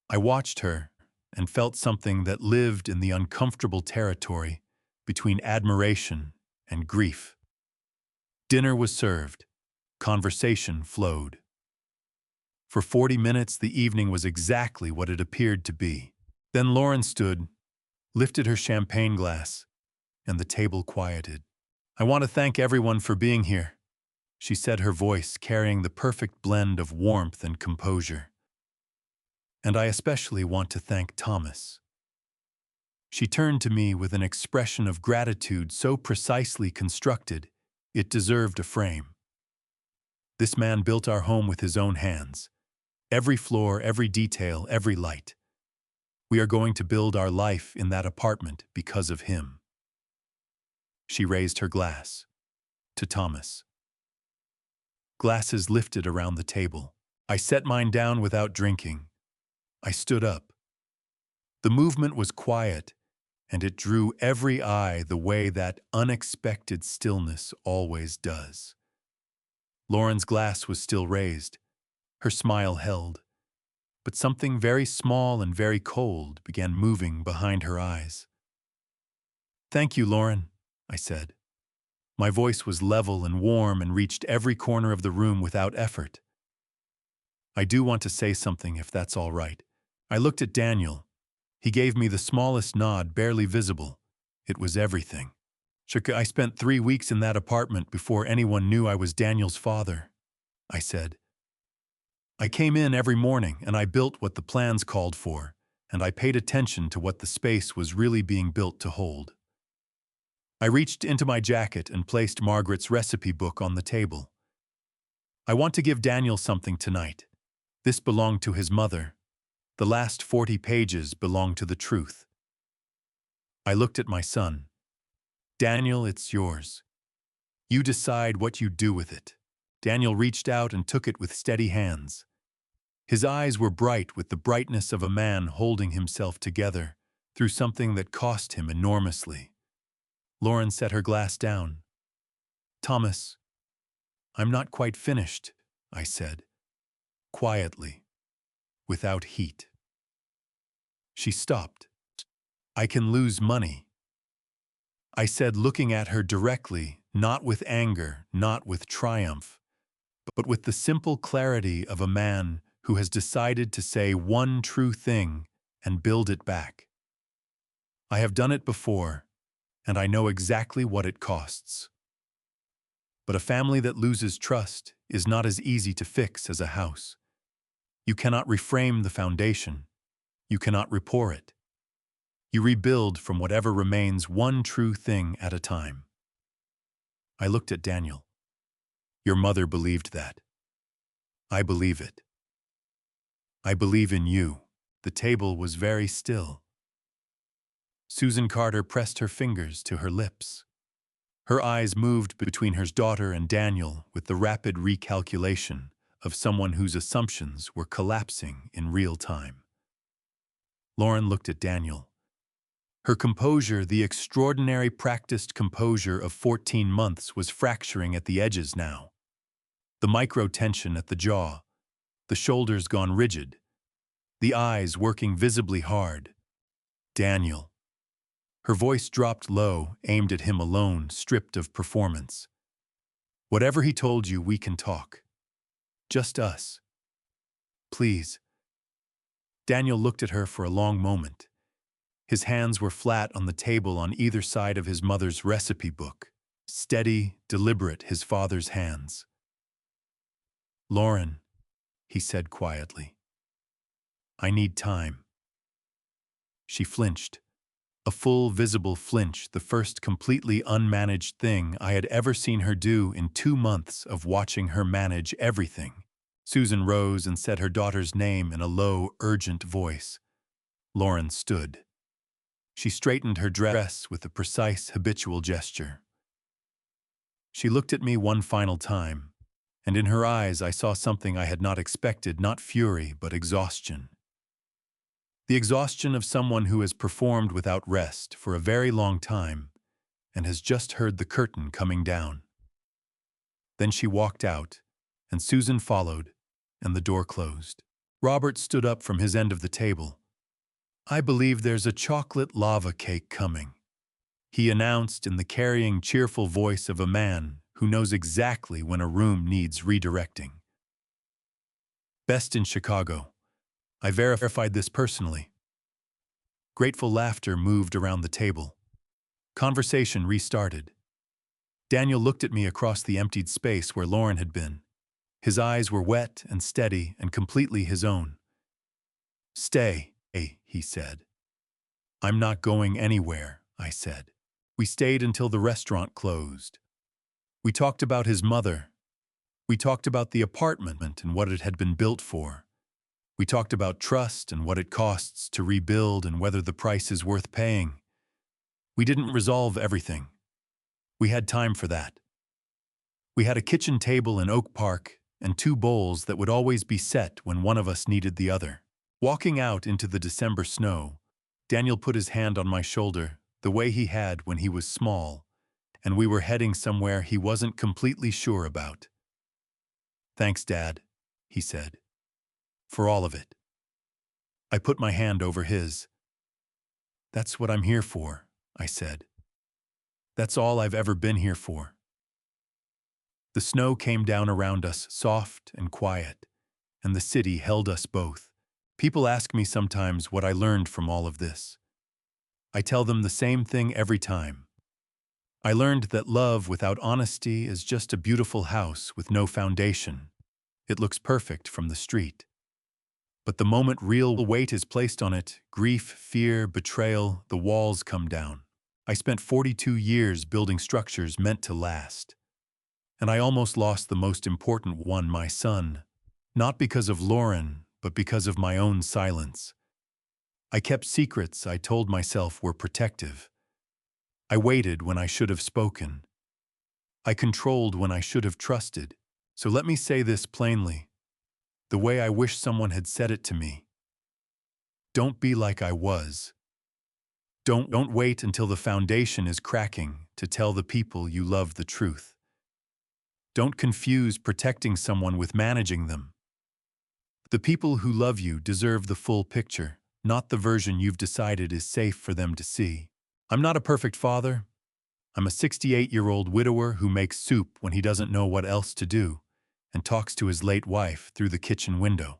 I watched her and felt something that lived in the uncomfortable territory between admiration and grief. Dinner was served. Conversation flowed. For 40 minutes, the evening was exactly what it appeared to be. Then Lauren stood, lifted her champagne glass, and the table quieted. I want to thank everyone for being here, she said, her voice carrying the perfect blend of warmth and composure. And I especially want to thank Thomas. She turned to me with an expression of gratitude so precisely constructed, it deserved a frame. This man built our home with his own hands. Every floor, every detail, every light. We are going to build our life in that apartment because of him. She raised her glass. To Thomas. Glasses lifted around the table. I set mine down without drinking. I stood up. The movement was quiet, and it drew every eye the way that unexpected stillness always does. Lauren's glass was still raised. Her smile held. But something very small and very cold began moving behind her eyes. "Thank you, Lauren," I said. My voice was level and warm and reached every corner of the room without effort. "I do want to say something, if that's all right." I looked at Daniel. He gave me the smallest nod, barely visible. It was everything. "I spent 3 weeks in that apartment before anyone knew I was Daniel's father," I said. "I came in every morning and I built what the plans called for, and I paid attention to what the space was really being built to hold." I reached into my jacket and placed Margaret's recipe book on the table. "I want to give Daniel something tonight. This belonged to his mother. The last 40 pages belong to the truth." I looked at my son. "Daniel, it's yours. You decide what you do with it." Daniel reached out and took it with steady hands. His eyes were bright with the brightness of a man holding himself together through something that cost him enormously. Lauren set her glass down. "Thomas, I'm not quite finished," I said, quietly, without heat. She stopped. "I can lose money," I said, looking at her directly, not with anger, not with triumph, but with the simple clarity of a man who has decided to say one true thing and build it back. "I have done it before, and I know exactly what it costs. But a family that loses trust is not as easy to fix as a house. You cannot reframe the foundation. You cannot repair it. You rebuild from whatever remains, one true thing at a time." I looked at Daniel. "Your mother believed that. I believe it. I believe in you." The table was very still. Susan Carter pressed her fingers to her lips. Her eyes moved between her daughter and Daniel with the rapid recalculation of someone whose assumptions were collapsing in real time. Lauren looked at Daniel. Her composure, the extraordinary practiced composure of 14 months, was fracturing at the edges now. The micro-tension at the jaw, the shoulders gone rigid, the eyes working visibly hard. "Daniel." Her voice dropped low, aimed at him alone, stripped of performance. "Whatever he told you, we can talk. Just us. Please." Daniel looked at her for a long moment. His hands were flat on the table on either side of his mother's recipe book. Steady, deliberate, his father's hands. "Lauren," he said quietly, "I need time." She flinched. A full, visible flinch, the first completely unmanaged thing I had ever seen her do in 2 months of watching her manage everything. Susan rose and said her daughter's name in a low, urgent voice. Lauren stood. She straightened her dress with a precise, habitual gesture. She looked at me one final time, and in her eyes I saw something I had not expected, not fury, but exhaustion. The exhaustion of someone who has performed without rest for a very long time and has just heard the curtain coming down. Then she walked out, and Susan followed, and the door closed. Robert stood up from his end of the table. "I believe there's a chocolate lava cake coming," he announced in the carrying, cheerful voice of a man who knows exactly when a room needs redirecting. "Best in Chicago. I verified this personally." Grateful laughter moved around the table. Conversation restarted. Daniel looked at me across the emptied space where Lauren had been. His eyes were wet and steady and completely his own. "Stay," he said. "I'm not going anywhere," I said. We stayed until the restaurant closed. We talked about his mother. We talked about the apartment and what it had been built for. We talked about trust and what it costs to rebuild and whether the price is worth paying. We didn't resolve everything. We had time for that. We had a kitchen table in Oak Park and 2 bowls that would always be set when one of us needed the other. Walking out into the December snow, Daniel put his hand on my shoulder the way he had when he was small, and we were heading somewhere he wasn't completely sure about. "Thanks, Dad," he said, "for all of it." I put my hand over his. "That's what I'm here for," I said. "That's all I've ever been here for." The snow came down around us, soft and quiet, and the city held us both. People ask me sometimes what I learned from all of this. I tell them the same thing every time. I learned that love without honesty is just a beautiful house with no foundation. It looks perfect from the street. But the moment real weight is placed on it, grief, fear, betrayal, the walls come down. I spent 42 years building structures meant to last. And I almost lost the most important one, my son. Not because of Lauren, but because of my own silence. I kept secrets I told myself were protective. I waited when I should have spoken. I controlled when I should have trusted. So let me say this plainly, the way I wish someone had said it to me. Don't be like I was. Don't wait until the foundation is cracking to tell the people you love the truth. Don't confuse protecting someone with managing them. The people who love you deserve the full picture, not the version you've decided is safe for them to see. I'm not a perfect father. I'm a 68-year-old widower who makes soup when he doesn't know what else to do and talks to his late wife through the kitchen window.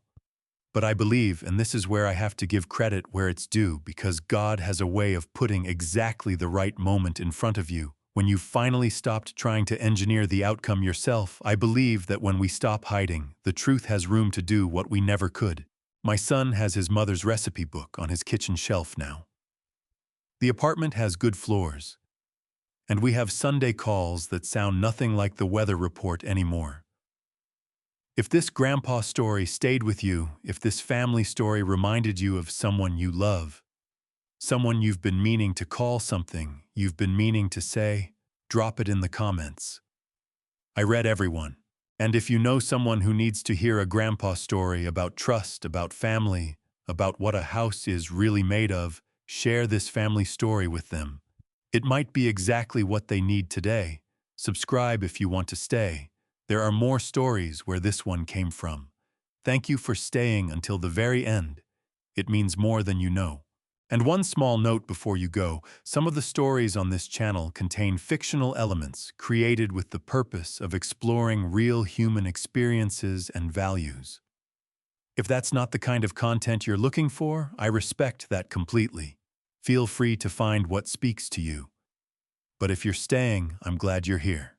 But I believe, and this is where I have to give credit where it's due, because God has a way of putting exactly the right moment in front of you. When you've finally stopped trying to engineer the outcome yourself, I believe that when we stop hiding, the truth has room to do what we never could. My son has his mother's recipe book on his kitchen shelf now. The apartment has good floors, and we have Sunday calls that sound nothing like the weather report anymore. If this grandpa story stayed with you, if this family story reminded you of someone you love, someone you've been meaning to call, something you've been meaning to say, drop it in the comments. I read everyone. And if you know someone who needs to hear a grandpa story about trust, about family, about what a house is really made of, share this family story with them. It might be exactly what they need today. Subscribe if you want to stay. There are more stories where this one came from. Thank you for staying until the very end. It means more than you know. And one small note before you go, some of the stories on this channel contain fictional elements created with the purpose of exploring real human experiences and values. If that's not the kind of content you're looking for, I respect that completely. Feel free to find what speaks to you. But if you're staying, I'm glad you're here.